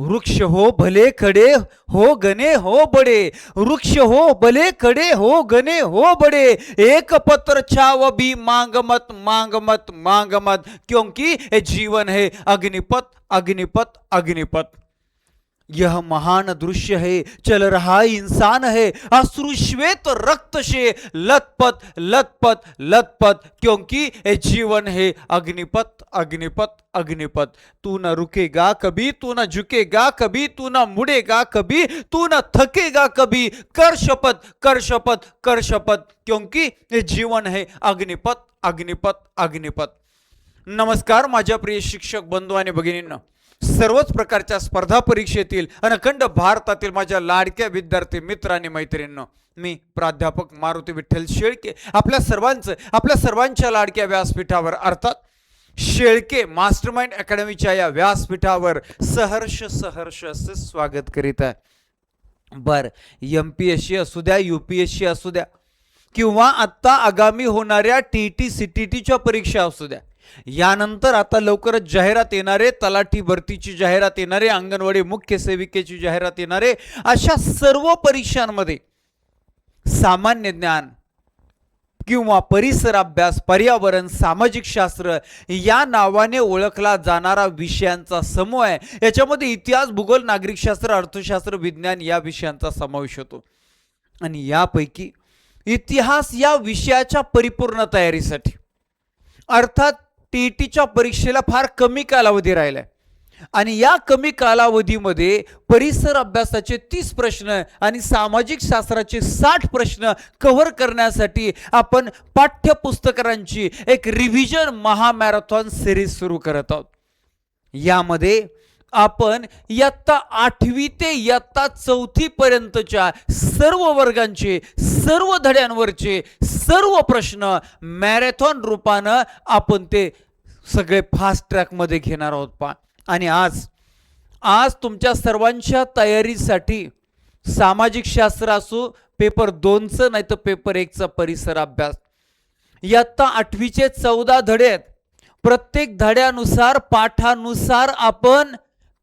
वृक्ष हो भले खडे हो घने हो बड़े, वृक्ष हो भले खडे हो घने हो बड़े, एक पत्र छाव भी मांग मत मांग मत मांग मत, क्योंकि ये जीवन है अग्निपथ अग्निपथ अग्निपथ। यह महान दृश्य है, चल रहा इंसान है अश्रु श्वेत रक्त से लथपथ लथपथ लथपथ, क्योंकि ये जीवन है अग्निपथ अग्निपथ अग्निपथ। तू न रुकेगा कभी, तू न झुकेगा कभी, तू न मुड़ेगा कभी, तू न थकेगा कभी, कर शपथ कर शपथ कर शपथ, क्योंकि ये जीवन है अग्निपथ अग्निपथ अग्निपथ। नमस्कार माझ्या प्रिय शिक्षक बंधू आणि भगिनींनो, सर्वच प्रकारच्या स्पर्धा परीक्षेतील आणि अखंड भारतातील माझ्या लाडक्या विद्यार्थी मित्र आणि मैत्रिणींनो, मी प्राध्यापक मारुती विठ्ठल शेळके आपल्या सर्वांच्या लाडक्या व्यासपीठावर अर्थात शेळके मास्टरमाइंड अकॅडमीच्या या व्यासपीठावर सहर्ष सहर्ष असे स्वागत करीत आहे। बर, MPSC असू द्या, UPSC असू द्या, किंवा आता आगामी होणाऱ्या TET CTTच्या परीक्षा असू द्या, यानंतर आता लवकरच जाहिरात येणारे तलाठी भरतीची जाहिरात येणारे, अंगणवाडी मुख्य सेविकेची जाहिरात येणारे, अशा सर्व परीक्षांमध्ये सामान्य ज्ञान किंवा परिसर अभ्यास, पर्यावरण, सामाजिक शास्त्र या नावाने ओळखला जाणारा विषयांचा समूह आहे। याच्यामध्ये इतिहास, भूगोल, नागरिकशास्त्र, अर्थशास्त्र, विज्ञान या विषयांचा समावेश होतो। आणि यापैकी इतिहास या विषयाच्या परिपूर्ण तयारीसाठी अर्थात TETच्या परीक्षेला फार कमी कालावधी राहिलाय आणि या कमी कालावधीमध्ये परिसर अभ्यासाचे 30 प्रश्न आणि सामाजिक शास्त्राचे 60 प्रश्न कव्हर करण्यासाठी आपण पाठ्यपुस्तकांची एक रिव्हिजन महामॅरेथॉन सिरीज सुरू करत आहोत। यामध्ये आपण इयत्ता 8वी ते इयत्ता 4थी पर्यंतच्या सर्व वर्गांचे, सर्व धड्यांवरचे सर्व प्रश्न मॅरेथॉन रूपानं आपण ते सगळे फास्ट ट्रॅक मध्ये घेणार आहोत पा। आणि आज तुमच्या सर्वांच्या तयारीसाठी सामाजिक शास्त्र असो, पेपर 2चं नाही तर पेपर 1चा परिसर अभ्यास, इयत्ता 8वीचे 14 धडे आहेत। प्रत्येक धड्यानुसार पाठानुसार आपण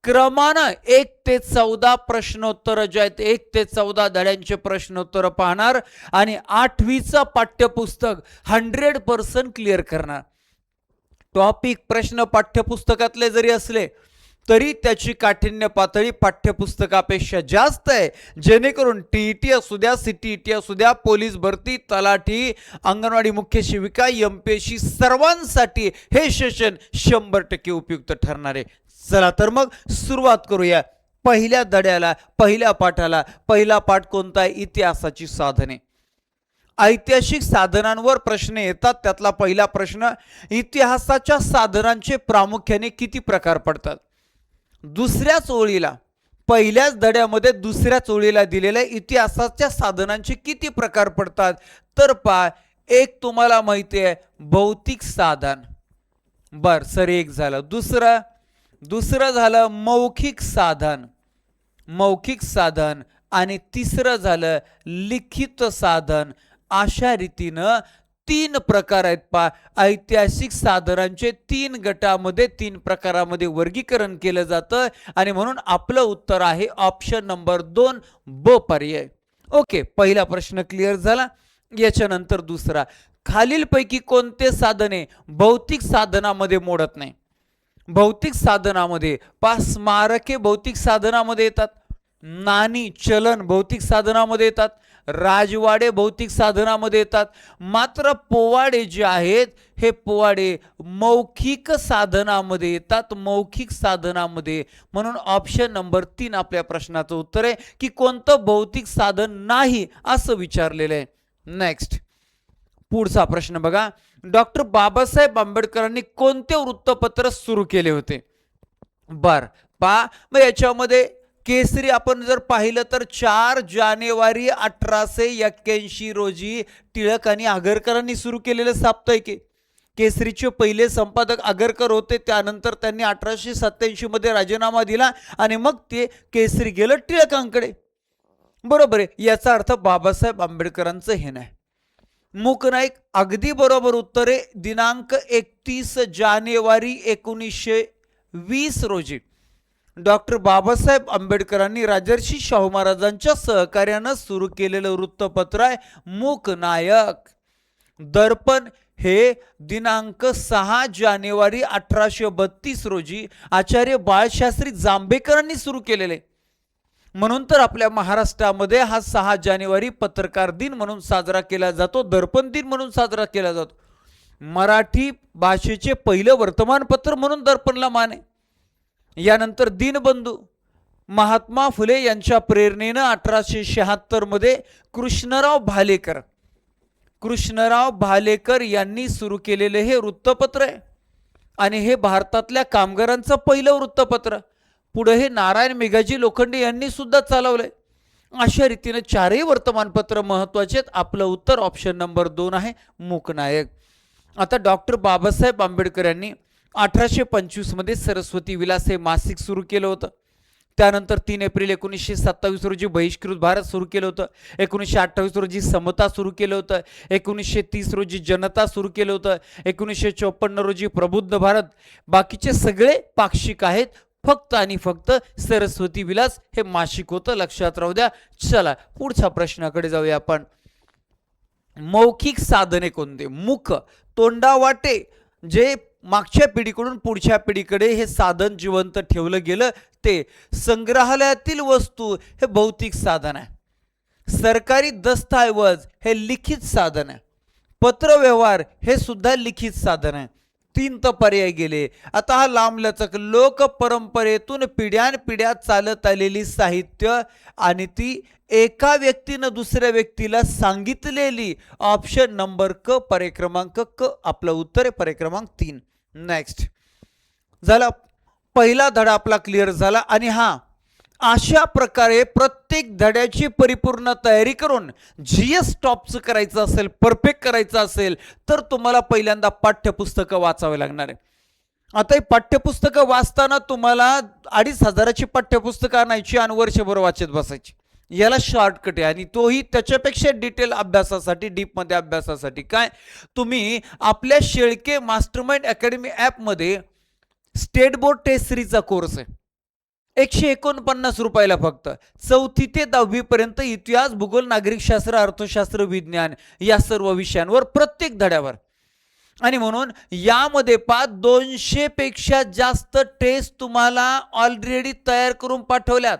क्रमानं 1 ते 14 प्रश्नोत्तर जे आहेत, 1 ते 14 धड्यांचे प्रश्नोत्तर पाहणार आणि 8वीचं पाठ्यपुस्तक 100% क्लिअर करणार। टॉपिक प्रश्न पाठ्यपुस्तकातले जरी असले तरी त्याची काठिण्य पातळी पाठ्यपुस्तकापेक्षा जास्त आहे, जेणेकरून TET असू द्या, CTET असू द्या, पोलीस भरती, तलाठी, अंगणवाडी मुख्य सेविका, MPSC सर्वांसाठी हे सेशन 100% उपयुक्त ठरणार आहे। चला तर मग सुरुवात करूया पहिल्या धड्याला, पहिल्या पाठाला। पहिला पाठ कोणता आहे? इतिहासाची साधने। ऐतिहासिक साधनांवर प्रश्न येतात। त्यातला पहिला प्रश्न, इतिहासाच्या साधनांचे प्रामुख्याने किती प्रकार पडतात? दुसऱ्याच ओळीला, पहिल्याच धड्यामध्ये दुसऱ्याच ओळीला दिलेले इतिहासाच्या साधनांचे किती प्रकार पडतात तर पहा, एक तुम्हाला माहिती आहे भौतिक साधन, बर सर एक झालं। दुसरं झालं मौखिक साधन, मौखिक साधन, आणि तिसरं झालं लिखित साधन। अशा रीतीनं 3 प्रकार आहेत पा। ऐतिहासिक साधनांचे 3 गटामध्ये 3 प्रकारामध्ये वर्गीकरण केलं जातं आणि म्हणून आपलं उत्तर आहे ऑप्शन नंबर 2 ब पर्याय। ओके, पहिला प्रश्न क्लिअर झाला। याच्यानंतर दुसरा, खालीलपैकी कोणते साधने भौतिक साधनामध्ये मोडत नाही? भौतिक साधनामध्ये स्मारके भौतिक साधनामध्ये येतात, नाणी चलन भौतिक साधनामध्ये येतात, राजवाडे भौतिक साधनामध्ये येतात, मात्र पोवाडे जे आहेत हे पोवाडे मौखिक साधनामध्ये येतात, मौखिक साधनामध्ये। म्हणून ऑप्शन नंबर 3 आपल्या प्रश्नाचं उत्तर आहे की कोणतं भौतिक साधन नाही असं विचारलेलं आहे। नेक्स्ट, पुढचा प्रश्न बघा, डॉक्टर बाबासाहेब आंबेडकरांनी कोणते वृत्तपत्र सुरू केले होते? बर पा, मग याच्यामध्ये केसरी आपण जर पाहिलं तर 4 जानेवारी 1881 रोजी टिळक आणि आगरकरांनी सुरू केलेलं साप्ताहिक आहे। केसरीचे पहिले संपादक आगरकर होते, त्यानंतर त्यांनी 1887 मध्ये राजीनामा दिला आणि मग ते केसरी गेलं टिळकांकडे, बरोबर आहे। याचा अर्थ बाबासाहेब आंबेडकरांचं हे नाही। मूक नाईक अगदी बरोबर उत्तर आहे। दिनांक 31 जानेवारी 1920 रोजी डॉक्टर बाबासाहेब आंबेडकरांनी राजर्षी शाहू महाराजांच्या सहकार्यानं सुरू केलेलं वृत्तपत्र आहे मूकनायक. दर्पण हे दिनांक 6 जानेवारी 1832 रोजी आचार्य बाळशास्त्री जांभेकरांनी सुरू केलेले. म्हणून तर आपल्या महाराष्ट्रामध्ये हा 6 जानेवारी पत्रकार दिन म्हणून साजरा केला जातो, दर्पण दिन म्हणून साजरा केला जातो. मराठी भाषेचे पहिलं वर्तमानपत्र म्हणून दर्पणला मान आहे. यानंतर दीनबंधू महात्मा फुले यांच्या प्रेरणेनं 1876 मध्ये कृष्णराव भालेकर यांनी सुरू केलेले हे वृत्तपत्र आहे आणि हे भारतातल्या कामगारांचं पहिलं वृत्तपत्र. पुढे हे नारायण मेघाजी लोखंडे यांनी सुद्धा चालवलंय. अशा रीतीने चारही वर्तमानपत्र महत्वाचे आहेत. आपलं उत्तर ऑप्शन नंबर 2 आहे मूकनायक. आता डॉक्टर बाबासाहेब आंबेडकर यांनी 1825 मध्ये सरस्वती विलास हे मासिक सुरू केलं होतं. त्यानंतर 3 एप्रिल 1927 रोजी बहिष्कृत भारत सुरू केलं होतं. 1928 रोजी समता सुरू केलं होतं. 1930 रोजी जनता सुरू केलं होतं. 1954 रोजी प्रबुद्ध भारत. बाकीचे सगळे पाक्षिक आहेत, फक्त आणि फक्त सरस्वती विलास हे मासिक होतं, लक्षात राहू द्या. चला पुढच्या प्रश्नाकडे जाऊया आपण. मौखिक साधने कोणते? मुख, तोंडावाटे जे मागच्या पिढीकडून पुढच्या पिढीकडे हे साधन जिवंत ठेवलं गेलं ते. संग्रहालयातील वस्तू हे भौतिक साधन आहे. सरकारी दस्तऐवज हे लिखित साधन आहे. पत्रव्यवहार हे सुद्धा लिखित साधन आहे. 3 तर पर्याय गेले. आता हा लांबलचक लोक परंपरेतून पिढ्यानपिढ्या चालत आलेली साहित्य आणि ती एका व्यक्तीनं दुसऱ्या व्यक्तीला सांगितलेली. ऑप्शन नंबर क, पर्याय क्रमांक क आपलं उत्तर आहे, पर्याय क्रमांक 3. नेक्स्ट झाला. पहिला धडा आपला क्लिअर झाला. आणि अशा प्रकारे प्रत्येक धड्याची परिपूर्ण तयारी करून जीएस टॉपचं करायचं असेल, परफेक्ट करायचं असेल तर तुम्हाला पहिल्यांदा पाठ्यपुस्तकं वाचावे लागणार आहे. आता ही पाठ्यपुस्तकं वाचताना तुम्हाला 2500ची पाठ्यपुस्तकं आणायची आणि वर्षभर वाचत बसायची. याला शॉर्टकट आहे आणि तोही त्याच्यापेक्षा डिटेल अभ्यासासाठी, डीपमध्ये अभ्यासासाठी काय, तुम्ही आपल्या शेळके मास्टरमाइंड अकॅडमी ॲपमध्ये स्टेट बोर्ड टेस्ट सिरीजचा कोर्स आहे. 149 रुपयाला फक्त. 4थी ते 10वी पर्यंत इतिहास, भूगोल, नागरिकशास्त्र, अर्थशास्त्र, विज्ञान या सर्व विषयांवर प्रत्येक धड्यावर. आणि म्हणून यामध्ये 200 पेक्षा जास्त टेस्ट तुम्हाला ऑलरेडी तयार करून पाठवल्यात.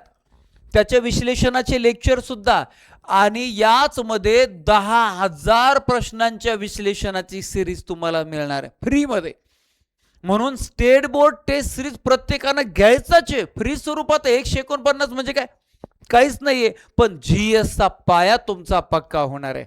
त्याच्या विश्लेषणाचे लेक्चर सुद्धा. आणि याच मध्ये 10,000 प्रश्नांच्या विश्लेषणाची सिरीज तुम्हाला मिळणार आहे फ्रीमध्ये. म्हणून स्टेट बोर्ड टेस्ट सिरीज प्रत्येकानं घ्यायचाच आहे फ्री स्वरूपात. 149 म्हणजे काय, काहीच नाहीये, पण जीएसचा पाया तुमचा पक्का होणार आहे.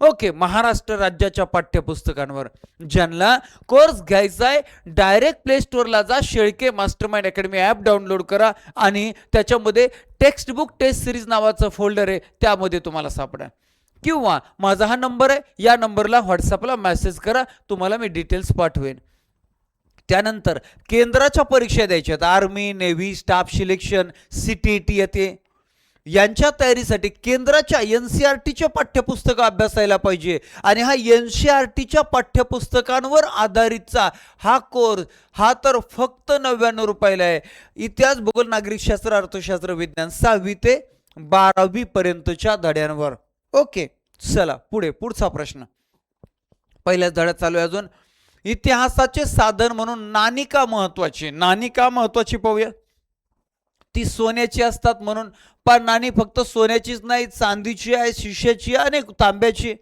ओके. महाराष्ट्र राज्याच्या पाठ्यपुस्तकांवर ज्यांना कोर्स घ्यायचा आहे डायरेक्ट प्ले स्टोअरला जा, Shelke mastermind academy app download करा आणि त्याच्यामध्ये टेक्स्ट बुक टेस्ट सिरीज नावाचं फोल्डर आहे, त्यामध्ये तुम्हाला सापडा. किंवा माझा हा नंबर आहे, या नंबरला व्हॉट्सअपला मेसेज करा, तुम्हाला मी डिटेल्स पाठवेन. त्यानंतर केंद्राच्या परीक्षा द्यायच्या आहेत. Army, navy, staff selection, CTT येते. यांच्या तयारीसाठी केंद्राच्या NCERTच्या पाठ्यपुस्तकं अभ्यासायला पाहिजे. आणि हा NCERTच्या पाठ्यपुस्तकांवर आधारितचा हा कोर्स हा तर फक्त 99 रुपयाला आहे. इतिहास, भूगोल, नागरिकशास्त्र, अर्थशास्त्र, विज्ञान 6वी ते 12वी पर्यंतच्या धड्यांवर. ओके. चला पुढचा प्रश्न. पहिल्याच धड्यात चालू आहे अजून. इतिहासाचे साधन म्हणून नाणी का महत्वाची पाहूया. ती सोन्याची असतात म्हणून, पण नाणी फक्त सोन्याचीच नाही, चांदीची आहे, शिशाची आहे आणि तांब्याची,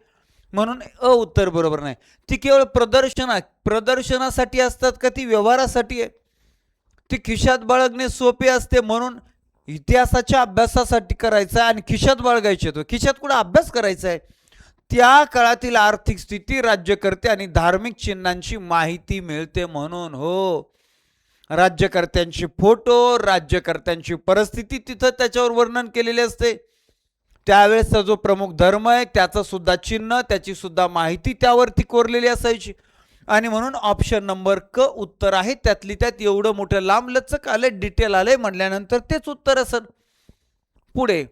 म्हणून उत्तर बरोबर नाही. ती केवळ प्रदर्शनासाठी असतात का ती व्यवहारासाठी आहे? ती खिशात बाळगणे सोपे असते म्हणून इतिहासाच्या अभ्यासासाठी करायचं आहे. आणि खिशात बाळगायचे तो खिशात कुठं अभ्यास करायचा आहे. त्या काळातील आर्थिक स्थिती, राज्यकर्ते आणि धार्मिक चिन्हांची माहिती मिळते म्हणून. हो, राज्यकर्त्यांची फोटो, राज्यकर्त्यांची परिस्थिती तिथं त्याच्यावर वर्णन केलेले असते. त्यावेळेसचा जो प्रमुख धर्म आहे त्याचं सुद्धा चिन्ह, त्याची सुद्धा माहिती त्यावरती कोरलेली असायची. आणि म्हणून ऑप्शन नंबर क उत्तर आहे. त्यातली त्यात एवढं मोठं लांबलचक आले, डिटेल आले म्हटल्यानंतर तेच उत्तर असेल. पुढे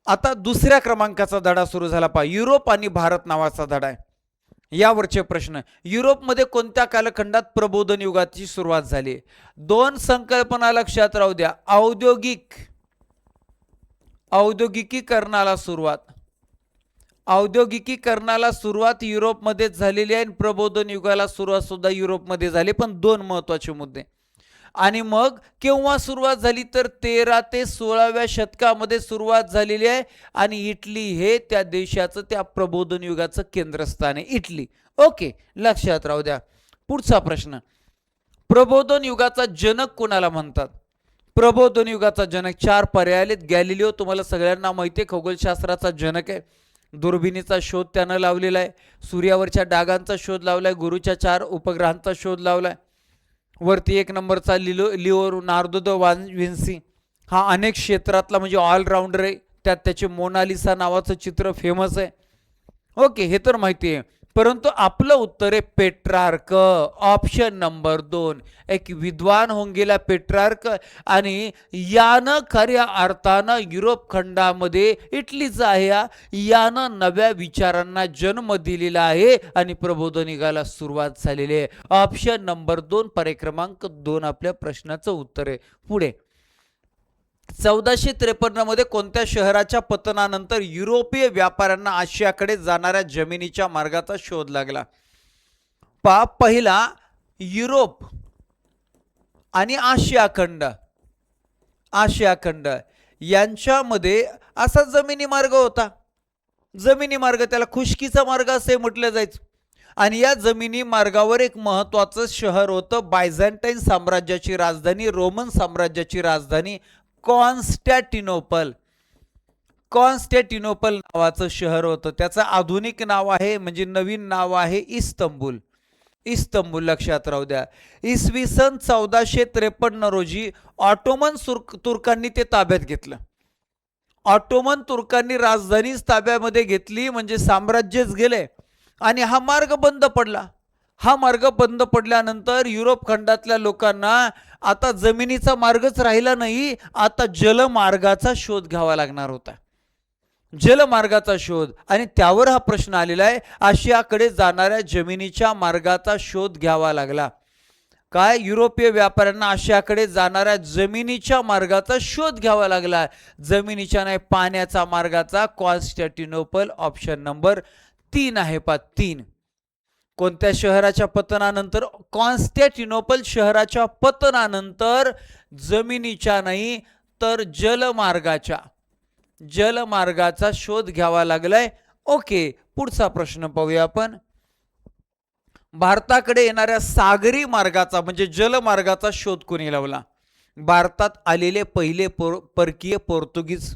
आता दुसऱ्या क्रमांकाचा धडा सुरू झाला. युरोप आणि भारत नावाचा धडा आहे. यावरचे प्रश्न. युरोपमध्ये कोणत्या कालखंडात प्रबोधन युगाची सुरुवात झाली? दोन संकल्पना लक्षात राहू द्या. औद्योगिकीकरणाला सुरुवात युरोपमध्येच झालेली आहे आणि प्रबोधन युगाला सुरुवात सुद्धा युरोपमध्ये झाली. पण दोन महत्वाचे मुद्दे. आणि मग केव्हा सुरुवात झाली तर 13 ते 16व्या शतकामध्ये सुरुवात झालेली आहे. आणि इटली हे त्या देशाचं त्या प्रबोधन युगाचं केंद्रस्थान आहे. इटली. ओके, लक्षात राहू द्या. पुढचा प्रश्न. प्रबोधन युगाचा जनक कोणाला म्हणतात? प्रबोधन युगाचा जनक 4 पर्याय आलेत. गॅलिलिओ तुम्हाला सगळ्यांना माहिती आहे, खगोलशास्त्राचा जनक आहे. दुर्बिणीचा शोध त्यानं लावलेला आहे. सूर्यावरच्या डागांचा शोध लावलाय. गुरूच्या 4 उपग्रहांचा शोध लावलाय. वरती 1 नंबरचा लिओनार्दो द विन्सी हा अनेक क्षेत्रातला म्हणजे ऑलराऊंडर आहे. त्यात त्याचे मोनालिसा नावाचं चित्र फेमस आहे. ओके, हे तर माहिती आहे. परंतु आपलं उत्तर आहे पेट्रार्क. Option number 2. एक विद्वान होऊन गेला पेट्रार्क. आणि यानं खऱ्या अर्थानं युरोप खंडामध्ये इटलीचा आहे यानं नव्या विचारांना जन्म दिलेला आहे आणि प्रबोधन युगाला सुरुवात झालेली आहे. ऑप्शन नंबर 2 पर्याय क्रमांक 2 आपल्या प्रश्नाचं उत्तर आहे. पुढे. 1453 मध्ये कोणत्या शहराच्या पतनानंतर युरोपीय व्यापाऱ्यांना आशियाकडे जाणाऱ्या जमिनीच्या मार्गाचा शोध लागला? पहिला युरोप आणि आशिया खंड यांच्यामध्ये असा जमिनी मार्ग होता. जमिनी मार्ग, त्याला खुशकीचा मार्ग असे म्हटलं जायचं. आणि या जमिनी मार्गावर एक महत्वाचं शहर होतं. बायझंटाईन साम्राज्याची राजधानी, रोमन साम्राज्याची राजधानी कॉन्स्टॅन्टिनोपल नावाचं शहर होतं. त्याचं आधुनिक नाव आहे म्हणजे नवीन नाव आहे इस्तंबूल. लक्षात राहू द्या. इसवी सन 1453 रोजी ऑटोमन तुर्कांनी ते ताब्यात घेतलं. ऑटोमन तुर्कांनी राजधानीच ताब्यामध्ये घेतली म्हणजे साम्राज्यच गेले आणि हा मार्ग बंद पडला. हा मार्ग बंद पडल्यानंतर युरोप खंडातल्या लोकांना आता जमिनीचा मार्गच राहिला नाही, आता जलमार्गाचा शोध घ्यावा लागणार होता. जलमार्गाचा शोध. आणि त्यावर हा प्रश्न आलेला आहे. आशियाकडे जाणाऱ्या जमिनीच्या मार्गाचा शोध घ्यावा लागला. काय? युरोपीय व्यापाऱ्यांना आशियाकडे जाणाऱ्या जमिनीच्या मार्गाचा शोध घ्यावा लागला. जमिनीच्या नाही, पाण्याचा मार्गाचा. कॉन्स्टॅन्टिनोपल ऑप्शन नंबर 3 आहे. 3. कोणत्या शहराच्या पतनानंतर? कॉन्स्टॅन्टिनोपल शहराच्या पतनानंतर जमिनीच्या नाही तर जलमार्गाचा शोध घ्यावा लागलाय. ओके, पुढचा प्रश्न पाहूया आपण. भारताकडे येणाऱ्या सागरी मार्गाचा म्हणजे जलमार्गाचा शोध कोणी लावला? भारतात आलेले पहिले परकीय पोर्तुगीज,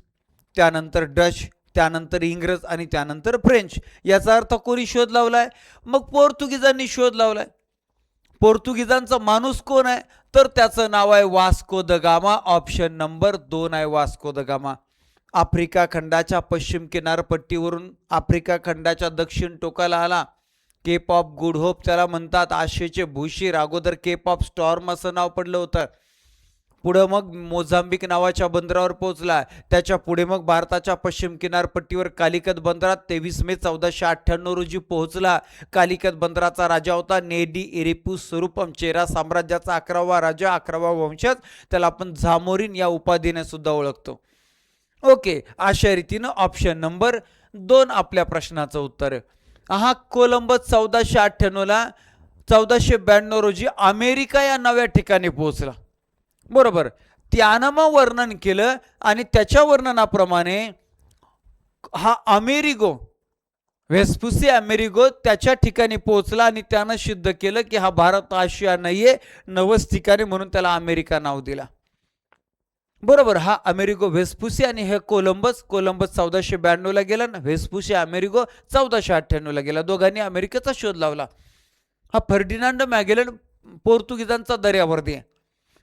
त्यानंतर डच, त्यानंतर इंग्रज आणि त्यानंतर फ्रेंच. याचा अर्थ कोणी शोध लावलाय? मग पोर्तुगीजांनी शोध लावलाय. पोर्तुगीजांचा माणूस कोण आहे तर त्याचं नाव आहे Vasco the gamma. Option number 2 आहे वास्को द गामा. आफ्रिका खंडाच्या पश्चिम किनारपट्टीवरून आफ्रिका खंडाच्या दक्षिण टोकाला आला. केप ऑफ गुड होप त्याला म्हणतात. आशियाचे भूशीर, अगोदर केप ऑफ स्टॉर्म असं नाव पडलं होतं. पुढं मग मोझांबिक नावाच्या बंदरावर पोहोचला. त्याच्या पुढे मग भारताच्या पश्चिम किनारपट्टीवर कालिकत बंदरात 23 मे 1498 रोजी पोहोचला. कालिकत बंदराचा राजा होता नेडी इरिपू स्वरूपम. चेरा साम्राज्याचा 11वा राजा, 11वा वंशज. त्याला आपण झामोरिन या उपाधीने सुद्धा ओळखतो. ओके, अशा रीतीनं ऑप्शन नंबर 2 आपल्या प्रश्नाचं उत्तर. हा कोलंबस 1492 रोजी अमेरिका या नव्या ठिकाणी पोहोचला. बरोबर. त्यानं मग वर्णन केलं आणि त्याच्या वर्णनाप्रमाणे हा वेस्पुसी अमेरिगो त्याच्या ठिकाणी पोहोचला आणि त्यानं सिद्ध केलं की हा भारत आशिया नाहीये, नवच ठिकाणी, म्हणून त्याला अमेरिका नाव दिला. बरोबर. हा अमेरिगो वेस्पुसी आणि हे कोलंबस 1492 ला गेला ना, वेस्पुसी अमेरिगो 1498 ला गेला. दोघांनी अमेरिकेचा शोध लावला. हा फर्डिनांड मॅगेलन पोर्तुगीजांचा दर्यावर्दी आहे.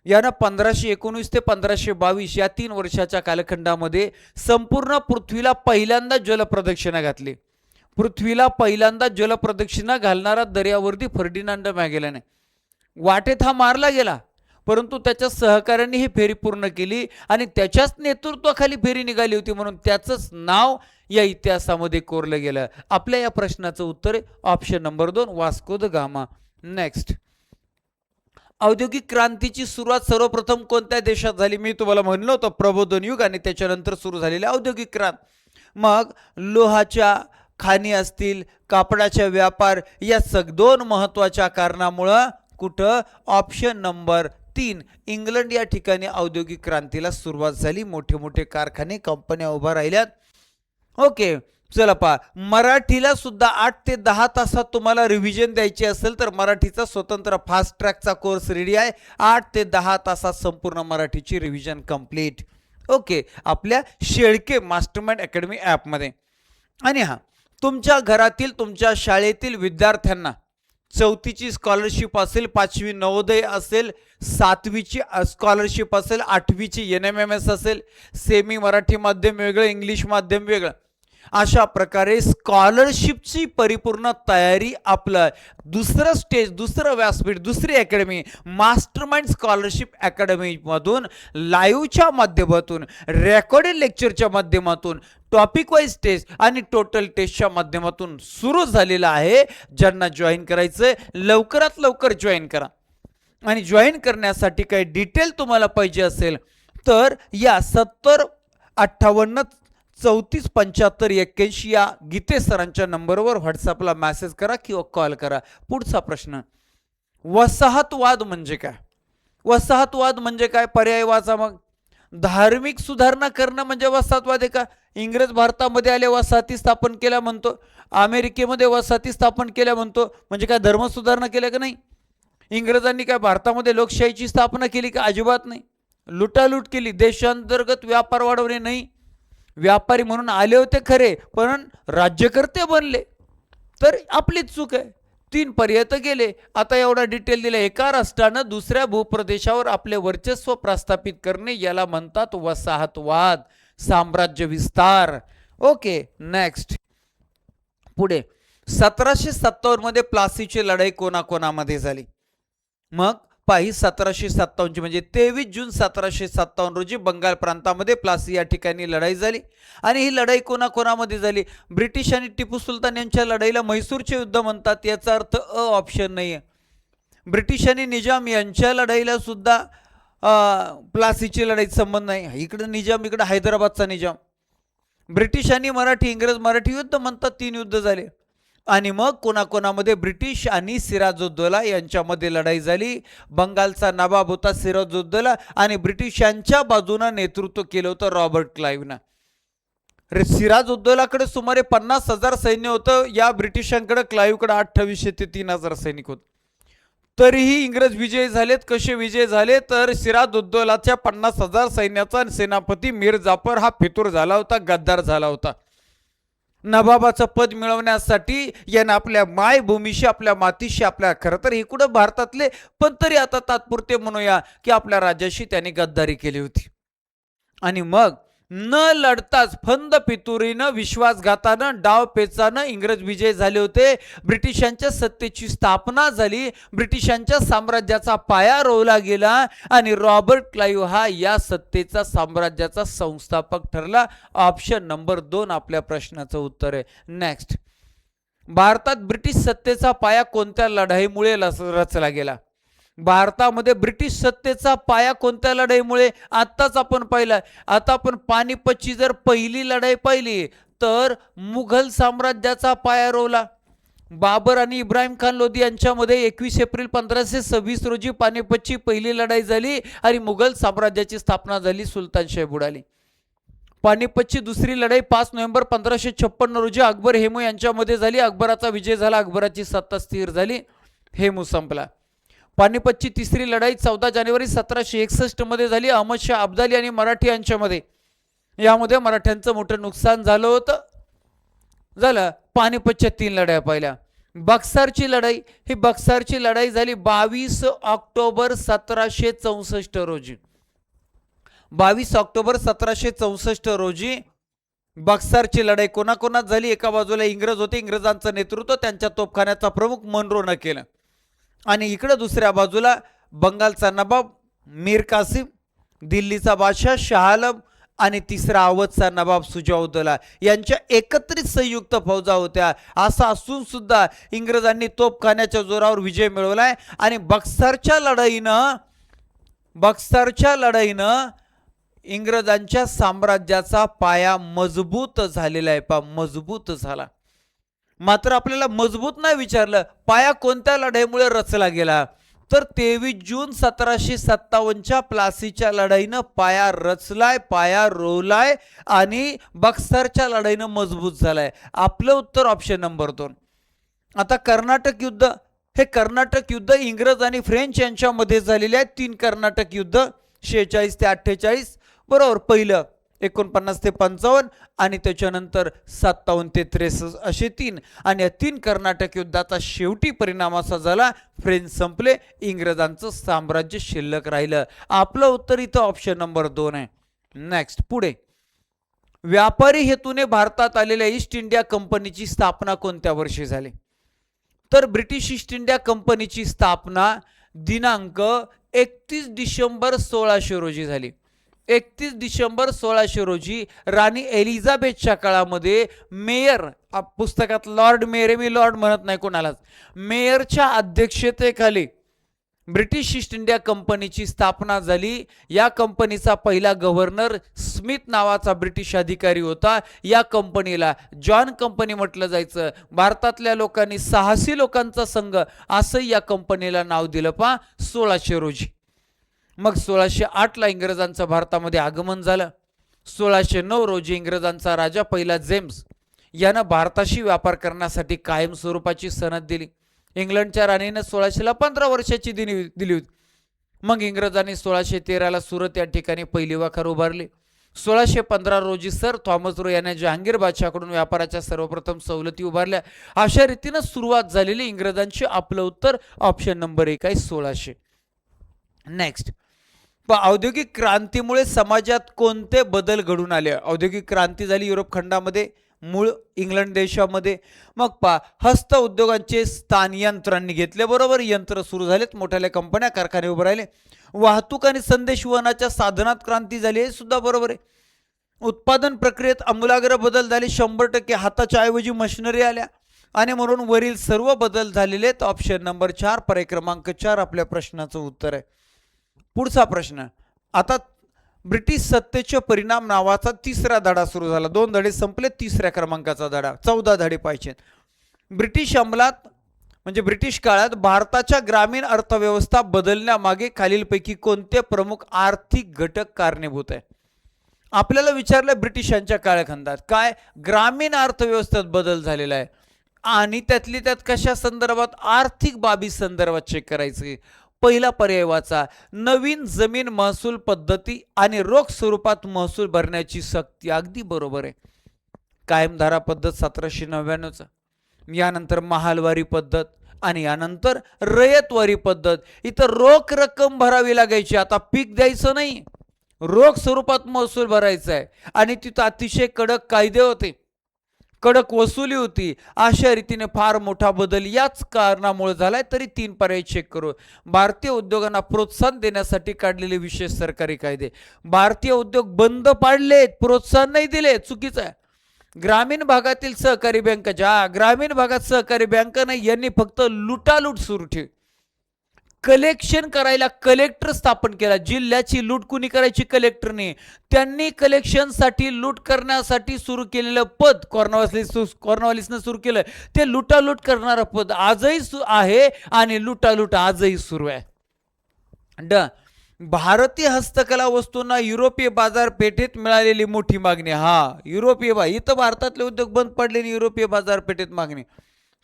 यानं 1519 ते 1522 या 3 वर्षाच्या कालखंडामध्ये संपूर्ण पृथ्वीला पहिल्यांदा जलप्रदक्षिणा घातली. पृथ्वीला पहिल्यांदा जलप्रदक्षिणा घालणारा दर्यावर्दी फर्डिनांड मॅगेलन आहे. वाटेत हा मारला गेला. परंतु त्याच्या सहकाऱ्यांनी ही फेरी पूर्ण केली आणि त्याच्याच नेतृत्वाखाली फेरी निघाली होती, म्हणून त्याचंच नाव या इतिहासामध्ये कोरलं गेलं. आपल्या या प्रश्नाचं उत्तर आहे option number 2, Vasco the gamma. Next, औद्योगिक क्रांतीची सुरुवात सर्वप्रथम कोणत्या देशात झाली? मी तुम्हाला म्हणलं होतं प्रबोधन युग आणि त्याच्यानंतर सुरू झालेली औद्योगिक क्रांती. मग लोहाच्या खाणी असतील, कापडाचा व्यापार, या 2 महत्वाच्या कारणामुळं कुठं? ऑप्शन नंबर 3, इंग्लंड या ठिकाणी औद्योगिक क्रांतीला सुरुवात झाली. मोठे मोठे कारखाने, कंपन्या उभा राहिल्यात. ओके, चला पहा, मराठीला सुद्धा 8 ते 10 तासात तुम्हाला रिव्हिजन द्यायची असेल तर मराठीचा स्वतंत्र फास्ट ट्रॅकचा कोर्स रेडी आहे. 8 ते 10 तासात संपूर्ण मराठीची रिव्हिजन कंप्लीट. ओके, आपल्या शेळके मास्टरमाइंड अकॅडमी ॲपमध्ये. आणि हां, तुमच्या घरातील, तुमच्या शाळेतील विद्यार्थ्यांना 4थीची स्कॉलरशिप असेल, 5वी नवोदय असेल, 7वीची स्कॉलरशिप असेल, 8वीची NMMS असेल, सेमी मराठी माध्यम वेगळं, इंग्लिश माध्यम वेगळं, अशा प्रकारे स्कॉलरशिपची परिपूर्ण तयारी आपलं दुसरं स्टेज, दुसरं व्यासपीठ, दुसरी अकॅडमी मास्टरमाइंड स्कॉलरशिप अकॅडमीमधून लाईव्हच्या माध्यमातून, रेकॉर्डेड लेक्चरच्या माध्यमातून, टॉपिक वाईज टेस्ट आणि टोटल टेस्टच्या माध्यमातून सुरू झालेला आहे. ज्यांना जॉईन करायचंय लवकरात लवकर जॉईन करा. आणि जॉईन करण्यासाठी काही डिटेल तुम्हाला पाहिजे असेल तर या 70 58 34 75 81 या गीते सरांच्या नंबरवर व्हॉट्सअपला मेसेज करा किंवा कॉल करा. पुढचा प्रश्न, वसाहतवाद म्हणजे काय? वसाहतवाद म्हणजे काय? पर्याय वाचा. मग धार्मिक सुधारणा करणं म्हणजे वसाहतवाद आहे का? इंग्रज भारतामध्ये आले, वसाहती स्थापन केल्या म्हणतो, अमेरिकेमध्ये वसाहती स्थापन केल्या म्हणतो, म्हणजे काय धर्म सुधारणा केल्या का? नाही. इंग्रजांनी काय भारतामध्ये लोकशाहीची स्थापना केली का? अजिबात नाही. लुटालूट केली, देशांतर्गत व्यापार वाढवणे नाही. व्यापारी म्हणून आले होते खरे, पण राज्यकर्ते बनले तर आपलीच चूक आहे. 3 पर्याय तर गेले. आता एवढा डिटेल दिला. एका राष्ट्रानं दुसऱ्या भूप्रदेशावर आपले वर्चस्व प्रस्थापित करणे याला म्हणतात वसाहतवाद, साम्राज्य विस्तार. ओके, नेक्स्ट, पुढे 1757 मध्ये प्लासीची लढाई कोणाकोणामध्ये झाली? मग पाही 1757 म्हणजे 23 जून 1757 रोजी बंगाल प्रांतामध्ये प्लासी या ठिकाणी लढाई झाली. आणि ही लढाई कोणाकोणामध्ये झाली? ब्रिटिश आणि टिपू सुलतान यांच्या लढाईला म्हैसूरचे युद्ध म्हणतात. याचा अर्थ ऑप्शन नाही आहे. ब्रिटिश आणि निजाम यांच्या लढाईला सुद्धा प्लासीची लढाईचा संबंध नाही. इकडे निजाम, इकडे हैदराबादचा निजाम. ब्रिटिश आणि मराठी, इंग्रज मराठी युद्ध म्हणतात. 3 युद्ध झाले. आणि मग कोणाकोणामध्ये? ब्रिटिश आणि सिराजुद्दौला यांच्यामध्ये लढाई झाली. बंगालचा नवाब होता सिराजुद्दौला आणि ब्रिटिशांच्या बाजूनं नेतृत्व केलं होतं रॉबर्ट क्लाईव्हनं. सिराजुद्दौलाकडे सुमारे 50,000 सैन्य होतं. या ब्रिटिशांकडे, क्लाईव्हकडे 2800 ते 3000 सैनिक होते. तरीही इंग्रज विजय झालेत. कसे विजय झाले? तर सिराजुद्दौलाच्या 50,000 सैन्याचा सेनापती मीर जाफर हा फितूर झाला होता, गद्दार झाला होता. नवाबाचं पद मिळवण्यासाठी यानं आपल्या मायभूमीशी, आपल्या मातीशी, आपल्या, खरं तर हे कुठं भारतातले, पण तरी आता तात्पुरते म्हणूया की आपल्या राज्याशी त्यांनी गद्दारी केली होती. आणि मग न लढताच फंद फितुरीनं, विश्वासघातानं, डाव पेचानं इंग्रज विजय झाले होते. ब्रिटिशांच्या सत्तेची स्थापना झाली. ब्रिटिशांच्या साम्राज्याचा पाया रोवला गेला आणि रॉबर्ट क्लाईव्ह हा या सत्तेचा, साम्राज्याचा संस्थापक ठरला. ऑप्शन नंबर 2 आपल्या प्रश्नाचं उत्तर आहे. नेक्स्ट, भारतात ब्रिटिश सत्तेचा पाया कोणत्या लढाईमुळे रचला गेला? भारतामध्ये ब्रिटिश सत्तेचा पाया कोणत्या लढाईमुळे? आत्ताच आपण पाहिला. आता आपण पानिपतची जर पहिली लढाई पाहिली तर मुघल साम्राज्याचा पाया रोवला. बाबर आणि इब्राहिम खान लोधी यांच्यामध्ये 21 एप्रिल 1526 रोजी पानिपतची पहिली लढाई झाली आणि मुघल साम्राज्याची स्थापना झाली. सुलतानशाही बुडाली. पानिपतची दुसरी लढाई 5 नोव्हेंबर 1556 रोजी अकबर हेमू यांच्यामध्ये झाली. अकबराचा विजय झाला. अकबराची सत्ता स्थिर झाली. हेमू संपला. पानिपतची तिसरी लढाई 14 जानेवारी 1761 मध्ये झाली. अहमदशाह अब्दाली आणि मराठी यांच्यामध्ये. यामध्ये मराठ्यांचं मोठं नुकसान झालं होतं. झालं. पानिपतच्या 3 लढाया पाहिल्या. बक्सरची लढाई, ही बक्सरची लढाई झाली 22 ऑक्टोबर 1764 रोजी. 22 ऑक्टोबर 1764 रोजी बक्सरची लढाई कोणाकोणात झाली? एका बाजूला इंग्रज होते, इंग्रजांचं नेतृत्व त्यांच्या तोफखान्याचा प्रमुख मनरोनं केलं. आणि इकडे दुसऱ्या बाजूला बंगालचा नवाब मीर कासिम, दिल्लीचा बादशाह शाह आलम आणि तिसरा अवधचा नवाब सुजाउद्दौला यांच्या एकत्रित संयुक्त फौजा होत्या. असं असून सुद्धा इंग्रजांनी तोफखान्याच्या जोरावर विजय मिळवलाय आणि बक्सरच्या लढाईनं इंग्रजांच्या साम्राज्याचा पाया मजबूत झालेला आहे. मजबूत झाला. मात्र आपल्याला मजबूत नाही विचारलं, पाया कोणत्या लढाईमुळे रचला गेला, तर 23 जून 1757च्या प्लासीच्या लढाईनं पाया रचलाय, पाया रोवलाय आणि बक्सरच्या लढाईनं मजबूत झालाय. आपलं उत्तर ऑप्शन नंबर 2. आता कर्नाटक युद्ध, हे कर्नाटक युद्ध इंग्रज आणि फ्रेंच यांच्यामध्ये झालेले आहे. 3 कर्नाटक युद्ध 46 ते 48, बरोबर. पहिलं 49 ते 55 आणि त्याच्यानंतर 57 ते 63 असे 3. आणि या 3 कर्नाटक युद्धाचा शेवटी परिणाम असा झाला, फ्रेंच संपले, इंग्रजांचं साम्राज्य शिल्लक राहिलं. आपलं उत्तर इथं ऑप्शन नंबर 2 आहे. नेक्स्ट पुढे, व्यापारी हेतूने भारतात आलेल्या ईस्ट इंडिया कंपनीची स्थापना कोणत्या वर्षी झाली, तर ब्रिटिश ईस्ट इंडिया कंपनीची स्थापना दिनांक 31 डिसेंबर 1600 रोजी झाली. 31 डिसेंबर 1600 रोजी राणी एलिझाबेथच्या काळामध्ये मेयर, पुस्तकात लॉर्ड मेयर, मी लॉर्ड म्हणत नाही कोणालाच, मेयरच्या अध्यक्षतेखाली ब्रिटिश ईस्ट इंडिया कंपनीची स्थापना झाली. या कंपनीचा पहिला गव्हर्नर स्मिथ नावाचा ब्रिटिश अधिकारी होता. या कंपनीला जॉन कंपनी म्हटलं जायचं. भारतातल्या लोकांनी साहसी लोकांचा संघ असं या कंपनीला नाव दिलं 1600 रोजी. मग 1608ला इंग्रजांचं भारतामध्ये आगमन झालं. 1609 रोजी इंग्रजांचा राजा पहिला जेम्स यानं भारताशी व्यापार करण्यासाठी कायम स्वरूपाची सनद दिली. इंग्लंडच्या राणीनं 1600ला 15 वर्षाची दिली होती. मग इंग्रजांनी 1613ला सुरत या ठिकाणी पहिली वाखार उभारली. 1615 रोजी सर थॉमस रो याने जहांगीर बादशाहकडून व्यापाराच्या सर्वप्रथम सवलती उभारल्या. अशा रीतीनं सुरुवात झालेली इंग्रजांची. आपलं उत्तर ऑप्शन नंबर 1 आहे, 1600. नेक्स्ट, औद्योगिक क्रांतीमुळे समाजात कोणते बदल घडून आले. औद्योगिक क्रांती झाली युरोप खंडामध्ये, मूळ इंग्लंड देशामध्ये. मग हस्त उद्योगांचे स्थान यंत्रांनी घेतले, बरोबर. यंत्र सुरू झालेत, मोठ्या कंपन्या कारखाने उभे राहिले. वाहतूक आणि संदेशवहनाच्या साधनात क्रांती झाली, हे सुद्धा बरोबर आहे. उत्पादन प्रक्रियेत आमूलाग्र बदल झाले, 100% हाताच्या ऐवजी मशिनरी आल्या आणि म्हणून वरील सर्व बदल झालेले आहेत. ऑप्शन नंबर 4 पर्याय क्रमांक 4 आपल्या प्रश्नाचं उत्तर आहे. पुढचा प्रश्न, आता ब्रिटिश सत्तेचे परिणाम नावाचा 3रा धडा सुरू झाला. 2 धडे संपले, 3ऱ्या क्रमांकाचा धडा. 14 धडे पाहिजेत. ब्रिटिश अंमलात म्हणजे ब्रिटिश काळात भारताच्या ग्रामीण अर्थव्यवस्था बदलण्यामागे खालीलपैकी कोणते प्रमुख आर्थिक घटक कारणीभूत आहे. आपल्याला विचारलं ब्रिटिशांच्या काळखंडात काय ग्रामीण अर्थव्यवस्थेत बदल झालेला आहे आणि त्यातली त्यात कशा संदर्भात, आर्थिक बाबी संदर्भात चेक करायचे. पहिला पर्याय वाचा, नवीन जमीन महसूल पद्धती आणि रोख स्वरूपात महसूल भरण्याची सक्ती. अगदी बरोबर आहे. कायमधारा पद्धत 1799चा, यानंतर महालवारी पद्धत आणि यानंतर रयतवारी पद्धत. इथं रोख रक्कम भरावी लागायची, आता पीक द्यायचं नाही, रोख स्वरूपात महसूल भरायचा आहे. आणि तिथं अतिशय कडक कायदे होते, कडक वसुली होती. अशा रीतीने फार मोठा बदल याच कारणामुळे झालाय. तरी 3 पर्याय चेक करू. भारतीय उद्योगांना प्रोत्साहन देण्यासाठी काढलेले विशेष सरकारी कायदे. भारतीय उद्योग बंद पाडलेत, प्रोत्साहन नाही दिले, चुकीचं आहे. ग्रामीण भागातील सहकारी बँकाच्या, ग्रामीण भागात सहकारी बँका नाही, यांनी फक्त लुटालूट सुरू ठेवली. कलेक्शन करायला कलेक्टर स्थापन केला. जिल्ह्याची लूट कुणी करायची, कलेक्टरने. त्यांनी कलेक्शनसाठी लूट करण्यासाठी सुरू केलेलं पद कॉर्नवालिसनं सुरू केलं. ते लुटालूट करणारं पद आजही आहे आणि लुटालूट आजही सुरू आहे. भारतीय हस्तकला वस्तूंना युरोपीय बाजारपेठेत मिळालेली मोठी मागणी. युरोपीय इथं भारतातले उद्योग बंद पडलेली, युरोपीय बाजारपेठेत मागणी.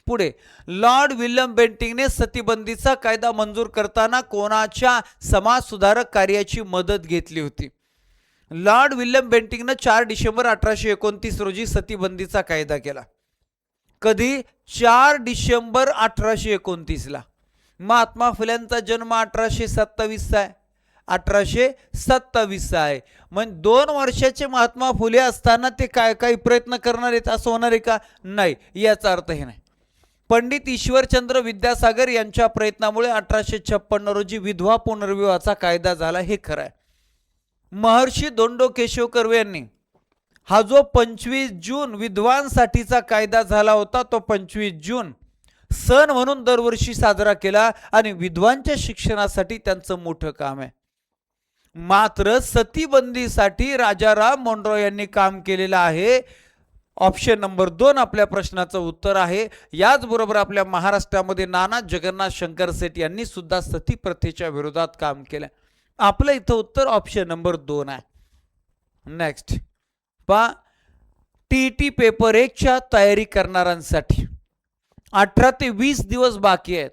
पुढे, लॉर्ड विल्यम बेंटिंगने सतीबंदीचा कायदा मंजूर करताना कोणाच्या समाज सुधारक कार्याची मदत घेतली होती. लॉर्ड विल्यम बेंटिंगने 4 डिसेंबर 1829 रोजी सतीबंदीचा कायदा केला. कधी? 4 डिसेंबर 1829ला. महात्मा फुल्यांचा जन्म 1827 आहे. 1827 आहे. म्हणजे 2 वर्षाचे महात्मा फुले असताना ते काय काही प्रयत्न करणार आहेत असं होणार आहे का? नाही, याचा अर्थ हे नाही. पंडित ईश्वरचंद्र विद्यासागर यांच्या प्रयत्नामुळे 1856 रोजी विधवा पुनर्विवाहाचा कायदा झाला, हे खरं आहे. महर्षी धोंडो केशव कर्वे यांनी हा जो 25 जून विधवांसाठीचा कायदा झाला होता, तो 25 जून सण म्हणून दरवर्षी साजरा केला आणि विधवांच्या शिक्षणासाठी त्यांचं मोठं काम आहे. मात्र सतीबंदीसाठी राजाराम मोहन रॉय यांनी काम केलेलं आहे. ऑप्शन नंबर 2 आपल्या प्रश्नाचं उत्तर आहे. याचबरोबर आपल्या महाराष्ट्रामध्ये नाना जगन्नाथ शंकर सेठ यांनी सुद्धा सती प्रथेच्या विरोधात काम केलं. आपलं इथं उत्तर ऑप्शन नंबर 2 आहे. नेक्स्ट पहा, टीईटी पेपर 1च्या तयारी करणाऱ्यांसाठी 18 ते 20 दिवस बाकी आहेत.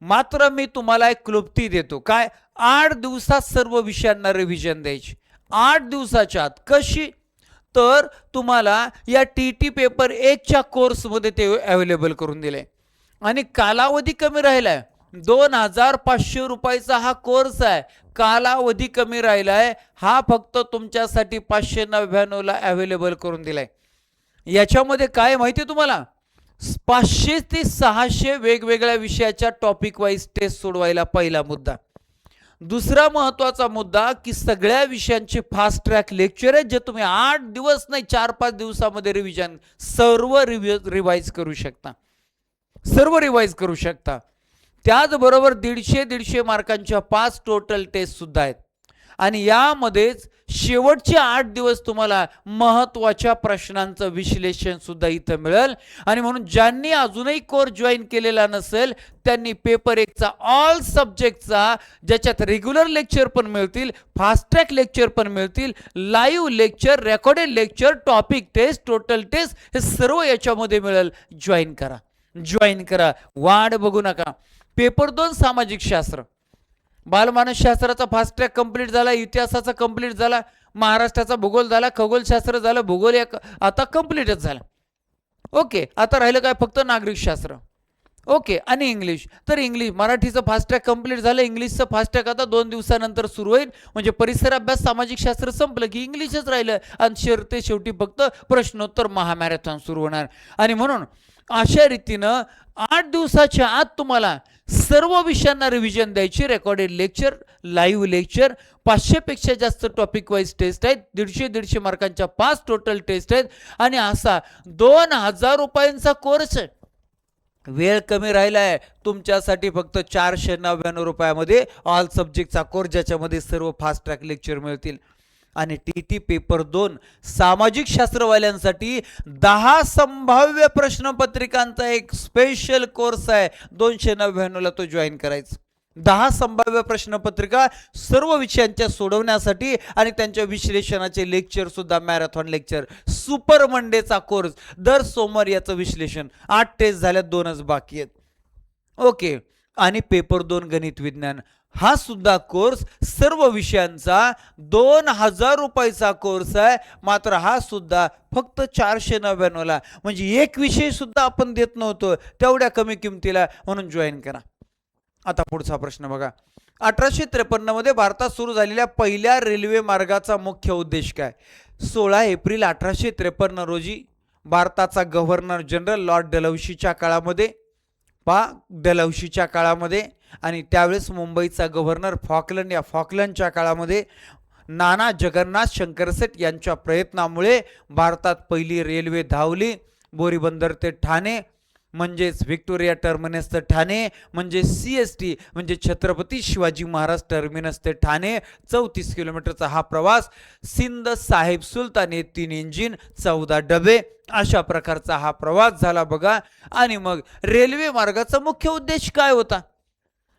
मात्र मी तुम्हाला एक क्लुप्ती देतो. काय? 8 दिवसात सर्व विषयांना रिव्हिजन द्यायची. 8 दिवसाच्या आत. कशी? तर तुम्हाला या टीईटी पेपर 1च्या कोर्समध्ये ते अवेलेबल करून दिले आणि कालावधी कमी राहिलाय. 2500 रुपयाचा हा कोर्स आहे. कालावधी कमी राहिलाय. हा फक्त तुमच्यासाठी 599 ला अवेलेबल करून दिलाय. याच्यामध्ये काय माहिती आहे तुम्हाला? 500 ते 600 वेगवेगळ्या विषयाच्या टॉपिक वाईज टेस्ट सोडवायला, पहिला मुद्दा. दुसरा महत्वाचा मुद्दा की सगळ्या विषयांचे फास्ट ट्रॅक लेक्चर आहेत, जे तुम्ही 8 दिवस नाही 4-5 दिवसामध्ये रिव्हिजन सर्व रिवाइज करू शकता. सर्व रिवाइज करू शकता. त्याचबरोबर 150 मार्कांच्या 5 टोटल टेस्ट सुद्धा आहेत आणि यामध्येच शेवटचे 8 दिवस तुम्हाला महत्त्वाच्या प्रश्नांचं विश्लेषण सुद्धा इथं मिळेल. आणि म्हणून ज्यांनी अजूनही कोर्स जॉईन केलेला नसेल त्यांनी पेपर 1चा ऑल सब्जेक्टचा, ज्याच्यात रेग्युलर लेक्चर पण मिळतील, फास्ट ट्रॅक लेक्चर पण मिळतील, live lecture, recorded lecture, topic test, total test, हे सर्व याच्यामध्ये मिळेल. जॉईन करा, जॉईन करा, वाढ बघू नका. पेपर 2 सामाजिक शास्त्र, बालमानसशास्त्राचा फास्ट ट्रॅक कंप्लीट झाला, इतिहासाचा कंप्लीट झाला, महाराष्ट्राचा भूगोल झाला, खगोलशास्त्र झालं, भूगोल आता कंप्लीटच झाला. ओके, आता राहिलं काय? फक्त नागरिकशास्त्र. ओके, आणि इंग्लिश. तर इंग्लिश, मराठीचं फास्ट ट्रॅक कंप्लीट झालं, इंग्लिशचं फास्ट ट्रॅक आता 2 दिवसानंतर सुरू होईल. म्हणजे परिसर अभ्यास, सामाजिक शास्त्र संपलं की इंग्लिशच राहिलं आणि शेवटी फक्त प्रश्नोत्तर महामॅरेथॉन सुरू होणार. आणि म्हणून अशा रीतीनं 8 दिवसाच्या आत तुम्हाला सर्व विषयांना रिव्हिजन द्यायची. रेकॉर्डेड लेक्चर, लाईव्ह लेक्चर, 500 पेक्षा जास्त टॉपिक वाईज टेस्ट आहेत, 150 मार्कांच्या 5 टोटल टेस्ट आहेत आणि असा 2000 रुपयांचा कोर्स आहे. वेळ कमी राहिला आहे तुमच्यासाठी. फक्त 499 रुपयामध्ये ऑल सब्जेक्टचा कोर्स, ज्याच्यामध्ये सर्व फास्ट ट्रॅक लेक्चर मिळतील. आणि टीटी पेपर 2 सामाजिक शास्त्रवाल्यांसाठी 10 संभाव्य प्रश्नपत्रिकांचा एक स्पेशल कोर्स आहे. 299 ला तो जॉईन करायचा. 10 संभाव्य प्रश्नपत्रिका सर्व विषयांच्या सोडवण्यासाठी आणि त्यांच्या विश्लेषणाचे लेक्चर सुद्धा, मॅरेथॉन लेक्चर. सुपर मंडेचा कोर्स दर सोमवार, याचं विश्लेषण. 8 टेस्ट झाल्या, 2च बाकी आहेत. ओके, आणि पेपर 2 गणित विज्ञान, हा सुद्धा कोर्स सर्व विषयांचा 2000 रुपयाचा कोर्स आहे. मात्र हा सुद्धा फक्त 499 ला. म्हणजे एक विषय सुद्धा आपण देत नव्हतो तेवढ्या कमी किमतीला, म्हणून जॉईन करा. आता पुढचा प्रश्न बघा. 1853 मध्ये भारतात सुरू झालेल्या पहिल्या रेल्वे मार्गाचा मुख्य उद्देश काय? 16 एप्रिल 1853 रोजी भारताचा गव्हर्नर जनरल लॉर्ड डलहौसीच्या काळामध्ये, डलहौसीच्या काळामध्ये, आणि त्यावेळेस मुंबईचा गव्हर्नर फॉकलंड, या फॉकलंडच्या काळामध्ये नाना जगन्नाथ शंकरसेठ यांच्या प्रयत्नामुळे भारतात पहिली रेल्वे धावली. बोरीबंदर ते ठाणे, म्हणजेच व्हिक्टोरिया टर्मिनस ते ठाणे, म्हणजे CST, म्हणजे छत्रपती शिवाजी महाराज टर्मिनस ते ठाणे. 34 किलोमीटरचा हा प्रवास. सिंध साहेब सुलतान हे 3 इंजिन, 14 डबे, अशा प्रकारचा हा प्रवास झाला बघा. आणि मग रेल्वे मार्गाचा मुख्य उद्देश काय होता?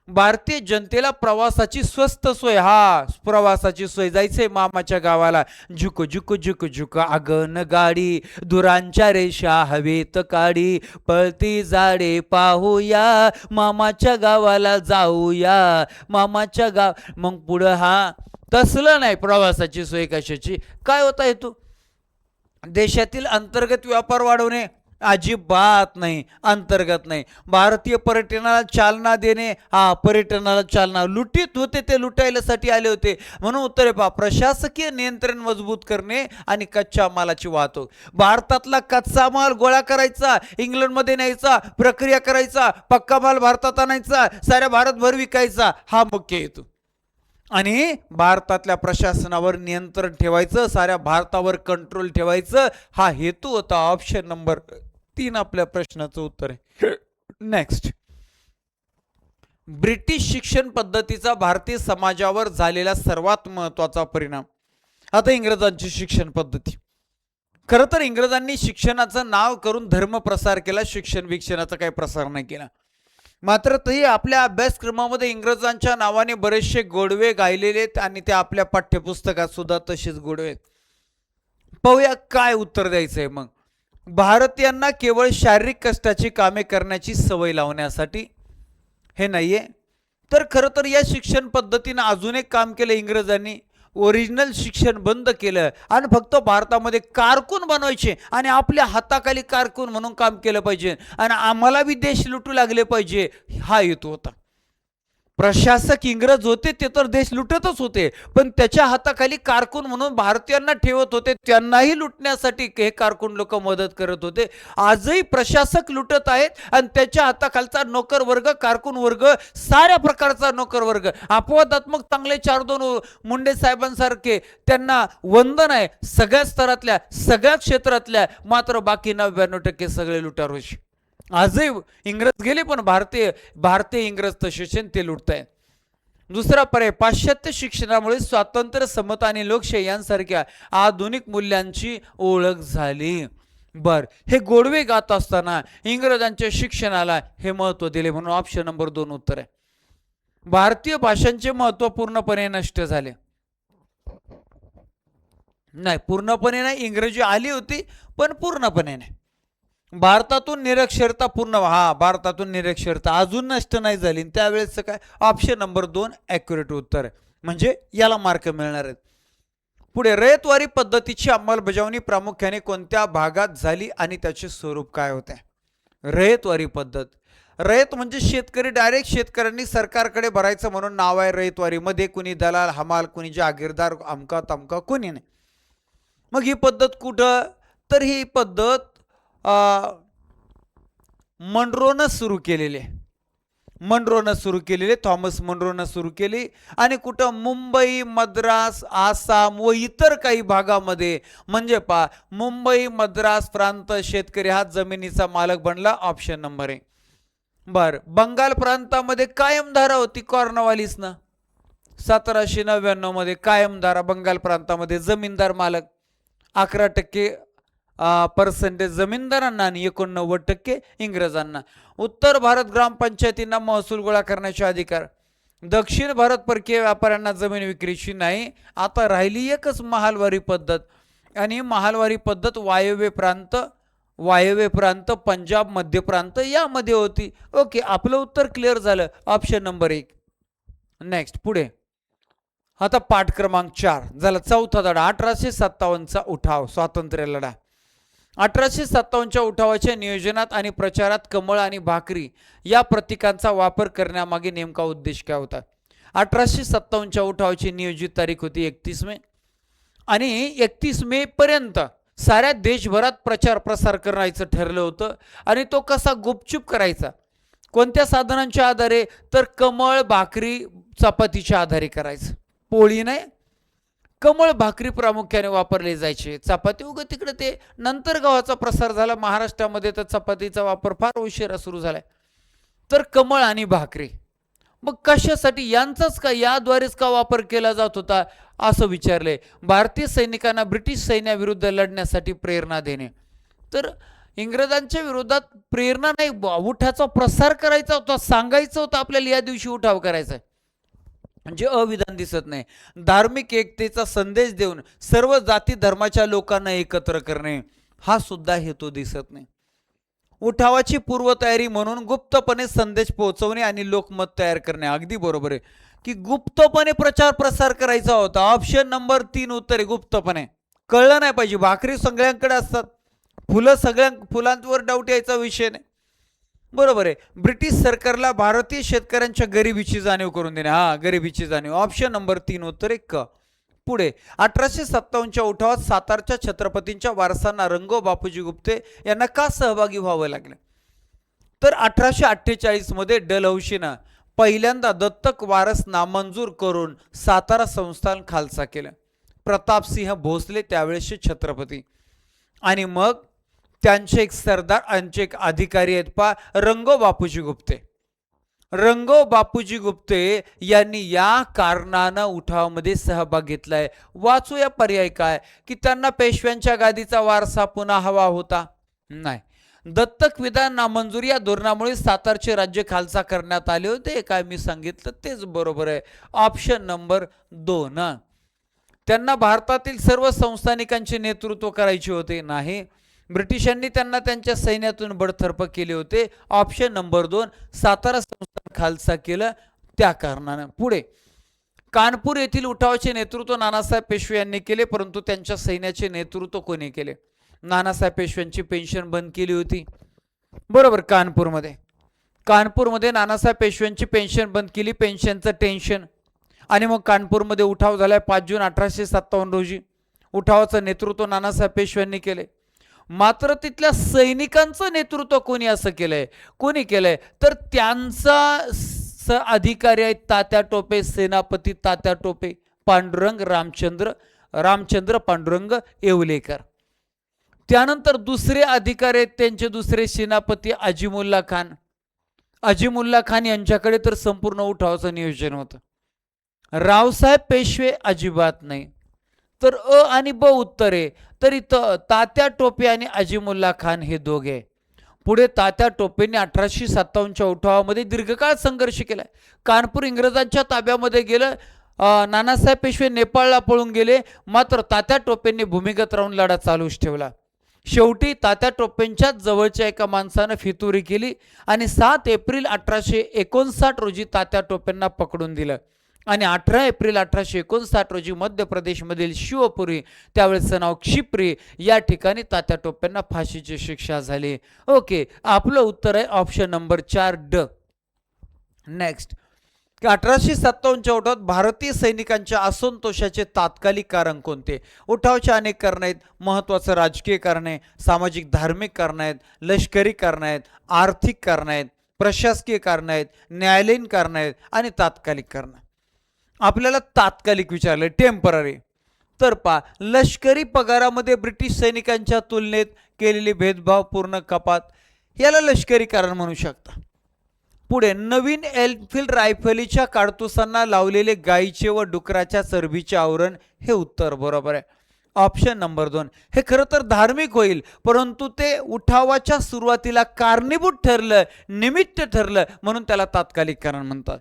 भारतीय जनतेला प्रवासाची स्वस्त सोय. हा, प्रवासाची सोय. जायचंय मामाच्या गावाला, झुक झुक झुक झुक आगन गाडी, धुरांच्या रेषा हवेत काढी, पळती झाडे पाहूया, मामाच्या गावाला जाऊया, मामाच्या गाव. मग पुढं हा तसलं नाही. प्रवासाची सोय कशाची? काय होता हेतू? देशातील अंतर्गत व्यापार वाढवणे, अजिबात नाही, अंतर्गत नाही. भारतीय पर्यटनाला चालना देणे, हा पर्यटनाला चालना. लुटीत होते ते लुटायलासाठी आले होते. म्हणून उत्तर आहे पहा, प्रशासकीय नियंत्रण मजबूत करणे आणि कच्च्या मालाची वाहतूक. भारतातला कच्चा माल गोळा करायचा, इंग्लंडमध्ये न्यायचा, प्रक्रिया करायचा, पक्का माल भारतात आणायचा, साऱ्या भारतभर विकायचा, हा मुख्य हेतू. आणि भारतातल्या प्रशासनावर नियंत्रण ठेवायचं, साऱ्या भारतावर कंट्रोल ठेवायचं, हा हेतू होता. ऑप्शन नंबर 3 आपल्या प्रश्नाचं उत्तर आहे. नेक्स्ट, ब्रिटिश शिक्षण पद्धतीचा भारतीय समाजावर झालेला सर्वात महत्वाचा परिणाम. आता इंग्रजांची शिक्षण पद्धती. खरं तर इंग्रजांनी शिक्षणाचं नाव करून धर्म प्रसार केला, शिक्षण विक्षणाचा काही प्रसार नाही केला. मात्र तरी आपल्या अभ्यासक्रमामध्ये इंग्रजांच्या नावाने बरेचसे गोडवे गायलेले आहेत आणि ते आपल्या पाठ्यपुस्तकात सुद्धा तसेच गोडवे आहेत. पाहूया काय उत्तर द्यायचं आहे. मग भारतीयांना केवळ शारीरिक कष्टाची कामे करण्याची सवय लावण्यासाठी हे नाहीये, तर खरं तर या शिक्षण पद्धतीनं अजून एक काम केलं इंग्रजांनी. ओरिजिनल शिक्षण बंद केलं आणि फक्त भारतामध्ये कारकून बनवायचे आणि आपल्या हाताखाली कारकून म्हणून काम केलं पाहिजे आणि आम्हाला बी देश लुटू लागले पाहिजे, हा हेतू होता. प्रशासक इंग्रज होते, ते तर देश लुटतच होते, पण त्याच्या हाताखाली कारकून म्हणून भारतीयांना ठेवत होते, त्यांनाही लुटण्यासाठी हे कारकून लोक मदत करत होते. आजही प्रशासक लुटत आहेत आणि त्याच्या हाताखालचा नोकर वर्ग, कारकून वर्ग, साऱ्या प्रकारचा नोकर वर्ग. अपवादात्मक चांगले 4-2 मुंडे साहेबांसारखे त्यांना वंदन आहे सगळ्या स्तरातल्या, सगळ्या क्षेत्रातल्या. मात्र बाकी 99% सगळे लुटारोशी. आजही इंग्रज गेले पण भारतीय इंग्रज तसेच ते लुटत आहेत. दुसरा पर्याय, पाश्चात्य शिक्षणामुळे स्वातंत्र्य, समता आणि लोकशाही यांसारख्या आधुनिक मूल्यांची ओळख झाली. बर, हे गोडवे गात असताना इंग्रजांच्या शिक्षणाला हे महत्व दिले, म्हणून ऑप्शन नंबर 2 उत्तर आहे. भारतीय भाषांचे महत्व पूर्णपणे नष्ट झाले. नाही, पूर्णपणे नाही, इंग्रजी आली होती पण पूर्णपणे नाही. भारतातून निरक्षरता भारतातून निरक्षरता अजून नष्ट नाही झाली. त्यावेळेस काय, ऑप्शन नंबर 2 ॲक्युरेट उत्तर आहे, म्हणजे याला मार्क मिळणार आहेत. पुढे, रयतवारी पद्धतीची अंमलबजावणी प्रामुख्याने कोणत्या भागात झाली आणि त्याचे स्वरूप काय होते. रयतवारी पद्धत. रयत म्हणजे शेतकरी, डायरेक्ट शेतकऱ्यांनी सरकारकडे भरायचं म्हणून नाव आहे रयतवारी. मध्ये कुणी दलाल, हमाल, कुणी जागीरदार, अमका तमका कोणी नाही. मग ही पद्धत कुठं, तर ही पद्धत मनरोनं सुरू केलेले, थॉमस मनरोनं सुरू केली. आणि कुठं, मुंबई, मद्रास, आसाम व इतर काही भागामध्ये. म्हणजे मुंबई मद्रास प्रांत शेतकरी हा जमिनीचा मालक बनला, ऑप्शन नंबर 1. बर, बंगाल प्रांतामध्ये कायमधारा होती कॉर्नवालिसनं. 1799 मध्ये कायमधारा बंगाल प्रांतामध्ये, जमीनदार मालक. 11% पर्सेंटेज जमीनदारांना आणि 89% इंग्रजांना. उत्तर भारत ग्रामपंचायतींना महसूल गोळा करण्याचे अधिकार. दक्षिण भारत परकीय व्यापाऱ्यांना जमीन विक्रीची नाही. आता राहिली एकच महालवारी पद्धत, आणि महालवारी पद्धत वायव्य प्रांत, पंजाब, मध्य प्रांत यामध्ये होती. ओके, आपलं उत्तर क्लिअर झालं, ऑप्शन नंबर 1. नेक्स्ट, पुढे आता पाठ क्रमांक 4 झाला. चौथा धडा, 1857चा उठाव, स्वातंत्र्य लढा. 1857च्या उठावाच्या नियोजनात आणि प्रचारात कमळ आणि भाकरी या प्रतीकांचा वापर करण्यामागे नेमका उद्देश काय होता. 1857च्या उठावाची नियोजित तारीख होती 31 मे, आणि 31 मे पर्यंत साऱ्या देशभरात प्रचार प्रसार करायचं ठरलं होतं. आणि तो कसा गुपचूप करायचा, कोणत्या साधनांच्या आधारे, तर कमळ, भाकरी, चपातीच्या आधारे करायचं. पोळी नाही, कमळ, भाकरी प्रामुख्याने वापरले जायचे. चपाती उगं तिकडे ते नंतर गावाचा प्रसार झाला. महाराष्ट्रामध्ये तर चपातीचा वापर फार उशिरा सुरू झालाय. तर कमळ आणि भाकरी. मग कशासाठी, यांचाच का, याद्वारेच का वापर केला जात होता असं विचारले. भारतीय सैनिकांना ब्रिटिश सैन्याविरुद्ध लढण्यासाठी प्रेरणा देणे. तर इंग्रजांच्या विरोधात प्रेरणा नाही, उठाचा प्रसार करायचा होता, सांगायचं होतं आपल्याला या दिवशी उठाव करायचा आहे. म्हणजे अविधान दिसत नाही. धार्मिक एकतेचा संदेश देऊन सर्व जाती धर्माच्या लोकांना एकत्र करणे, हा सुद्धा हेतू दिसत नाही. उठावाची पूर्वतयारी म्हणून गुप्तपणे संदेश पोहोचवणे आणि लोकमत तयार करणे. अगदी बरोबर आहे की गुप्तपणे प्रचार प्रसार करायचा होता. ऑप्शन नंबर 3 उत्तर आहे, गुप्तपणे. कळलं नाही पाहिजे. भाकरी सगळ्यांकडे असतात, फुलं सगळ्या फुलांवर डाऊट यायचा विषय नाही. बरोबर आहे. ब्रिटिश सरकारला भारतीय शेतकऱ्यांच्या गरिबीची जाणीव करून देणे. हा, गरिबीची जाणीव. ऑप्शन नंबर 3 उत्तर आहे क. पुढे 1857च्या उठावात सातारच्या छत्रपतींच्या वारसांना रंगो बापूजी गुप्ते यांना का सहभागी व्हावं लागलं? तर 1848 मध्ये डलहौसीनं पहिल्यांदा दत्तक वारस नामंजूर करून सातारा संस्थान खालसा केलं. प्रतापसिंह भोसले त्यावेळेसचे छत्रपती, आणि मग त्यांचे एक सरदार आणि एक अधिकारी आहेत पा रंगो बापूजी गुप्ते. रंगो बापूजी गुप्ते यांनी या कारणानं उठावामध्ये सहभाग घेतलाय. वाचूया पर्याय काय, की त्यांना पेशव्यांच्या गादीचा वारसा पुन्हा हवा होता. नाही, दत्तक विधान नामंजुरी या धोरणामुळे सातारचे राज्य खालसा करण्यात आले होते. काय मी सांगितलं तेच बरोबर आहे. Option number 2. त्यांना भारतातील सर्व संस्थानिकांचे नेतृत्व करायचे होते. नाही, ब्रिटिशांनी त्यांना त्यांच्या सैन्यातून बडतर्फ केले होते. ऑप्शन नंबर 2, सातारा संस्थान खालसा केलं त्या कारणानं. पुढे कानपूर येथील उठावाचे नेतृत्व नानासाहेब पेशवे यांनी केले, परंतु त्यांच्या सैन्याचे नेतृत्व कोणी केले? नानासाहेब पेशव्यांची पेन्शन बंद केली होती. बरोबर, कानपूरमध्ये नानासाहेब पेशव्यांची पेन्शन बंद केली, पेन्शनचं टेन्शन. आणि मग कानपूरमध्ये उठाव झालाय 5 जून 1857 रोजी. उठावाचं नेतृत्व नानासाहेब पेशव्यांनी केले. मात्र तिथल्या सैनिकांचं नेतृत्व कोणी केलंय? तर त्यांचा अधिकारी आहेत तात्या टोपे, सेनापती तात्या टोपे, पांडुरंग रामचंद्र पांडुरंग येवलेकर. त्यानंतर दुसरे अधिकारी आहेत त्यांचे दुसरे सेनापती अजीमुल्ला खान यांच्याकडे तर संपूर्ण उठावाचं नियोजन होतं. रावसाहेब पेशवे अजिबात नाही. तर अ आणि ब उत्तर आहे. तर इथं तात्या टोपे आणि अजीमुल्ला खान हे दोघे. पुढे तात्या टोपेंनी 1857च्या उठावामध्ये दीर्घकाळ संघर्ष केलाय. कानपूर इंग्रजांच्या ताब्यामध्ये गेलं. नानासाहेब पेशवे नेपाळला पळून गेले. मात्र तात्या टोपेंनी भूमिगत राहून लढा चालूच ठेवला. शेवटी तात्या टोपेंच्या जवळच्या एका माणसानं फितुरी केली आणि 7 एप्रिल 1859 रोजी तात्या टोपेंना पकडून दिलं. आणि 18 एप्रिल 1859 रोजी मध्य प्रदेशमधील शिवपुरी, त्यावेळेचं नाव क्षिप्री, या ठिकाणी तात्या टोपेंना फाशीची शिक्षा झाली. ओके, आपलं उत्तर आहे ऑप्शन नंबर 4 ड. नेक्स्ट, 1857च्या उठावात भारतीय सैनिकांच्या असंतोषाचे तात्कालिक कारण कोणते? उठावाचे अनेक कारण आहेत. महत्त्वाचं राजकीय कारण आहे, सामाजिक धार्मिक कारण आहेत, लष्करी कारण आहेत, आर्थिक कारण आहेत, प्रशासकीय कारण आहेत, न्यायालयीन कारण आहेत आणि तात्कालिक कारण. आपल्याला तात्कालिक विचारले, टेम्पररी. तर लष्करी पगारामध्ये ब्रिटिश सैनिकांच्या तुलनेत केलेली भेदभावपूर्ण कपात, याला लष्करी कारण म्हणू शकता. पुढे नवीन एनफिल्ड रायफलीच्या काडतुसांना लावलेले गायीचे व डुकराच्या चरबीचे आवरण, हे उत्तर बरोबर आहे. Option number 2. हे खरं तर धार्मिक होईल, परंतु ते उठावाच्या सुरुवातीला कारणीभूत ठरलं, निमित्त ठरलं, म्हणून त्याला तात्कालिक कारण म्हणतात.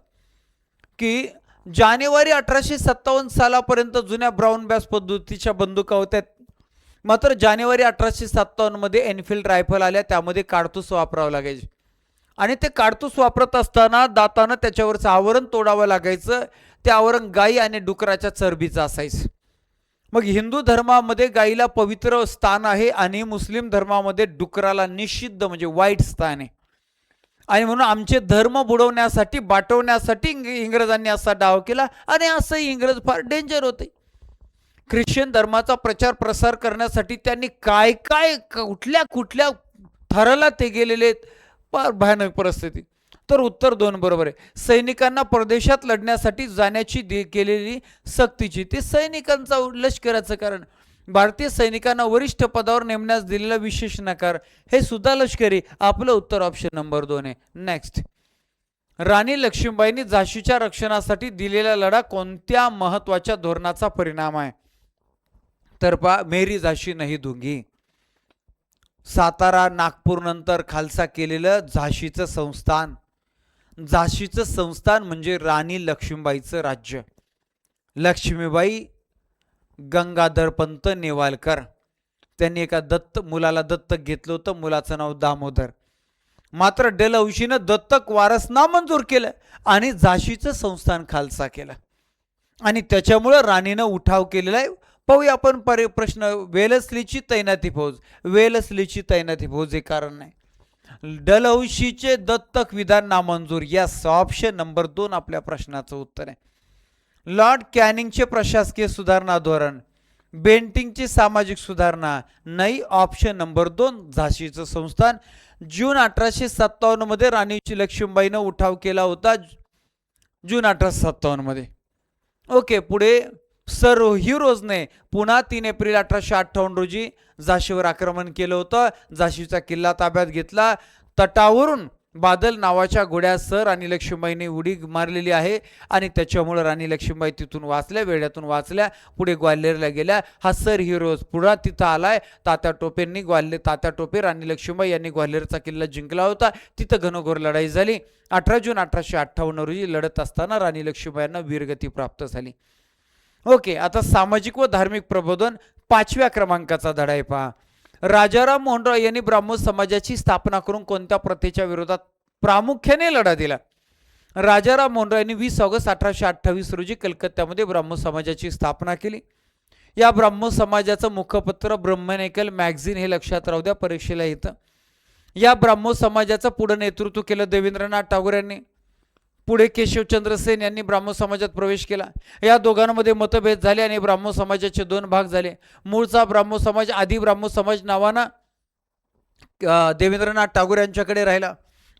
की जानेवारी 1857 सालापर्यंत जुन्या ब्राऊन बॅस पद्धतीच्या बंदुका होत्या. मात्र जानेवारी 1857 मध्ये एनफिल्ड रायफल आल्या, त्यामध्ये काडतूस वापरावं लागायचे. आणि ते काडतूस वापरत असताना दातानं त्याच्यावरचं आवरण तोडावं लागायचं. ते आवरण गाई आणि डुकराच्या चरबीचं असायचं. मग हिंदू धर्मामध्ये गाईला पवित्र स्थान आहे आणि मुस्लिम धर्मामध्ये डुकराला निषिद्ध म्हणजे वाईट स्थान आहे. आणि म्हणून आमचे धर्म बुडवण्यासाठी, बाटवण्यासाठी इंग्रजांनी असा डाव केला. आणि असंही इंग्रज फार डेंजर होते. ख्रिश्चन धर्माचा प्रचार प्रसार करण्यासाठी त्यांनी काय कुठल्या थराला ते गेलेले, फार भयानक परिस्थिती. तर उत्तर 2 बरोबर आहे. सैनिकांना परदेशात लढण्यासाठी जाण्याची केलेली सक्तीची, ते सैनिकांचा लष्कराचं कारण. भारतीय सैनिकांना वरिष्ठ पदावर नेमण्यास दिलेला विशेष नकार, हे सुद्धा लष्करी. आपलं उत्तर ऑप्शन नंबर 2 आहे. नेक्स्ट, राणी लक्ष्मीबाईंनी झाशीच्या रक्षणासाठी दिलेला लढा कोणत्या महत्वाच्या धोरणाचा परिणाम आहे? तर मेरी झाशी नाही दूंगी. सातारा नागपूर नंतर खालसा केलेलं झाशीचं संस्थान म्हणजे राणी लक्ष्मीबाईचं राज्य. लक्ष्मीबाई गंगाधरपंत नेवालकर, त्यांनी एका मुलाला दत्तक घेतलं होतं. मुलाचं नाव दामोदर. मात्र डलहौसीनं दत्तक वारस नामंजूर केलं आणि झाशीचं संस्थान खालसा केलं. आणि त्याच्यामुळं राणीनं उठाव केलेला आहे. पाहूया आपण प्रश्न. वेलस्लीची तैनाती फौज. वेलस्लीची तैनाती फौज हे कारण नाही. डलहौसीचे दत्तक विधान नामंजूर. यस, ऑप्शन नंबर 2 आपल्या प्रश्नाचं उत्तर आहे. लॉर्ड कॅनिंगचे प्रशासकीय सुधारणा धोरण. बेंटिंगची सामाजिक सुधारणा नाही. ऑप्शन नंबर 2 झाशीचं संस्थान. जून 1857 मध्ये राणीची लक्ष्मीबाईनं उठाव केला होता. जून 1857 मध्ये. ओके, पुढे सर हिरोजने पुन्हा 3 एप्रिल 1858 रोजी झाशीवर आक्रमण केलं होतं. झाशीचा किल्ला ताब्यात घेतला. तटावरून बादल नावाच्या घोड्या सर राणी लक्ष्मीबाईने उडी मारलेली आहे आणि त्याच्यामुळे राणी लक्ष्मीबाई तिथून वाचल्या, वेढ्यातून वाचल्या, पुढे ग्वाल्हेरला गेल्या. हा सर हिरोज पुन्हा तिथं आलाय. तात्या टोपेंनी तात्या टोपे राणी लक्ष्मीबाई यांनी ग्वाल्हेरचा किल्ला जिंकला होता. तिथं घनघोर लढाई झाली. 18 जून 1858 रोजी लढत असताना राणी लक्ष्मीबाईंना वीरगती प्राप्त झाली. ओके, आता सामाजिक व धार्मिक प्रबोधन 5व्या क्रमांकाचा धडा आहे पहा. राजाराम मोहन रॉय यांनी ब्राह्मण समाजाची स्थापना करून कोणत्या प्रथेच्या विरोधात प्रामुख्याने लढा दिला? राजाराम मोहन रॉय यांनी 20 ऑगस्ट 1828 रोजी कलकत्त्यामध्ये ब्राह्मण समाजाची स्थापना केली. या ब्राह्मण समाजाचं मुखपत्र ब्रह्मनिकल मॅगझिन हे लक्षात राहू द्या, परीक्षेला येतं. या ब्राह्मण समाजाचं पुढे नेतृत्व केलं देवेंद्रनाथ टागोर यांनी. पुढे केशवचंद्र सेन यांनी ब्राह्मण समाजात प्रवेश केला. या दोघांमध्ये मतभेद झाले आणि ब्राह्मण समाजाचे 2 भाग झाले. मूळचा ब्राह्मण समाज आदी ब्राह्मण समाज नावानं देवेंद्रनाथ टागोर यांच्याकडे राहिला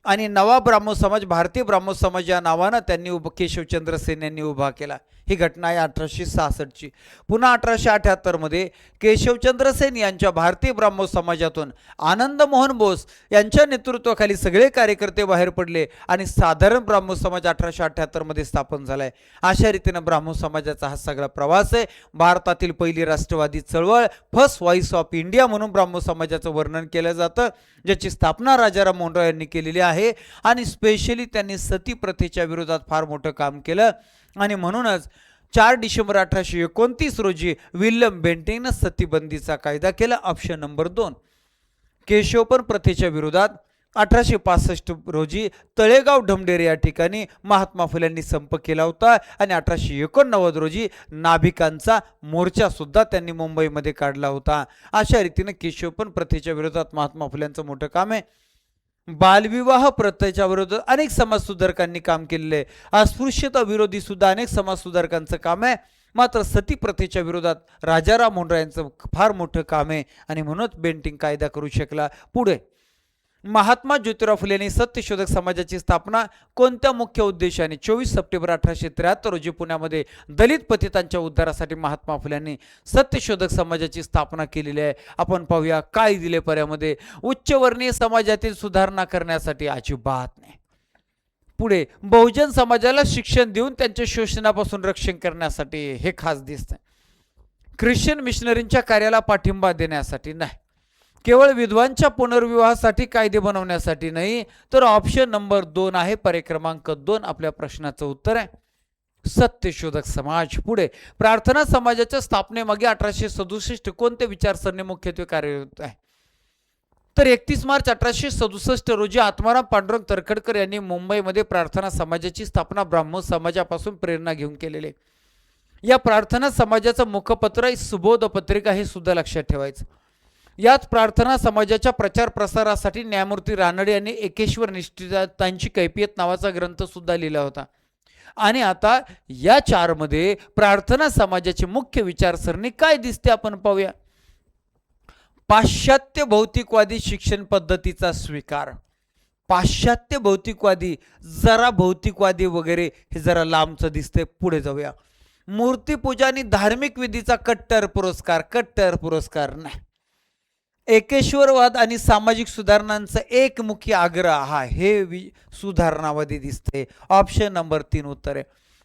आणि नवा ब्राह्मण समाज भारतीय ब्राह्मण समाज या नावानं त्यांनी केशवचंद्र सेन यांनी उभा केला. ही घटना आहे 1866ची. पुन्हा 1878 मध्ये केशवचंद्र सेन यांच्या भारतीय ब्राह्मण समाजातून आनंद मोहन बोस यांच्या नेतृत्वाखाली सगळे कार्यकर्ते बाहेर पडले आणि साधारण ब्राह्मण समाज 1878 मध्ये स्थापन झालाय. अशा रीतीने ब्राह्मण समाजाचा हा सगळा प्रवास आहे. भारतातील पहिली राष्ट्रवादी चळवळ, फर्स्ट व्हॉइस ऑफ इंडिया म्हणून ब्राह्मण समाजाचं वर्णन केलं जातं, ज्याची स्थापना राजाराम मोहन रॉय यांनी केलेली आहे. आणि स्पेशली त्यांनी सती प्रथेच्या विरोधात फार मोठं काम केलं आणि म्हणूनच 4 डिसेंबर 1829 रोजी विल्यम बेंटिंगनं सतीबंदीचा कायदा केला. Option number 2. केशवपन प्रथेच्या विरोधात 1865 रोजी तळेगाव ढमढेरे या ठिकाणी महात्मा फुल्यांनी संप केला होता आणि 1889 रोजी नाभिकांचा मोर्चा सुद्धा त्यांनी मुंबईमध्ये काढला होता. अशा रीतीने केशवपन प्रथेच्या विरोधात महात्मा फुल्यांचं मोठं काम आहे. बालविवाह प्रथेच्या विरोधात अनेक समाजसुधारकांनी काम केलेले आहे. अस्पृश्यता विरोधी सुद्धा अनेक समाजसुधारकांचं काम आहे. मात्र सती प्रथेच्या विरोधात राजाराम मोहन रॉय यांचं फार मोठं काम आहे आणि म्हणूनच बेंटिंग कायदा करू शकला. पुढे महात्मा ज्योतिराव फुले यांनी सत्यशोधक समाजाची स्थापना कोणत्या मुख्य उद्देशाने? 24 सप्टेंबर 1873 रोजी पुण्यामध्ये दलित पतितांच्या उद्धारासाठी महात्मा फुल्यांनी सत्यशोधक समाजाची स्थापना केलेली आहे. आपण पाहूया काय दिले पर्यामध्ये. उच्चवर्णीय समाजातील सुधारणा करण्यासाठी अजिबात नाही. पुढे बहुजन समाजाला शिक्षण देऊन त्यांच्या शोषणापासून रक्षण करण्यासाठी हे खास दिसतंय. ख्रिश्चन मिशनरींच्या कार्याला पाठिंबा देण्यासाठी नाही. केवळ विधवांच्या पुनर्विवाहासाठी कायदे बनवण्यासाठी नाही. तर ऑप्शन नंबर 2 आहे, पर्याय क्रमांक 2 आपल्या प्रश्नाचं उत्तर आहे, सत्यशोधक समाज. पुढे प्रार्थना समाजाच्या स्थापनेमागे 1867 कोणत्या विचारसरणी मुख्यत्वे कार्यरत आहे? तर 31 मार्च 1867 रोजी आत्माराम पांडुरंग तरखडकर यांनी मुंबईमध्ये प्रार्थना समाजाची स्थापना ब्राह्मण समाजापासून प्रेरणा घेऊन केलेले. या प्रार्थना समाजाचं मुखपत्र सुबोध पत्रिका हे सुद्धा लक्षात ठेवायचं. याच प्रार्थना समाजाच्या प्रचार प्रसारासाठी न्यायमूर्ती रानडे यांनी एकेश्वर निष्ठितांची कैफियत नावाचा ग्रंथ सुद्धा लिहिला होता. आणि आता या 4 मध्ये प्रार्थना समाजाची मुख्य विचारसरणी काय दिसते आपण पाहूया. पाश्चात्य भौतिकवादी शिक्षण पद्धतीचा स्वीकार. पाश्चात्य भौतिकवादी, जरा भौतिकवादी वगैरे हे जरा लांबचं दिसते. पुढे जाऊया. मूर्तीपूजा आणि धार्मिक विधीचा कट्टर पुरस्कार नाही. एकेश्वरवाद आणि सामाजिक सुधारणांचा एकमुखी आग्रह हा हे सुधारणावादी दिसते. ऑप्शन नंबर 3 उत्तर आहे.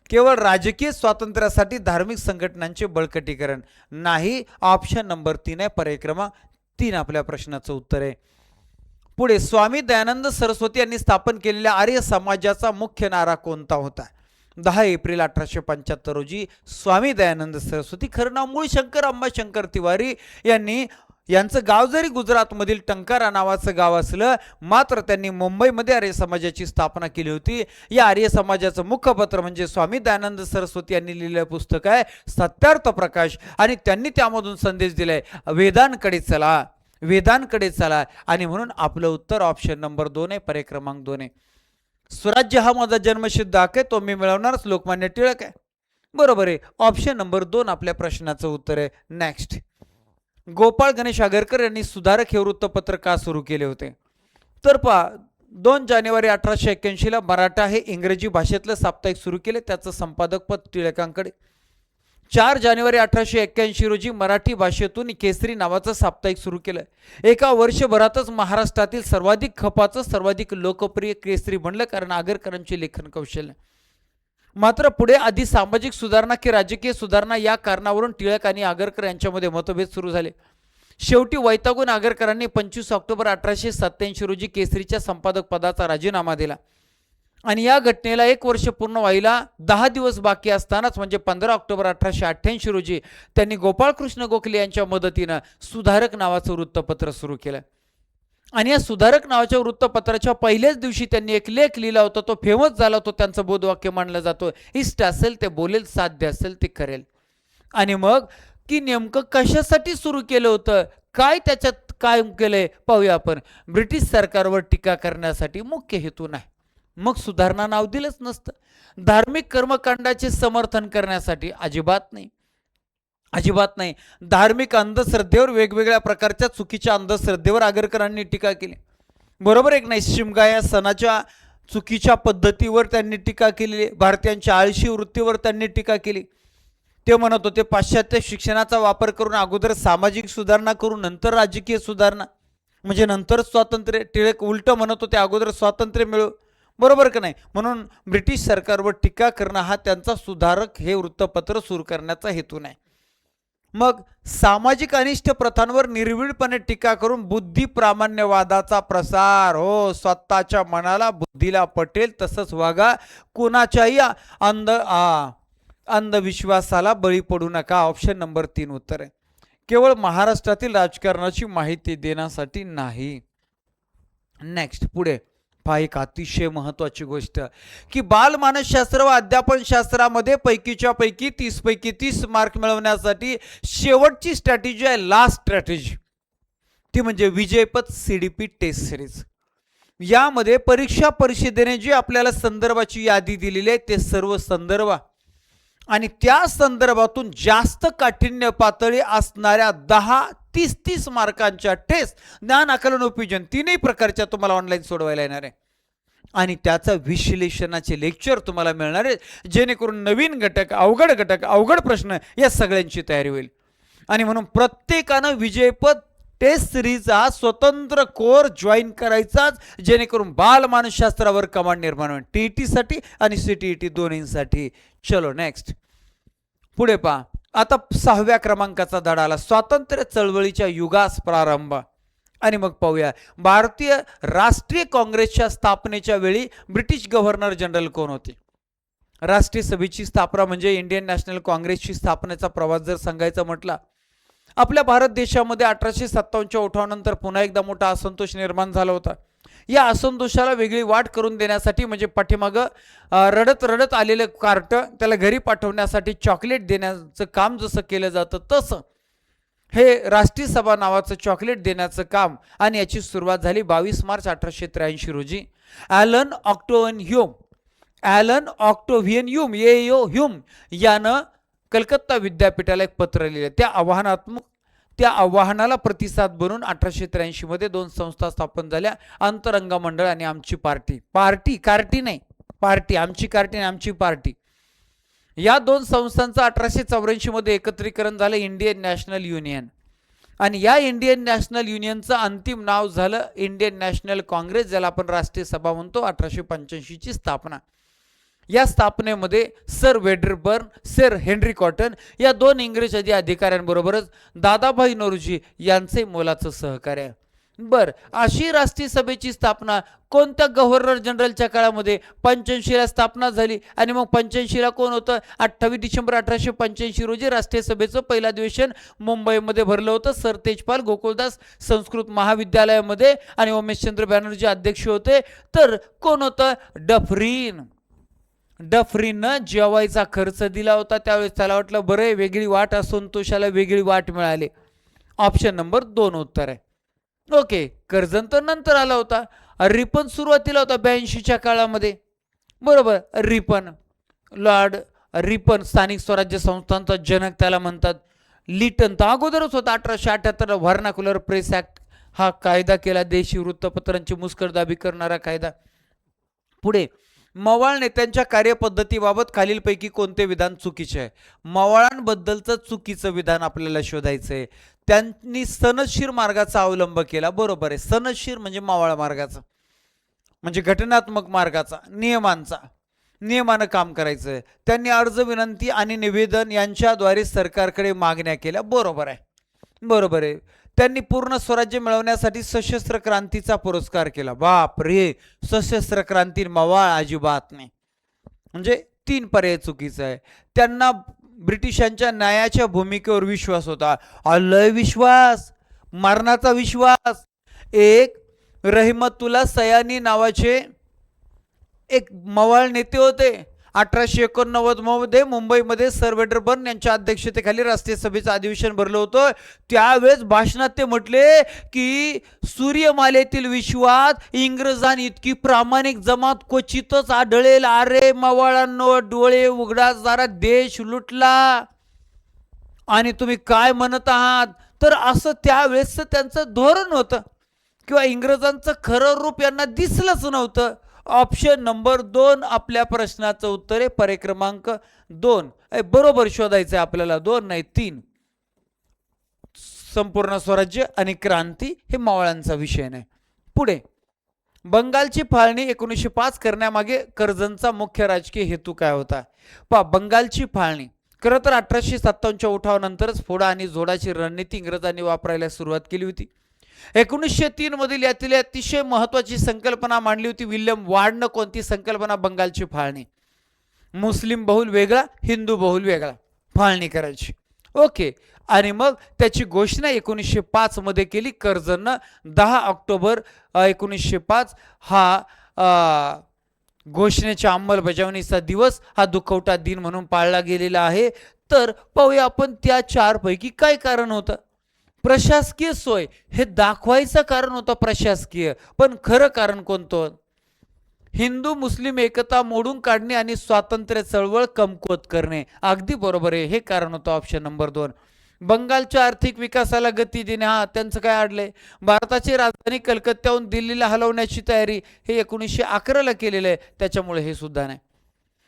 केवळ राजकीय स्वातंत्र्यासाठी धार्मिक संघटनांचे बळकटीकरण नाही. ऑप्शन नंबर 3 आहे, पर्याय क्रमांक 3 आपल्या प्रश्नाचं उत्तर आहे. पुढे स्वामी दयानंद सरस्वती यांनी स्थापन केलेल्या आर्य समाजाचा मुख्य नारा कोणता होता? 10 एप्रिल 1875 रोजी स्वामी दयानंद सरस्वती, खरं नाव मूळ शंकर अम्मा शंकर तिवारी, यांनी यांचं गाव जरी गुजरातमधील टंकारा नावाचं गाव असलं, मात्र त्यांनी मुंबईमध्ये आर्य समाजाची स्थापना केली होती. या आर्य समाजाचं मुखपत्र म्हणजे स्वामी दयानंद सरस्वती यांनी लिहिलेलं पुस्तक आहे सत्यार्थ प्रकाश, आणि त्यांनी त्यामधून संदेश दिलाय वेदांकडे चला, वेदांकडे चला. आणि म्हणून आपलं उत्तर ऑप्शन नंबर 2 आहे, पर्याय क्रमांक 2 आहे. स्वराज्य हा माझा जन्मसिद्ध हक्क आहे, तो मी मिळवणारच लोकमान्य टिळक आहे. बरोबर आहे, ऑप्शन नंबर 2 आपल्या प्रश्नाचं उत्तर आहे. नेक्स्ट, गोपाळ गणेश आगरकर यांनी सुधारक हे वृत्तपत्र का सुरू केले होते? तर पहा, 2 जानेवारी 1881 ला मराठा हे इंग्रजी भाषेतलं साप्ताहिक सुरू केले, त्याचं संपादक पद टिळकांकडे. 4 जानेवारी 1881 रोजी मराठी भाषेतून केसरी नावाचं साप्ताहिक सुरू केलं. एका वर्षभरातच महाराष्ट्रातील सर्वाधिक खपाचं सर्वाधिक लोकप्रिय केसरी बनलं, कारण आगरकरांचे लेखन कौशल्य. मात्र पुढे आधी सामाजिक सुधारणा की राजकीय सुधारणा या कारणावरून टिळक आणि आगरकर यांच्यामध्ये मतभेद सुरू झाले. शेवटी वैतागून आगरकरांनी 25 ऑक्टोबर 1887 रोजी केसरीच्या संपादक पदाचा राजीनामा दिला. आणि या घटनेला 1 वर्ष पूर्ण व्हायला 10 दिवस बाकी असतानाच म्हणजे 15 ऑक्टोबर 1888 रोजी त्यांनी गोपाळकृष्ण गोखले यांच्या मदतीनं सुधारक नावाचं वृत्तपत्र सुरू केलं. आणि या सुधारक नावाच्या वृत्तपत्राच्या पहिल्याच दिवशी त्यांनी एक लेख लिहिला होता, तो फेमस झाला. तो त्यांचं बोधवाक्य मानलं जातो, इष्ट असेल ते बोलेल, साध्य असेल ते करेल. आणि मग की नेमकं कशासाठी सुरू केलं होतं, काय त्याच्यात काय केलंय पाहूया आपण. ब्रिटिश सरकारवर टीका करण्यासाठी मुख्य हेतू नाही, मग सुधारणा नाव दिलंच नसतं. धार्मिक कर्मकांडाचे समर्थन करण्यासाठी अजिबात नाही, अजिबात नाही. धार्मिक अंधश्रद्धेवर, वेगवेगळ्या प्रकारच्या चुकीच्या अंधश्रद्धेवर आगरकरांनी टीका केली. बरोबर एक नाही. शिमगा या सणाच्या चुकीच्या पद्धतीवर त्यांनी टीका केली. भारतीयांच्या आळशी वृत्तीवर त्यांनी टीका केली. ते म्हणत होते पाश्चात्य शिक्षणाचा वापर करून अगोदर सामाजिक सुधारणा करून नंतर राजकीय सुधारणा, म्हणजे नंतर स्वातंत्र्य. टिळक उलट म्हणत होते अगोदर स्वातंत्र्य मिळो. बरोबर का नाही? म्हणून ब्रिटिश सरकारवर टीका करणं हा त्यांचा सुधारक हे वृत्तपत्र सुरू करण्याचा हेतू नाही. मग सामाजिक अनिष्ट प्रथांवर निर्भीडपणे टीका करून बुद्धी प्रामाण्यवादाचा प्रसार. हो, स्वतःच्या मनाला बुद्धीला पटेल तसंच वागा, कुणाच्याही अंधविश्वासाला बळी पडू नका. ऑप्शन नंबर 3 उत्तर आहे. केवळ महाराष्ट्रातील राजकारणाची माहिती देण्यासाठी नाही. नेक्स्ट, पुढे पहा, एक अतिशय महत्वाची गोष्ट की बालमानसशास्त्र व अध्यापन शास्त्रामध्ये पैकीच्या पैकी 30 पैकी 30 मार्क मिळवण्यासाठी शेवटची स्ट्रॅटेजी आहे, लास्ट स्ट्रॅटेजी, ती म्हणजे विजयपथ CDP टेस्ट सिरीज. यामध्ये परीक्षा परिषदेने जी आपल्याला संदर्भाची यादी दिलेली आहे ते सर्व संदर्भ आणि त्या संदर्भातून जास्त काठिण्य पातळी असणाऱ्या 10-30 मार्कांच्या टेस्ट, ज्ञान आकलन उपयोजन, 3ही प्रकारच्या तुम्हाला ऑनलाईन सोडवायला येणार आहे. आणि त्याचं विश्लेषणाचे लेक्चर तुम्हाला मिळणार आहे, जेणेकरून नवीन घटक, अवघड प्रश्न या सगळ्यांची तयारी होईल. आणि म्हणून प्रत्येकानं विजयपथ टेस्ट सिरीज हा स्वतंत्र कोर जॉईन करायचाच, जेणेकरून बालमानसशास्त्रावर कमांड निर्माण होईल, TET साठी आणि CTET दोन्हींसाठी. चलो नेक्स्ट, पुढे पहा. आता 6व्या क्रमांकाचा धडा आला, स्वातंत्र्य चळवळीच्या युगास प्रारंभ. आणि मग पाहूया, भारतीय राष्ट्रीय काँग्रेसच्या स्थापनेच्या वेळी ब्रिटिश गव्हर्नर जनरल कोण होते? राष्ट्रीय सभेची स्थापना म्हणजे इंडियन नॅशनल काँग्रेसची स्थापनेचा प्रवास जर सांगायचा म्हटला, आपल्या भारत देशामध्ये 1857च्या उठावानंतर पुन्हा एकदा मोठा असंतोष निर्माण झाला होता. या असंतोषाला वेगळी वाट करून देण्यासाठी म्हणजे पाठीमागं रडत रडत आलेलं कार्ट त्याला घरी पाठवण्यासाठी चॉकलेट देण्याचं काम जसं केलं जातं, तसं हे राष्ट्रीय सभा नावाचं चॉकलेट देण्याचं काम. आणि याची सुरुवात झाली 22 मार्च 1883 रोजी. ॲलन ऑक्टोव्हियन ह्यूम यानं कलकत्ता विद्यापीठाला एक पत्र लिहिलं. त्या आव्हानाला प्रतिसाद बनून 1883 मध्ये 2 संस्था स्थापन झाल्या, अंतरंग मंडळ आणि आमची पार्टी. आमची कार्टी आणि आमची पार्टी या 2 संस्थांचं 1884 मध्ये एकत्रीकरण झालं, इंडियन नॅशनल युनियन. आणि या इंडियन नॅशनल युनियनचं अंतिम नाव झालं इंडियन नॅशनल काँग्रेस, ज्याला आपण राष्ट्रीय सभा म्हणतो. 1885 ची स्थापना. या स्थापनेमध्ये sir Wedderburn, sir Henry Cotton या 2 इंग्रज अधिकाऱ्यांबरोबरच दादाभाई नौरोजी यांचे मोलाचं सहकार्य. बर, अशी राष्ट्रीय सभेची स्थापना कोणत्या गव्हर्नर जनरलच्या काळामध्ये 85ला स्थापना झाली आणि मग 85ला कोण होतं? 28 डिसेंबर 1885 रोजी राष्ट्रीय सभेचं पहिलं अधिवेशन मुंबईमध्ये भरलं होतं. सर तेजपाल गोकुळदास संस्कृत महाविद्यालयामध्ये आणि उमेशचंद्र बॅनर्जी अध्यक्ष होते. तर कोण होतं? डफरीन. डफरीनं जेवायचा खर्च दिला होता. त्यावेळेस त्याला वाटलं बरं वेगळी वाट, असंतोषाला वेगळी वाट मिळाली. ऑप्शन नंबर 2 उत्तर आहे. ओके, कर्जन तर नंतर आला होता. रिपन सुरुवातीला होता 82च्या काळामध्ये. बरोबर, रिपन, लॉर्ड रिपन स्थानिक स्वराज्य संस्थांचा जनक त्याला म्हणतात. लिटन तर अगोदरच होता. 1878 व्हर्नाक्युलर प्रेस ऍक्ट हा कायदा केला, देशी वृत्तपत्रांची मुस्कटदाबी करणारा कायदा. पुढे, मवाळ नेत्यांच्या कार्यपद्धतीबाबत खालीलपैकी कोणते विधान चुकीचे आहे? मवाळांबद्दलचं चुकीचं विधान आपल्याला शोधायचं आहे. त्यांनी सनदशीर मार्गाचा अवलंब केला. बरोबर आहे, सनदशीर म्हणजे मावळ मार्गाचा, म्हणजे घटनात्मक मार्गाचा, नियमानं काम करायचं. त्यांनी अर्ज, विनंती आणि निवेदन यांच्याद्वारे सरकारकडे मागण्या केल्या. बरोबर आहे. त्यांनी पूर्ण स्वराज्य मिळवण्यासाठी सशस्त्र क्रांतीचा पुरस्कार केला. बाप रे, सशस्त्र क्रांती मवाळ अजिबात नाही, म्हणजे 3 पर्याय चुकीचा आहे. त्यांना ब्रिटिशांच्या न्यायाच्या भूमिकेवर विश्वास होता. लय विश्वास, मरणाचा विश्वास. एक रहिमतुल्ला सयानी नावाचे एक मवाळ नेते होते. 1889 मध्ये मुंबईमध्ये सर वेडरबर्न यांच्या अध्यक्षतेखाली राष्ट्रीय सभेचं अधिवेशन भरलं होतं. त्यावेळेस भाषणात ते म्हटले की सूर्यमालेतील विश्वात इंग्रजांनी इतकी प्रामाणिक जमात क्वचितच आढळेल. अरे मवाळांनो, डोळे उघडा जरा, देश लुटला आणि तुम्ही काय म्हणत आहात? तर असं त्यावेळेस त्यांचं धोरण होतं, किंवा इंग्रजांचं खरं रूप यांना दिसलंच नव्हतं. ऑप्शन नंबर 2 आपल्या प्रश्नाचं उत्तर आहे. पर्याय क्रमांक 2 बरोबर शोधायचं आहे आपल्याला. 2 नाही 3. संपूर्ण स्वराज्य आणि क्रांती हे मावळांचा विषय नाही. पुढे, बंगालची फाळणी 1905 करण्यामागे कर्जनचा मुख्य राजकीय हेतू काय होता? बंगालची फाळणी खरं तर 1857च्या उठावानंतरच फोडा आणि जोडाची रणनीती इंग्रजांनी वापरायला सुरुवात केली होती. 1903 मधील यातील अतिशय महत्वाची संकल्पना मांडली होती विल्यम वॉर्डनं. कोणती संकल्पना? बंगालची फाळणी. मुस्लिम बहुल वेगळा, हिंदू बहुल वेगळा फाळणी करायची. ओके, आणि मग त्याची घोषणा 1905 मध्ये केली कर्जननं. 10 ऑक्टोबर 1905 हा घोषणेच्या अंमलबजावणीचा दिवस, हा दुखवटा दिन म्हणून पाळला गेलेला आहे. तर पाहूया आपण त्या 4 पैकी काय कारण होतं. प्रशासकीय सोय हे दाखवायचं कारण होतं प्रशासकीय, पण खरं कारण कोणतं? हिंदू मुस्लिम एकता मोडून काढणे आणि स्वातंत्र्य चळवळ कमकुवत करणे. अगदी बरोबर आहे, हे कारण होतं ऑप्शन नंबर 2. बंगालच्या आर्थिक विकासाला गती देणे, हा त्यांचं काय अडलंय? भारताची राजधानी कलकत्त्याहून दिल्लीला हलवण्याची तयारी हे 1911ला केलेलं आहे, त्याच्यामुळे हे सुद्धा नाही.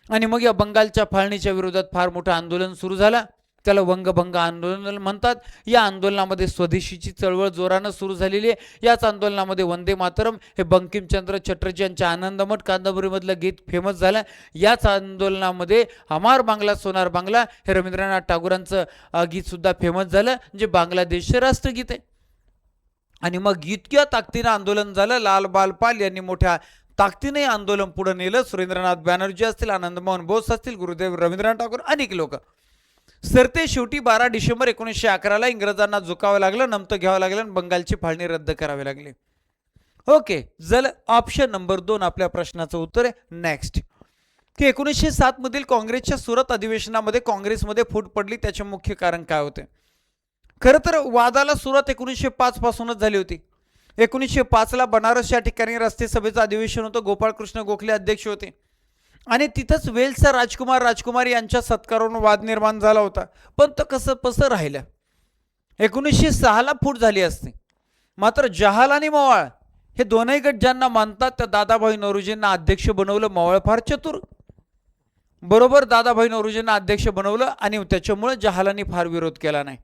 आणि मग या बंगालच्या फाळणीच्या विरोधात फार मोठं आंदोलन सुरू झालं, त्याला वंगभंग आंदोलन म्हणतात. या आंदोलनामध्ये स्वदेशीची चळवळ जोरानं सुरू झालेली आहे. याच आंदोलनामध्ये वंदे मातरम हे बंकिमचंद्र चटर्जी यांच्या आनंदमठ कादंबरीमधलं गीत फेमस झालं. याच आंदोलनामध्ये हमार बांगला सोनार बांगला हे रवींद्रनाथ टागोरांचं गीत सुद्धा फेमस झालं, जे बांगलादेशचे राष्ट्रगीत आहे. आणि मग इतक्या ताकदीनं आंदोलन झालं, लाल बाल पाल यांनी मोठ्या ताकदीने आंदोलन पुढे नेलं. सुरेंद्रनाथ बॅनर्जी असतील, आनंदमोहन बोस असतील, गुरुदेव रवींद्रनाथ टागोर, अनेक लोक. सरते शेवटी 12 डिसेंबर 1911ला इंग्रजांना झुकावं लागलं, नमतं घ्यावं लागलं आणि बंगालची फाळणी रद्द करावी लागली. ओके, जल ऑप्शन नंबर 2 आपल्या प्रश्नाचं उत्तर आहे. नेक्स्ट, की 1907 मधील काँग्रेसच्या सुरत अधिवेशनामध्ये काँग्रेसमध्ये फूट पडली, त्याचे मुख्य कारण काय होते? खरं तर वादाला सुरुवात 1905 पासूनच झाली होती. 1905 ला बनारस या ठिकाणी राष्ट्रीय सभेचं अधिवेशन होतं. गोपाळकृष्ण गोखले अध्यक्ष होते आणि तिथंच वेल्सचा राजकुमार यांच्या सत्कारावरून वाद निर्माण झाला होता. पण तो कसं राहिलं. 1906 ला फूट झाली असते. मात्र जहाल आणि मवाळ हे दोनही गट ज्यांना मानतात त्या दादाभाई नौरोजींना अध्यक्ष बनवलं. मवाळ फार चतुर, बरोबर दादाभाई नौरोजींना अध्यक्ष बनवलं आणि त्याच्यामुळे जहालांनी फार विरोध केला नाही.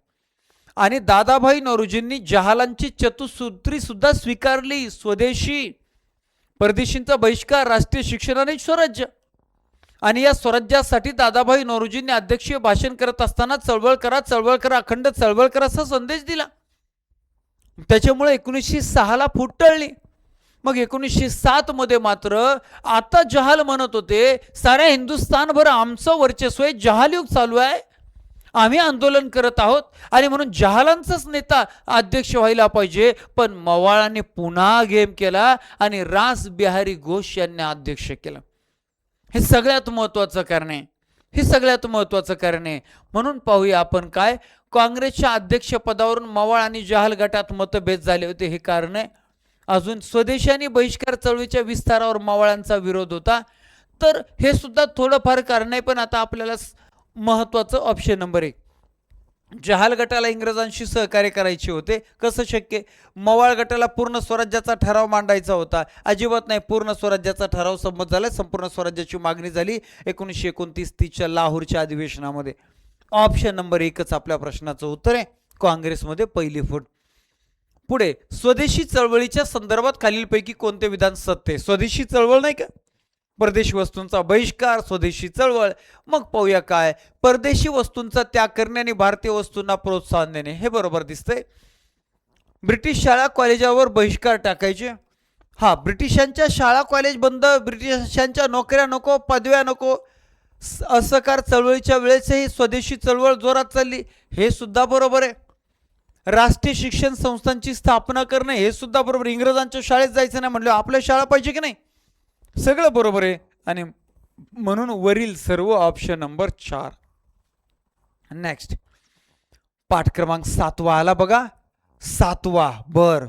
आणि दादाभाई नौरोजींनी जहालांची चतुसूत्री सुद्धा स्वीकारली. स्वदेशी, परदेशींचा बहिष्कार, राष्ट्रीय शिक्षण आणि स्वराज्य. आणि या स्वराज्यासाठी दादाभाई नौरोजींनी अध्यक्षीय भाषण करत असताना चळवळ करा, अखंड चळवळ करा असा संदेश दिला. त्याच्यामुळे 1906ला फूट टळली. मग 1907 मध्ये मात्र आता जहाल म्हणत होते साऱ्या हिंदुस्थानभर आमचं वर्चस्व आहे, जहाल युग चालू आहे, आम्ही आंदोलन करत आहोत आणि म्हणून जहालांचाच नेता अध्यक्ष व्हायला पाहिजे. पण मवाळांनी पुन्हा गेम केला आणि रास बिहारी घोष यांना अध्यक्ष केलं. हे सगळ्यात महत्वाचं कारण आहे, हे सगळ्यात महत्वाचं कारण आहे. म्हणून पाहूया आपण काय काँग्रेसच्या अध्यक्षपदावरून मवाळ आणि जहाल गटात मतभेद झाले होते. हे कारण आहे. अजून स्वदेशी आणि बहिष्कार चळवळीच्या विस्तारावर मवाळांचा विरोध होता. तर हे सुद्धा थोडंफार कारण आहे. पण आता आपल्याला महत्वाचं ऑप्शन नंबर 1, जहाल गटाला इंग्रजांशी सहकार्य करायचे होते. कसं शक्य? मवाळ गटाला पूर्ण स्वराज्याचा ठराव मांडायचा होता. अजिबात नाही, पूर्ण स्वराज्याचा ठराव संमत झाला, संपूर्ण स्वराज्याची मागणी झाली 1929-30च्या लाहोरच्या अधिवेशनामध्ये. ऑप्शन नंबर 1च आपल्या प्रश्नाचं उत्तर आहे. काँग्रेसमध्ये पहिली फूट. पुढे स्वदेशी चळवळीच्या संदर्भात खालीलपैकी कोणते विधान सत्य? स्वदेशी चळवळ नाही का, परदेशी वस्तूंचा बहिष्कार, स्वदेशी चळवळ. मग पाहूया काय, परदेशी वस्तूंचा त्याग करणे आणि भारतीय वस्तूंना प्रोत्साहन देणे, हे बरोबर दिसतंय. ब्रिटिश शाळा कॉलेजावर बहिष्कार टाकायचे. हा, ब्रिटिशांच्या शाळा कॉलेज बंद, ब्रिटिशांच्या नोकऱ्या नको, पदव्या नको. असहकार चळवळीच्या वेळेसही स्वदेशी चळवळ जोरात चालली, हे सुद्धा बरोबर आहे. राष्ट्रीय शिक्षण संस्थांची स्थापना करणे, हे सुद्धा बरोबर. इंग्रजांच्या शाळेत जायचं नाही म्हणलं, आपल्या शाळा पाहिजे की नाही, सगळं बरोबर आहे. आणि म्हणून वरील सर्व ऑप्शन नंबर 4. नेक्स्ट पाठ क्रमांक 7वा आला बघा. 7वा, बर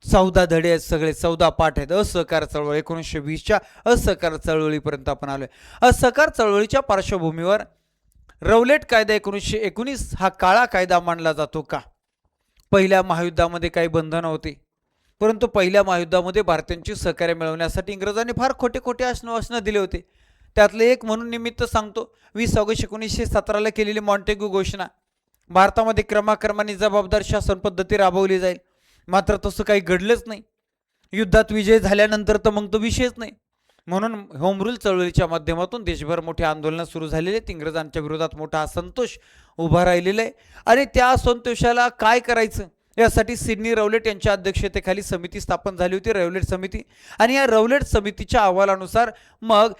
14 धडे आहेत, सगळे 14 पाठ आहेत. असहकार चळवळ 1920च्या असहकार चळवळीपर्यंत आपण आलोय. असहकार चळवळीच्या पार्श्वभूमीवर रौलेट कायदा 1919 हा काळा कायदा मानला जातो का? पहिल्या महायुद्धामध्ये काही बंधनं होती, परंतु पहिल्या महायुद्धामध्ये भारतीयांची सहकार्य मिळवण्यासाठी इंग्रजांनी फार खोटे खोटे आश्वासनं दिले होते. त्यातले एक म्हणून निमित्त सांगतो, 20 ऑगस्ट 1917ला केलेली मॉन्टेग्यू घोषणा. भारतामध्ये क्रमाक्रमाने जबाबदार शासन पद्धती राबवली जाईल. मात्र तसं काही घडलंच नाही. युद्धात विजय झाल्यानंतर तर मग तो विषयच नाही. म्हणून होम रूल चळवळीच्या माध्यमातून देशभर मोठी आंदोलनं सुरू झालेली आहेत. इंग्रजांच्या विरोधात मोठा असंतोष उभा राहिलेला आहे आणि त्या असंतोषाला काय करायचं यासाठी सिडनी रौलेट यांच्या अध्यक्षतेखाली समिती स्थापन झाली होती, रौलेट समिती. आणि या रौलेट समितीच्या अहवालानुसार मग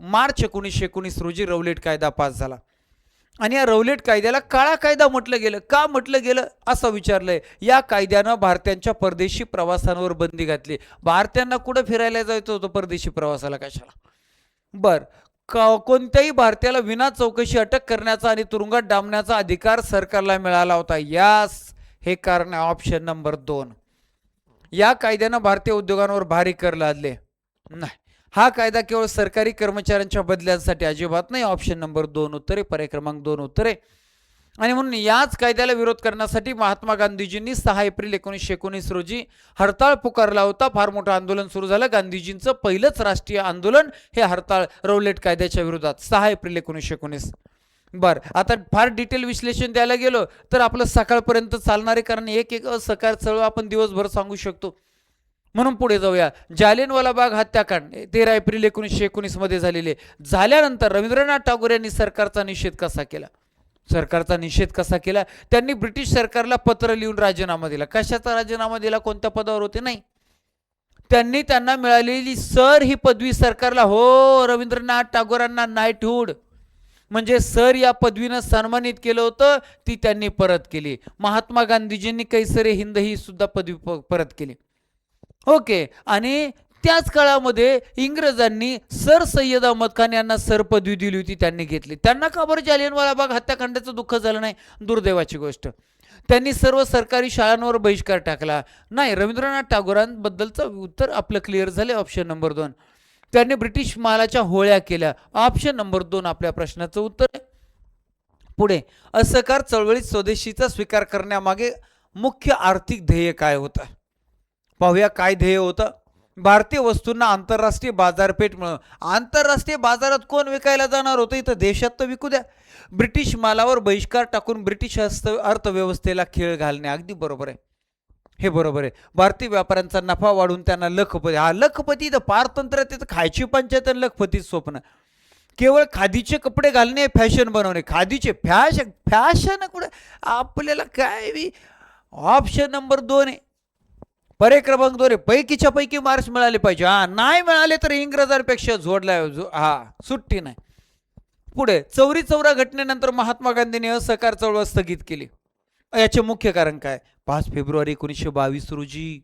मार्च 1919 रोजी रौलेट कायदा पास झाला. आणि या रौलेट कायद्याला काळा कायदा म्हटलं गेलं. का म्हटलं गेलं असं विचारलंय. या कायद्यानं भारतीयांच्या परदेशी प्रवासांवर बंदी घातली. भारतीयांना कुठं फिरायला जायचं होतं, परदेशी प्रवासाला कशाला? बर, कोणत्याही भारतीयाला विना चौकशी अटक करण्याचा आणि तुरुंगात डांबण्याचा अधिकार सरकारला मिळाला होता. यास हे कारण आहे ऑप्शन नंबर 2. या कायद्यानं भारतीय उद्योगांवर भारी कर लादले नाही. हा कायदा केवळ सरकारी कर्मचाऱ्यांच्या बदल्यांसाठी, अजिबात नाही. ऑप्शन नंबर 2 उत्तरे, पर्याय क्रमांक 2 उत्तरे. आणि म्हणून याच कायद्याला विरोध करण्यासाठी महात्मा गांधीजींनी 6 एप्रिल 1919 रोजी हरताळ पुकारला होता. फार मोठं आंदोलन सुरू झालं. गांधीजींचं पहिलंच राष्ट्रीय आंदोलन हे हरताळ रौलेट कायद्याच्या विरोधात 6 एप्रिल 1919. बर, आता फार डिटेल विश्लेषण द्यायला गेलो तर आपलं सकाळपर्यंत चालणारे, कारण एक एक असहकार चळवळ आपण दिवसभर सांगू शकतो. म्हणून पुढे जाऊया. जालियनवाला बाग हत्याकांड 13 एप्रिल 1919 मध्ये झालेले. झाल्यानंतर रवींद्रनाथ टागोर यांनी सरकारचा निषेध कसा केला? सरकारचा निषेध कसा केला? त्यांनी ब्रिटिश सरकारला पत्र लिहून राजीनामा दिला. कशाचा राजीनामा दिला? कोणत्या पदावर होते? नाही, त्यांनी त्यांना मिळालेली सर ही पदवी सरकारला, हो रवींद्रनाथ टागोरांना नाईटहूड म्हणजे सर या पदवीनं सन्मानित केलं होतं, ती त्यांनी परत केली. महात्मा गांधीजींनी कैसरे हिंद ही सुद्धा पदवी परत केली. ओके. आणि त्याच काळामध्ये इंग्रजांनी सर सय्यद अहमद खान यांना सर पदवी दिली होती, त्यांनी घेतली. त्यांना का बरं जालियनवाला बाग हत्याकांडाचं दुःख झालं नाही? दुर्दैवाची गोष्ट. त्यांनी सर्व सरकारी शाळांवर बहिष्कार टाकला नाही. रवींद्रनाथ टागोरांबद्दलचं उत्तर आपलं क्लिअर झालं. Option number 2. त्यांनी ब्रिटिश मालाच्या होळ्या केल्या. ऑप्शन नंबर 2 आपल्या प्रश्नाचं उत्तर. पुढे असहकार चळवळीत स्वदेशीचा स्वीकार करण्यामागे मुख्य आर्थिक ध्येय काय होतं? पाहूया काय ध्येय होतं. भारतीय वस्तूंना आंतरराष्ट्रीय बाजारपेठ मिळव. आंतरराष्ट्रीय बाजारात कोण विकायला जाणार होतं? इथं देशात तर विकू द्या. ब्रिटिश मालावर बहिष्कार टाकून ब्रिटिश अर्थव्यवस्थेला खेळ घालणे. अगदी बरोबर आहे, हे बरोबर आहे. भारतीय व्यापाऱ्यांचा नफा वाढून त्यांना लखपती. हा लखपती तर पारतंत्र्य, ते खायची पंचायत आणि लखपती स्वप्न. केवळ खादीचे कपडे घालणे, फॅशन बनवणे. खादीचे फॅशन कुठे आपल्याला काय? ऑप्शन नंबर 2 आहे. पर्याय क्रमांक 2 पैकीच्या पैकी मार्क्स मिळाले पाहिजे. नाही मिळाले तर इंग्रजांपेक्षा सुट्टी नाही. पुढे चौरी चौरा घटनेनंतर महात्मा गांधींनी असहकार चळवळ स्थगित केली. याचे मुख्य कारण काय? 5 फेब्रुवारी 1922 रोजी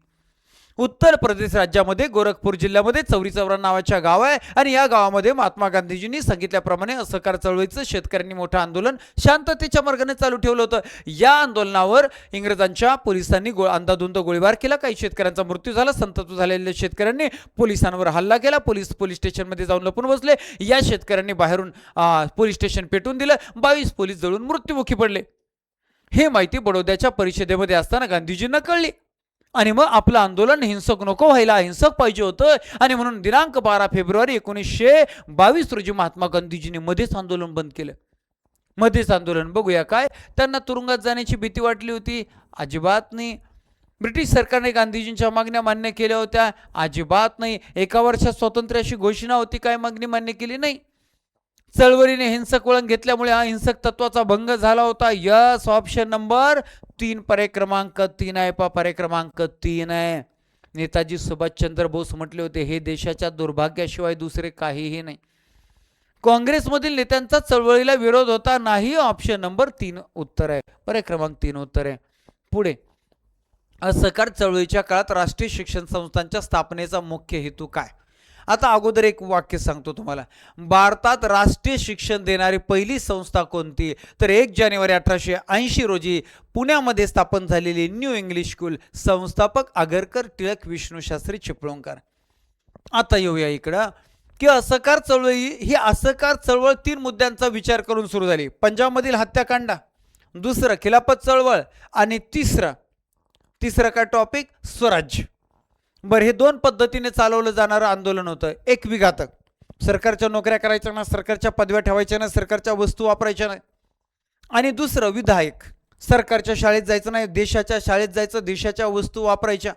उत्तर प्रदेश राज्यामध्ये गोरखपूर जिल्ह्यामध्ये चौरी चौरा नावाच्या गाव आहे आणि या गावामध्ये महात्मा गांधीजींनी सांगितल्याप्रमाणे असहकार चळवळीचं शेतकऱ्यांनी मोठं आंदोलन शांततेच्या मार्गाने चालू ठेवलं होतं. या आंदोलनावर इंग्रजांच्या पोलिसांनी अंधाधुंद गोळीबार केला. काही शेतकऱ्यांचा मृत्यू झाला. संतप्त झालेल्या शेतकऱ्यांनी पोलिसांवर हल्ला केला. पोलीस स्टेशनमध्ये जाऊन लपून बसले. या शेतकऱ्यांनी बाहेरून पोलीस स्टेशन पेटून दिलं. 22 पोलीस जळून मृत्युमुखी पडले. हे माहिती बडोद्याच्या परिषदेमध्ये असताना गांधीजींना कळली आणि मग आपलं आंदोलन हिंसक नको व्हायला, अहिंसक पाहिजे होतं आणि म्हणून दिनांक 12 फेब्रुवारी 1922 रोजी महात्मा गांधीजींनी मध्येच आंदोलन बंद केलं. मध्येच आंदोलन. बघूया काय? त्यांना तुरुंगात जाण्याची भीती वाटली होती? अजिबात नाही. ब्रिटिश सरकारने गांधीजींच्या मागण्या मान्य केल्या होत्या? अजिबात नाही. एका वर्षात स्वातंत्र्याची घोषणा होती, काय मागणी मान्य केली नाही. चळवळीने हिंसक वळण घेतल्यामुळे हा हिंसक तत्वाचा भंग झाला होता. यस, ऑप्शन नंबर 3 पर्याय क्रमांक 3 आहे. पर्याय क्रमांक 3 आहे. नेताजी सुभाषचंद्र बोस म्हटले होते, हे देशाच्या दुर्भाग्याशिवाय दुसरे काहीही नाही. काँग्रेसमधील नेत्यांचा चळवळीला विरोध होता? नाही. ऑप्शन नंबर 3 उत्तर आहे. पर्याय क्रमांक 3 उत्तर आहे. पुढे असहकार चळवळीच्या काळात राष्ट्रीय शिक्षण संस्थांच्या स्थापनेचा मुख्य हेतू काय? आता अगोदर एक वाक्य सांगतो तुम्हाला. भारतात राष्ट्रीय शिक्षण देणारी पहिली संस्था कोणती? तर 1 जानेवारी 1880 रोजी पुण्यामध्ये स्थापन झालेली न्यू इंग्लिश स्कूल. संस्थापक आगरकर, टिळक, विष्णुशास्त्री, चिपळूणकर. आता येऊया इकडं की असहकार चळवळी ही असहकार चळवळ 3 मुद्द्यांचा विचार करून सुरू झाली. पंजाबमधील हत्याकांड, दुसरं खिलाफत चळवळ आणि तिसरं काय टॉपिक? स्वराज्य. बरं, हे 2 पद्धतीने चालवलं जाणारं आंदोलन होतं. एक विघातक, सरकारच्या नोकऱ्या करायच्या ना, सरकारच्या पदव्या ठेवायच्या ना, सरकारच्या वस्तू वापरायच्या नाही. आणि दुसरं विधायक, सरकारच्या शाळेत जायचं नाही, देशाच्या शाळेत जायचं, देशाच्या वस्तू वापरायच्या.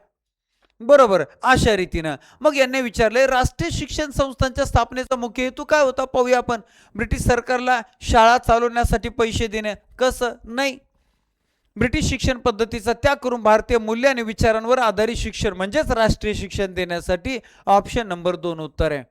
बरोबर, अशा रीतीनं मग यांनी विचारले राष्ट्रीय शिक्षण संस्थांच्या स्थापनेचा मुख्य हेतू काय होता? पाहूया आपण. ब्रिटिश सरकारला शाळा चालवण्यासाठी पैसे देणे. कसं? नाही. ब्रिटिश शिक्षण पद्धतीचा त्याग करून भारतीय मूल्य आणि विचारांवर आधारित शिक्षण म्हणजेच राष्ट्रीय शिक्षण देण्यासाठी. ऑप्शन नंबर 2 उत्तर आहे.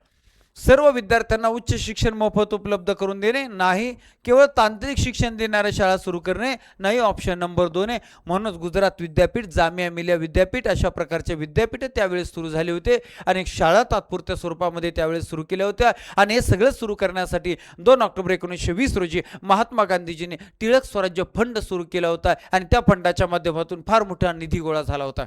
सर्व विद्यार्थ्यांना उच्च शिक्षण मोफत उपलब्ध करून देणे. नाही. केवळ तांत्रिक शिक्षण देणाऱ्या शाळा सुरू करणे. नाही. ऑप्शन नंबर 2 आहे. म्हणूनच गुजरात विद्यापीठ, जामिया मिलिया विद्यापीठ अशा प्रकारचे विद्यापीठ त्यावेळेस सुरू झाले होते. अनेक शाळा तात्पुरत्या स्वरूपामध्ये त्यावेळेस सुरू केल्या होत्या आणि हे सगळं सुरू करण्यासाठी 2 ऑक्टोबर 1920 रोजी महात्मा गांधीजींनी टिळक स्वराज्य फंड सुरू केला होता आणि त्या फंडाच्या माध्यमातून फार मोठा निधी गोळा झाला होता.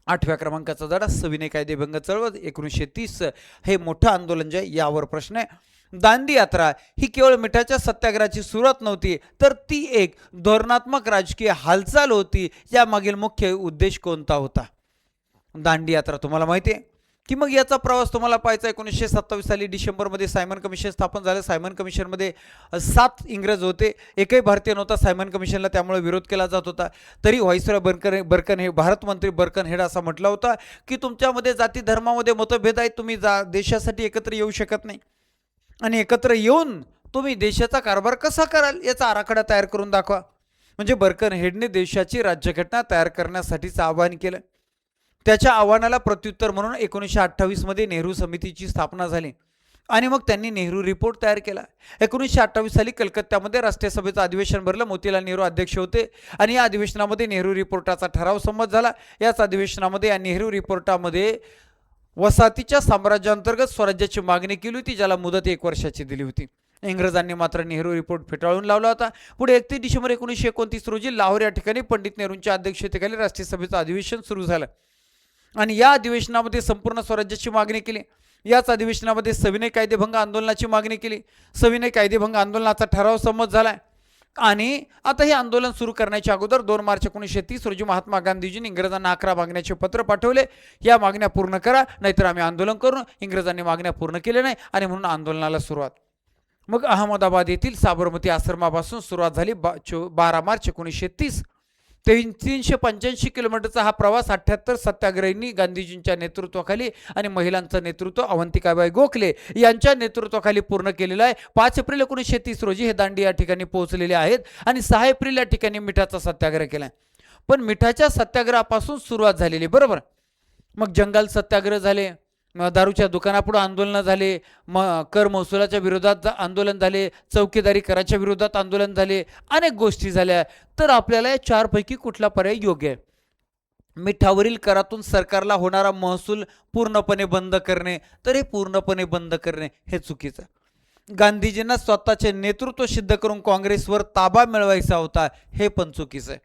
8व्या क्रमांकाचा धडा सविनय कायदेभंग चळवळ 1930 हे मोठं आंदोलन जे यावर प्रश्न आहे. दांडी यात्रा ही केवळ मिठाच्या सत्याग्रहाची सुरुवात नव्हती, तर ती एक धोरणात्मक राजकीय हालचाल होती. यामागील मुख्य उद्देश कोणता होता? दांडी यात्रा तुम्हाला माहिती आहे की मग याचा प्रवास तुम्हाला पाहायचा. 1927 साली डिसेंबरमध्ये सायमन कमिशन स्थापन झालं. सायमन कमिशनमध्ये 7 इंग्रज होते, एकही भारतीय नव्हता. सायमन कमिशनला त्यामुळे विरोध केला जात होता. तरी व्हाईसरॉय बर्कन हे भारत मंत्री बर्कन हेड असा म्हटला होता की तुमच्यामध्ये जाती धर्मामध्ये मतभेद आहेत, तुम्ही देशासाठी एकत्र येऊ शकत नाही आणि एकत्र येऊन तुम्ही देशाचा कारभार कसा कराल याचा आराखडा तयार करून दाखवा. म्हणजे बर्कन हेडने देशाची राज्यघटना तयार करण्यासाठीचं आवाहन केलं. त्याच्या आव्हानाला प्रत्युत्तर म्हणून 1928 मध्ये नेहरू समितीची स्थापना झाली आणि मग त्यांनी नेहरू रिपोर्ट तयार केला. 1928 साली कलकत्त्यामध्ये राष्ट्रीय सभेचं अधिवेशन भरलं. मोतीलाल नेहरू अध्यक्ष होते आणि या अधिवेशनामध्ये नेहरू रिपोर्टाचा ठराव संमत झाला. याच अधिवेशनामध्ये या नेहरू रिपोर्टामध्ये वसाहतीच्या साम्राज्याअंतर्गत स्वराज्याची मागणी केली होती, ज्याला मुदत 1 वर्षाची दिली होती. इंग्रजांनी मात्र नेहरू रिपोर्ट फेटाळून लावला होता. पुढे 31 डिसेंबर 1929 रोजी लाहोर या ठिकाणी पंडित नेहरूंच्या अध्यक्षतेखाली राष्ट्रीय सभेचं अधिवेशन सुरू झालं आणि या अधिवेशनामध्ये संपूर्ण स्वराज्याची मागणी केली. याच अधिवेशनामध्ये सविनय कायदेभंग आंदोलनाची मागणी केली. सविनय कायदेभंग आंदोलनाचा ठराव संमत झाला आणि आता हे आंदोलन सुरू करण्याच्या अगोदर 2 मार्च 1930 रोजी महात्मा गांधीजींनी इंग्रजांना 11 मागण्याचे पत्र पाठवले. या मागण्या पूर्ण करा, नाहीतर आम्ही आंदोलन करू. इंग्रजांनी मागण्या पूर्ण केल्या नाही आणि म्हणून आंदोलनाला सुरुवात. मग अहमदाबाद येथील साबरमती आश्रमापासून सुरुवात झाली. 12 मार्च 1930. 385 किलोमीटरचा हा प्रवास 78 सत्याग्रहींनी गांधीजींच्या नेतृत्वाखाली आणि महिलांचं नेतृत्व अवंतिकाबाई गोखले यांच्या नेतृत्वाखाली पूर्ण केलेलं आहे. 5 एप्रिल 1930 रोजी हे दांडी या ठिकाणी पोहोचलेले आहेत आणि 6 एप्रिल या ठिकाणी मिठाचा सत्याग्रह केला. पण मिठाच्या सत्याग्रहापासून सुरुवात झालेली, बरोबर. मग जंगल सत्याग्रह झाले, मग दारूच्या दुकानापुढे आंदोलन झाले, मग कर महसुलाच्या विरोधात आंदोलन झाले, चौकीदारी कराच्या विरोधात आंदोलन झाले, अनेक गोष्टी झाल्या. तर आपल्याला या चारपैकी कुठला पर्याय योग्य आहे? मिठावरील करातून सरकारला होणारा महसूल पूर्णपणे बंद करणे, तर हे पूर्णपणे बंद करणे हे चुकीचं. गांधीजींना स्वतःचे नेतृत्व सिद्ध करून काँग्रेसवर ताबा मिळवायचा होता, हे पण चुकीचं आहे.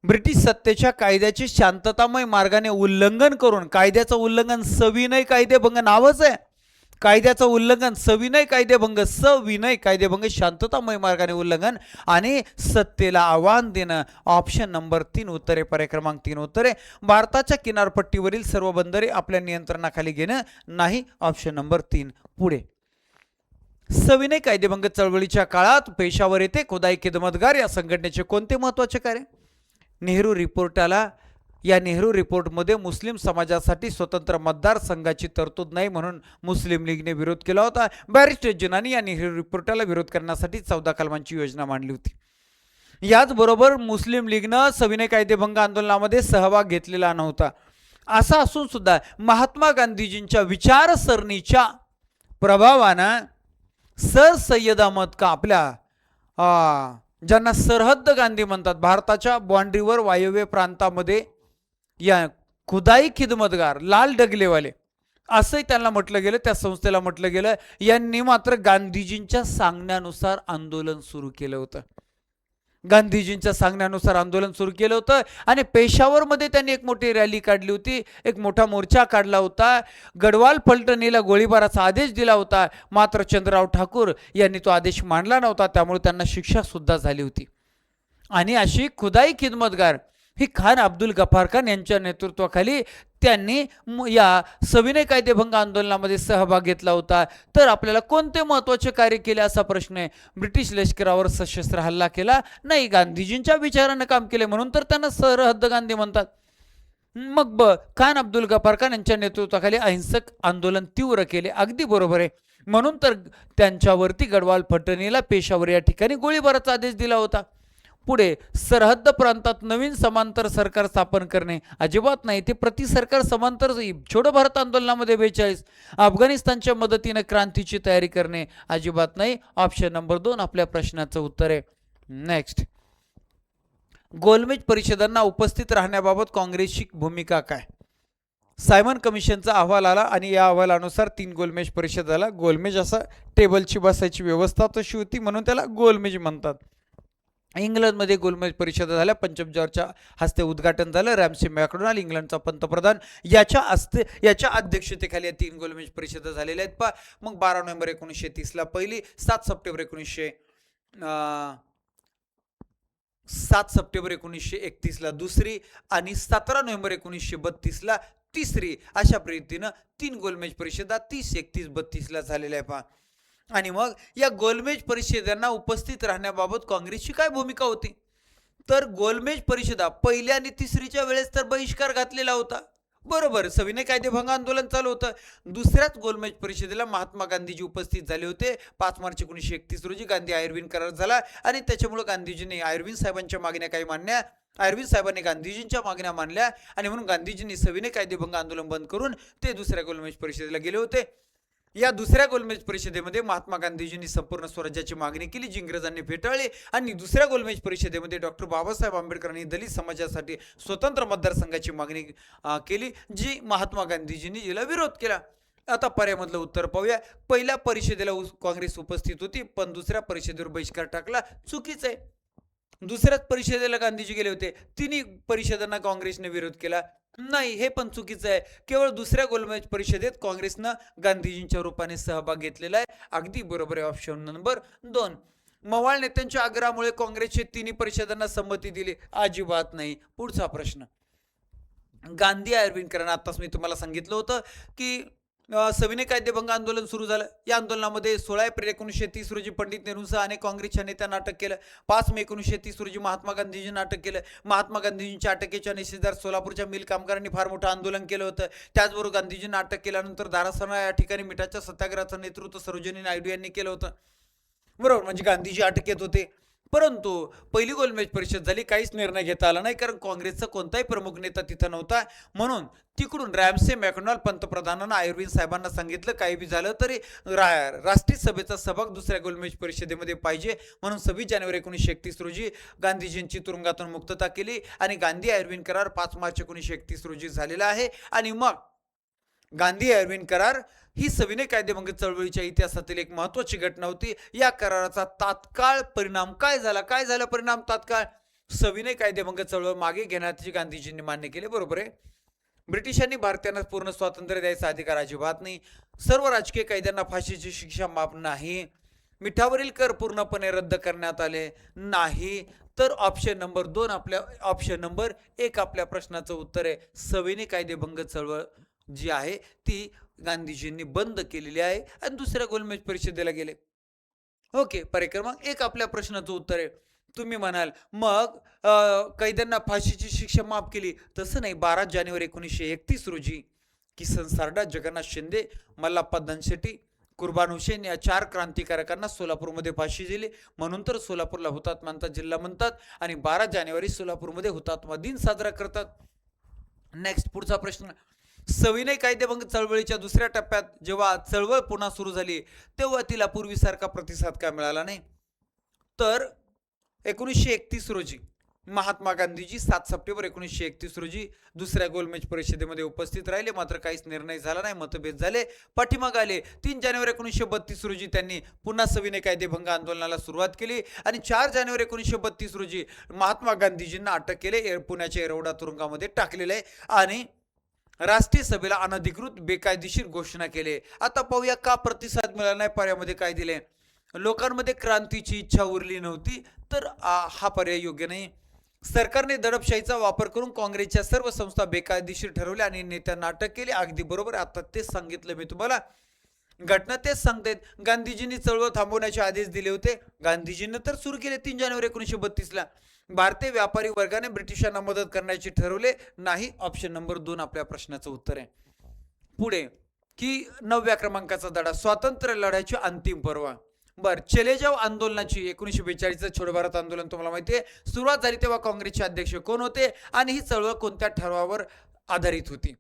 ब्रिटिश सत्तेच्या कायद्याचे शांततामय मार्गाने उल्लंघन करून, कायद्याचं उल्लंघन सविनय कायदेभंग नावच आहे, कायद्याचं उल्लंघन सविनय कायदेभंग, सविनय कायदेभंग, शांततामय मार्गाने उल्लंघन आणि सत्तेला आव्हान देणं. ऑप्शन नंबर 3 उत्तरे, पर्याय क्रमांक 3 उत्तरे. भारताच्या किनारपट्टीवरील सर्व बंदरे आपल्या नियंत्रणाखाली घेणं नाही. ऑप्शन नंबर 3 पुढे. सविनय कायदेभंग चळवळीच्या काळात पेशावर येथे खुदाई खिदमतगार या संघटनेचे कोणते महत्त्वाचे कार्य? नेहरू रिपोर्टाला, या नेहरू रिपोर्टमध्ये मुस्लिम समाजासाठी स्वतंत्र मतदारसंघाची तरतूद नाही म्हणून मुस्लिम लीगने विरोध केला होता. बॅरिस्टर जिनानी या नेहरू रिपोर्टाला विरोध करण्यासाठी 14 कलमांची योजना मांडली होती. याचबरोबर मुस्लिम लीगनं सविनय कायदेभंग आंदोलनामध्ये सहभाग घेतलेला नव्हता. असं असून सुद्धा महात्मा गांधीजींच्या विचारसरणीच्या प्रभावानं सर सय्यद अहमद का, आपल्या ज्यांना सरहद्द गांधी म्हणतात, भारताच्या बाँड्रीवर वायव्य प्रांतामध्ये या खुदाई खिदमतगार, लाल डगलेवाले असंही त्यांना म्हटलं गेलं, त्या संस्थेला म्हटलं गेलं, यांनी मात्र गांधीजींच्या सांगण्यानुसार आंदोलन सुरू केलं होतं. गांधीजींच्या सांगण्यानुसार आंदोलन सुरू केलं होतं आणि पेशावरमध्ये त्यांनी एक मोठी रॅली काढली होती, एक मोठा मोर्चा काढला होता. गढवाल पलटणीला गोळीबाराचा आदेश दिला होता, मात्र चंद्रराव ठाकूर यांनी तो आदेश मानला नव्हता, त्यामुळे त्यांना शिक्षा सुद्धा झाली होती. आणि अशी खुदाई खिदमतगार ही खान अब्दुल गफार खान यांच्या नेतृत्वाखाली त्यांनी या सविनय कायदेभंग आंदोलनामध्ये सहभाग घेतला होता. तर आपल्याला कोणते महत्त्वाचे कार्य केले असा प्रश्न आहे. ब्रिटिश लष्करावर सशस्त्र हल्ला केला नाही, गांधीजींच्या विचारानं काम केले म्हणून तर त्यांना सरहद्द गांधी म्हणतात. मग खान अब्दुल गफार खान यांच्या नेतृत्वाखाली अहिंसक आंदोलन तीव्र केले, अगदी बरोबर आहे. म्हणून तर त्यांच्यावरती गढवाल पलटणीला, पेशावर या ठिकाणी गोळीबाराचा आदेश दिला होता. पुढे सरहद्द प्रांतात नवीन समांतर सरकार स्थापन करणे, अजिबात नाही. ते प्रति सरकार समांतर, छोडो भारत आंदोलनामध्ये 42, अफगाणिस्तानच्या मदतीने क्रांतीची तयारी करणे, अजिबात नाही. ऑप्शन नंबर 2 आपल्या प्रश्नाचं उत्तर आहे. नेक्स्ट, गोलमेज परिषदांना उपस्थित राहण्याबाबत काँग्रेसची भूमिका काय? सायमन कमिशनचा अहवाल आला आणि या अहवालानुसार 3 गोलमेज परिषद आला. गोलमेज असा टेबलची बसायची व्यवस्था तशी होती म्हणून त्याला गोलमेज म्हणतात. इंग्लंडमध्ये गोलमेज परिषदा झाल्या, पंचम जॉर्जच्या हस्ते उद्घाटन झालं. रॅमसे मॅकडोनाल्ड इंग्लंडचा पंतप्रधान याच्या अध्यक्षतेखाली या 3 गोलमेज परिषदा झालेल्या आहेत. मग 12 नोव्हेंबर 1930ला पहिली, 7 सप्टेंबर 1931ला दुसरी आणि 17 नोव्हेंबर 1932ला तिसरी, अशा पद्धतीनं 3 गोलमेज परिषदा 30, 31, 32ला झालेल्या आहे. आणि मग या गोलमेज परिषदांना उपस्थित राहण्याबाबत काँग्रेसची काय भूमिका होती? तर गोलमेज परिषदा पहिल्या आणि तिसरीच्या वेळेस तर बहिष्कार घातलेला होता, बरोबर, सविनय कायदेभंग आंदोलन चालू होतं. दुसऱ्याच गोलमेज परिषदेला महात्मा गांधीजी उपस्थित झाले होते. 5 मार्च 1931 रोजी गांधी आयर्विन करार झाला आणि त्याच्यामुळे गांधीजींनी आयर्विन साहेबांच्या मागण्या काही मांडल्या, आयर्विन साहेबांनी गांधीजींच्या मागण्या मांडल्या आणि म्हणून गांधीजींनी सविनय कायदेभंग आंदोलन बंद करून ते दुसऱ्या गोलमेज परिषदेला गेले होते. या दुसऱ्या गोलमेज परिषदेमध्ये महात्मा गांधीजींनी संपूर्ण स्वराज्याची मागणी केली, जी इंग्रजांनी फेटाळली. आणि दुसऱ्या गोलमेज परिषदेमध्ये डॉक्टर बाबासाहेब आंबेडकरांनी दलित समाजासाठी स्वतंत्र मतदारसंघाची मागणी केली, जी महात्मा गांधीजींनी जिला विरोध केला. आता पर्यायामधलं उत्तर पाहूया. पहिल्या परिषदेला काँग्रेस उपस्थित होती, पण दुसऱ्या परिषदेवर बहिष्कार टाकला, चुकीचं आहे. दुसऱ्याच परिषदेला गांधीजी गेले होते, तिन्ही परिषदांना काँग्रेसने विरोध केला, नाही, हे पण चुकीचं आहे. केवळ दुसऱ्या गोलमेज परिषदेत काँग्रेसनं गांधीजींच्या रूपाने सहभाग घेतलेला आहे, अगदी बरोबर आहे. Option number 2. मवाळ नेत्यांच्या आग्रहामुळे काँग्रेसचे 3 परिषदांना संमती दिली, अजिबात नाही. पुढचा प्रश्न, गांधी आयर्विन करार, आताच मी तुम्हाला सांगितलं होतं की सविनय कायदेभंग आंदोलन सुरू झालं. या आंदोलनामध्ये 16 एप्रिल 1930 रोजी पंडित नेहरूंसह अनेक काँग्रेसच्या नेत्यांना अटक केलं. 5 मे 1930 रोजी महात्मा गांधीजींना अटक केलं. महात्मा गांधीजींच्या अटकेच्या निषेधार्थ सोलापूरच्या मिल कामगारांनी फार मोठं आंदोलन केलं होतं. त्याचबरोबर गांधीजींना अटक केल्यानंतर धारासणा या ठिकाणी मिठाच्या सत्याग्रहाचं नेतृत्व सरोजिनी नायडू यांनी केलं होतं, बरोबर. म्हणजे गांधीजी अटकेत होते. परंतु पहिली गोलमेज परिषद झाली, काहीच निर्णय घेता आला नाही, कारण काँग्रेसचा कोणताही प्रमुख नेता तिथं नव्हता. म्हणून तिकडून रॅमसे मॅकडॉनल्ड पंतप्रधानांना आयुर्वेद साहेबांना सांगितलं, काही बी झालं तरी राष्ट्रीय सभेचा सहभाग दुसऱ्या गोलमेज परिषदेमध्ये पाहिजे. म्हणून 26 जानेवारी 1931 रोजी गांधीजींची तुरुंगातून मुक्तता केली आणि गांधी आयुर्वेद करार 5 मार्च 1931 रोजी झालेला आहे. आणि मग गांधी आयुर्वेद करार ही सविनय कायदेभंग चळवळीच्या इतिहासातील एक महत्वाची घटना होती. या कराराचा तात्काळ परिणाम काय झाला? काय झाला परिणाम तात्काळ? सविनय कायदेभंग चळवळ मागे घेण्याची गांधीजींनी मान्य केले. बरोबर आहे. ब्रिटिशांनी भारतीयांना पूर्ण स्वातंत्र्य द्यायचा अधिकार अजिबात नाही. सर्व राजकीय कैद्यांना फाशीची शिक्षा माफ नाही. मिठावरील कर पूर्णपणे रद्द करण्यात आले नाही. तर ऑप्शन नंबर 2 ऑप्शन नंबर 1 आपल्या प्रश्नाचं उत्तर आहे. सविनय कायदेभंग चळवळ जी आहे ती गांधीजींनी बंद केलेली आहे आणि दुसऱ्या गोलमेज परिषदेला गेले. ओके, पर्याय क्रमांक 1 आपल्या प्रश्नाचं उत्तर आहे. तुम्ही म्हणाल मग कैद्यांना फाशीची शिक्षा माफ केली. तसं नाही. 12 जानेवारी 1931 रोजी किसन सारडा, जगन्नाथ शिंदे, मल्लाप्पा धनशेट्टी, कुर्बान हुसेन या 4 क्रांतिकारकांना सोलापूरमध्ये फाशी दिली. म्हणून तर सोलापूरला हुतात्मांचा जिल्हा म्हणतात आणि 12 जानेवारी सोलापूरमध्ये हुतात्मा दिन साजरा करतात. नेक्स्ट पुढचा प्रश्न. सविनय कायदेभंग चळवळीच्या दुसऱ्या टप्प्यात जेव्हा चळवळ पुन्हा सुरू झाली तेव्हा तिला पूर्वीसारखा प्रतिसाद का मिळाला नाही? तर 1931 रोजी महात्मा गांधीजी 7 सप्टेंबर 1931 रोजी दुसऱ्या गोलमेज परिषदेमध्ये उपस्थित राहिले. मात्र काहीच निर्णय झाला नाही. मतभेद झाले, पाठीमागे आले. 3 जानेवारी 1932 रोजी त्यांनी पुन्हा सविनय कायदेभंग आंदोलनाला सुरुवात केली आणि 4 जानेवारी 1932 रोजी महात्मा गांधीजींना अटक केले, पुण्याच्या येरवडा तुरुंगामध्ये टाकलेले आणि राष्ट्रीय सभेला अनधिकृत बेकायदेशीर घोषणा केले. आता पाहूया का प्रतिसाद मिळाला नाही. पर्यायामध्ये काय दिले? लोकांमध्ये क्रांतीची इच्छा उरली नव्हती, तर हा पर्याय योग्य नाही. सरकारने दडपशाहीचा वापर करून काँग्रेसच्या सर्व संस्था बेकायदेशीर ठरवल्या आणि नेत्यांना अटक केली. अगदी बरोबर. आता तेच सांगितलं मी तुम्हाला. घटना तेच सांगतात. गांधीजींनी चळवळ थांबवण्याचे आदेश दिले होते. गांधीजींनी तर सुरू केले 3 जानेवारी 1932ला. भारतीय व्यापारी वर्गाने ब्रिटिशांना मदत करण्याचे ठरवले नाही. ऑप्शन नंबर 2 आपल्या प्रश्नाचं उत्तर आहे. पुढे की 9व्या क्रमांकाचा धडा, स्वातंत्र्य लढ्याची अंतिम पर्व. बर, चले जाव आंदोलनाची 1942चं छोडो भारत आंदोलन तुम्हाला माहिती आहे. सुरुवात झाली तेव्हा काँग्रेसचे अध्यक्ष कोण होते आणि ही चळवळ कोणत्या ठरावावर आधारित होती?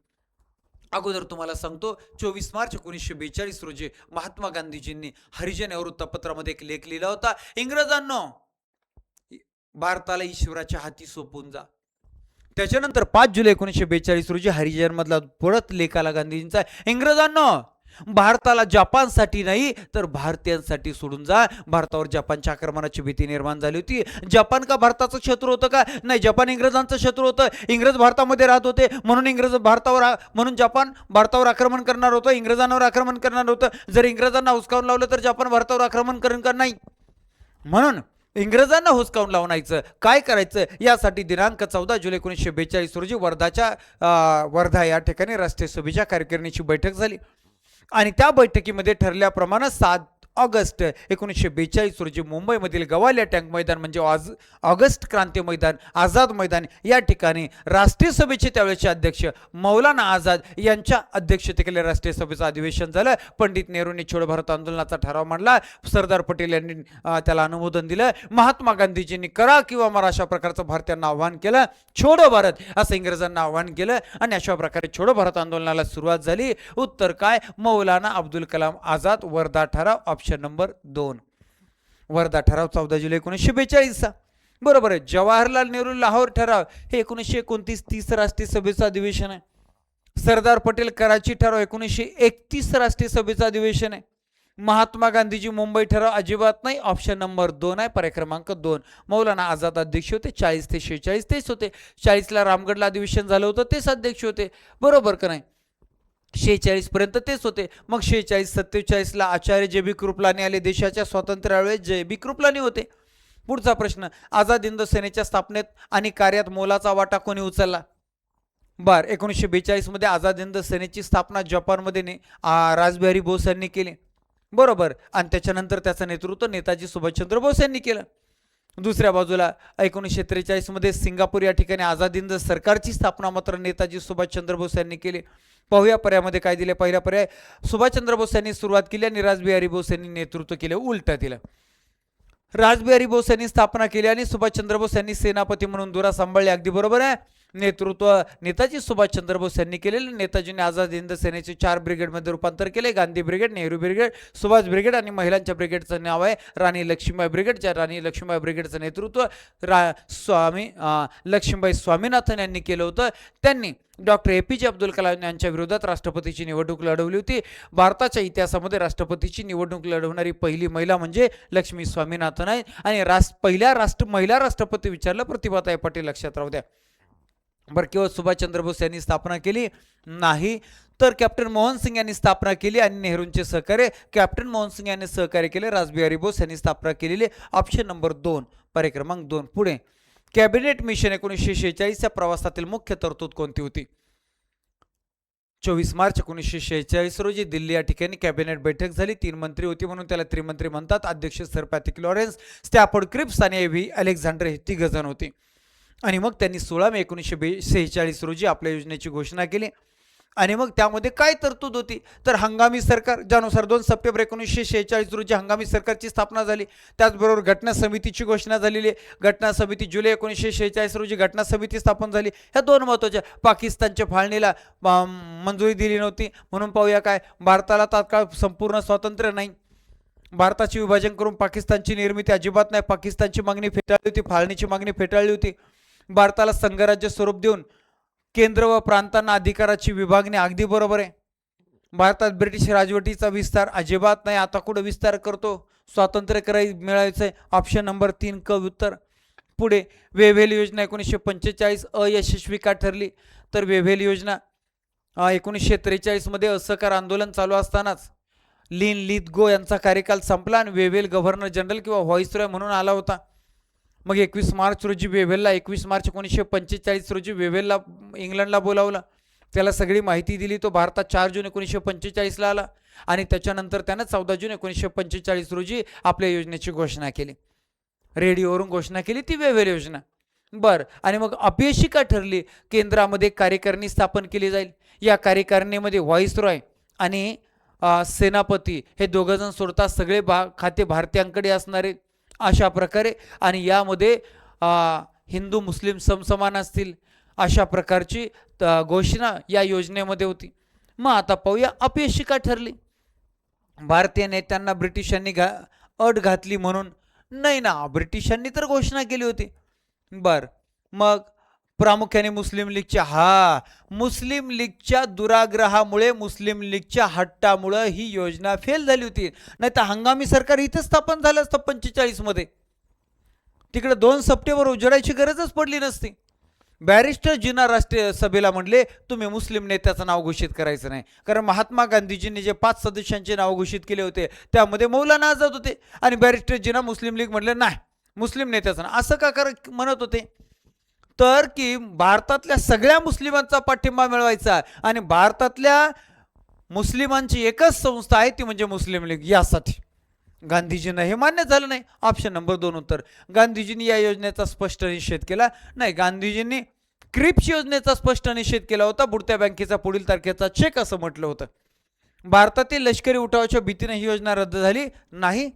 अगोदर तुम्हाला सांगतो. 24 मार्च 1942 रोजी महात्मा गांधीजींनी हरिजन या वृत्तपत्रामध्ये एक लेख लिहिला होता. इंग्रजांनो, भारताला ईश्वराच्या हाती सोपवून जा. त्याच्यानंतर 5 जुलै 1942 रोजी हरिजन मधला परत लेख आला गांधीजींचा. इंग्रजांनो, भारताला जपानसाठी नाही तर भारतीयांसाठी सोडून जा. भारतावर जपानच्या आक्रमणाची भीती निर्माण झाली होती. जपान का भारताचं शत्रू होतं का? नाही, जपान इंग्रजांचं शत्रू होतं. इंग्रज भारतामध्ये राहत होते म्हणून जपान भारतावर आक्रमण करणार होतं, इंग्रजांवर आक्रमण करणार होतं. जर इंग्रजांना हुसकावून लावलं तर जपान भारतावर आक्रमण करेल का? नाही. म्हणून इंग्रजांना हुसकावून लावण्याचं काय करायचं यासाठी दिनांक 14 जुलै 1942 रोजी वर्धा या ठिकाणी राष्ट्रीय सभेच्या कार्यकारिणीची बैठक झाली आणि त्या बैठकीमध्ये ठरल्याप्रमाणे 7 ऑगस्ट 1942 रोजी मुंबईमधील गवालिया टँक मैदान म्हणजे ऑगस्ट क्रांती मैदान, आझाद मैदान या ठिकाणी राष्ट्रीय सभेचे त्यावेळेचे अध्यक्ष मौलाना आझाद यांच्या अध्यक्षतेखाली राष्ट्रीय सभेचं अधिवेशन झालं. पंडित नेहरूंनी छोडो भारत आंदोलनाचा ठराव मांडला. सरदार पटेल यांनी त्याला अनुमोदन दिलं. महात्मा गांधीजींनी करा किंवा मरा अशा प्रकारचं भारतीयांना आव्हान केलं. छोडो भारत असं इंग्रजांना आव्हान केलं आणि अशा प्रकारे छोडो भारत आंदोलनाला सुरुवात झाली. उत्तर काय? मौलाना अब्दुल कलाम आझाद, वर्धा ठराव. ऑप्शन नंबर 2 वर्धा ठराव 14 जुलै 1942. बरोबर आहे. जवाहरलाल नेहरू लाहोर ठराव हे 1929-30 राष्ट्रीय सभेचं अधिवेशन आहे. सरदार पटेल कराची ठराव 1931 राष्ट्रीय सभेचं अधिवेशन आहे. महात्मा गांधीजी मुंबई ठराव अजिबात नाही. ऑप्शन नंबर 2 आहे. पर्याय क्रमांक 2. मौलाना आझाद अध्यक्ष होते. 40 ते 46 तेच होते. 40ला रामगडला अधिवेशन झालं होतं, तेच अध्यक्ष होते. बरोबर का नाही? 46 पर्यंत तेच होते. मग 46-47ला आचार्य जे बी कृपलानी आले. देशाच्या स्वातंत्र्यावेळेस जे बी कृपलानी होते. पुढचा प्रश्न, आझाद हिंद सेनेच्या स्थापनेत आणि कार्यात मोलाचा वाटा कोणी उचलला? 1942 मध्ये आझाद हिंद सेनेची स्थापना जपानमध्ये रासबिहारी बोस यांनी केली. बरोबर. आणि त्याच्यानंतर त्याचं नेतृत्व नेताजी सुभाषचंद्र बोस यांनी केलं. दुसऱ्या बाजूला 1943 मध्ये सिंगापूर या ठिकाणी आझाद हिंद सरकारची स्थापना मात्र नेताजी सुभाषचंद्र बोस यांनी केली. पाहूया पर्यायामध्ये काय दिले. पहिला पर्याय, सुभाषचंद्र बोस यांनी सुरुवात केली आणि रासबिहारी बोस यांनी नेतृत्व केले. उलट दिलं. रासबिहारी बोस यांनी स्थापना केली आणि सुभाषचंद्र बोस यांनी सेनापती म्हणून धुरा सांभाळले. अगदी बरोबर आहे. नेतृत्व नेताजी सुभाषचंद्र बोस यांनी केलेले. नेताजींनी आझाद हिंद सेनेचे 4 ब्रिगेडमध्ये रूपांतर केले. Gandhi brigade, Nehru brigade, Subhash brigade आणि महिलांच्या ब्रिगेडचं नाव आहे राणी लक्ष्मीबाई ब्रिगेड. ज्या राणी लक्ष्मीबाई ब्रिगेडचं नेतृत्व लक्ष्मीबाई स्वामीनाथन यांनी केलं होतं. त्यांनी डॉक्टर APJ अब्दुल कलाम यांच्या विरोधात राष्ट्रपतीची निवडणूक लढवली होती. भारताच्या इतिहासामध्ये राष्ट्रपतीची निवडणूक लढवणारी पहिली महिला म्हणजे लक्ष्मी स्वामीनाथन आहे. आणि पहिल्या महिला राष्ट्रपती विचारलं प्रतिभाताई पाटील, लक्षात राहू द्या. बरं, केवळ सुभाषचंद्र बोस यांनी स्थापना केली नाही, तर कॅप्टन मोहन सिंग यांनी स्थापना केली आणि नेहरूंचे सहकार्य कॅप्टन मोहन सिंग यांनी सहकार्य केले. रासबिहारी बोस यांनी स्थापना केलेली. ऑप्शन नंबर 2, पर्याय क्रमांक 2. पुढे, कॅबिनेट मिशन 1946 या प्रवासातील मुख्य तरतूद कोणती होती? 24 मार्च 1946 रोजी दिल्ली या ठिकाणी कॅबिनेट बैठक झाली. 3 मंत्री होती म्हणून त्याला त्रिमंत्री म्हणतात. अध्यक्ष sir Patrick Lawrence, Stafford Cripps आणि AV अलेक्झांडर हे 3 जण होते. आणि मग त्यांनी 16 मे 1946 रोजी आपल्या योजनेची घोषणा केली. आणि मग त्यामध्ये काय तरतूद होती, तर हंगामी सरकार, ज्यानुसार 2 सप्टेंबर 1946 रोजी हंगामी सरकारची स्थापना झाली. त्याचबरोबर घटना समितीची घोषणा झालेली आहे. घटना समिती जुलै 1946 रोजी घटना समिती स्थापन झाली. ह्या 2 महत्त्वाच्या. पाकिस्तानच्या फाळणीला मंजुरी दिली नव्हती म्हणून पाहूया काय, भारताला तात्काळ संपूर्ण स्वातंत्र्य नाही. भारताचे विभाजन करून पाकिस्तानची निर्मिती अजिबात नाही. पाकिस्तानची मागणी फेटाळली होती, फाळणीची मागणी फेटाळली होती. भारताला संघराज्य स्वरूप देऊन केंद्र व प्रांतांना अधिकाराची विभागणी, अगदी बरोबर आहे. भारतात ब्रिटिश राजवटीचा विस्तार अजिबात नाही. आता कुठं विस्तार करतो, स्वातंत्र्य मिळायचं आहे. ऑप्शन नंबर 3 क उत्तर. पुढे, वेव्हेल योजना 1945 अयशस्वी का ठरली? तर वेव्हेल योजना 1943 मध्ये असहकार आंदोलन चालू असतानाच लिन लिथगो यांचा कार्यकाल संपला आणि वेव्हेल गव्हर्नर जनरल किंवा व्हाईसरॉय म्हणून आला होता. मग 21 मार्च रोजी वेव्हेलला 21 मार्च 1945 रोजी वेव्हेलला इंग्लंडला बोलावलं. त्याला सगळी माहिती दिली. तो भारतात 4 जून 1945ला आला आणि त्याच्यानंतर त्यानं 14 जून 1945 रोजी आपल्या योजनेची घोषणा केली. रेडिओवरून घोषणा केली ती वेव्हेल योजना. बरं, आणि मग अपयशी का ठरली? केंद्रामध्ये कार्यकारिणी स्थापन केली जाईल. या कार्यकारिणीमध्ये व्हाईसरॉय आणि सेनापती हे 2 जण सोडतात. सगळे खाते भारतीयांकडे असणारे अशा प्रकारे. आणि यामध्ये हिंदू मुस्लिम समसमान असतील अशा प्रकारची घोषणा या योजनेमध्ये होती. मग आता पाहूया अपयशी का ठरली. भारतीय नेत्यांना ब्रिटिशांनी अट घातली म्हणून नाही ना, ब्रिटिशांनी तर घोषणा केली होती. बर, मग प्रामुख्याने मुस्लिम लीगच्या दुराग्रहामुळे, मुस्लिम लीगच्या हट्टामुळे ही योजना फेल झाली होती. नाही तर हंगामी सरकार इथं स्थापन झालं असतं 45 मध्ये. तिकडे 2 सप्टेंबर उजडायची गरजच पडली नसती. बॅरिस्टर जिना राष्ट्रीय सभेला म्हणले तुम्ही मुस्लिम नेत्याचं नाव घोषित करायचं नाही, कारण महात्मा गांधीजींनी जे 5 सदस्यांचे नाव घोषित केले होते त्यामध्ये मौलाना आझाद होते. आणि बॅरिस्टर जिना मुस्लिम लीग म्हणले नाही मुस्लिम नेत्याचं नाव. असं का म्हणत होते? तर की भारतातल्या सगळ्या मुस्लिमांचा पाठिंबा मिळवायचा आणि भारतातल्या मुस्लिमांची एकच संस्था आहे ती म्हणजे मुस्लिम लीग. यासाठी गांधीजींना हे मान्य झालं नाही. ऑप्शन नंबर 2 उत्तर. गांधीजींनी या योजनेचा स्पष्ट निषेध केला नाही. गांधीजींनी क्रिप्स योजनेचा स्पष्ट निषेध केला होता. बुडत्या बँकेचा पुढील तारखेचा चेक असं म्हटलं होतं. भारतातील लष्करी उठावाच्या भीतीने ही योजना रद्द झाली नाही.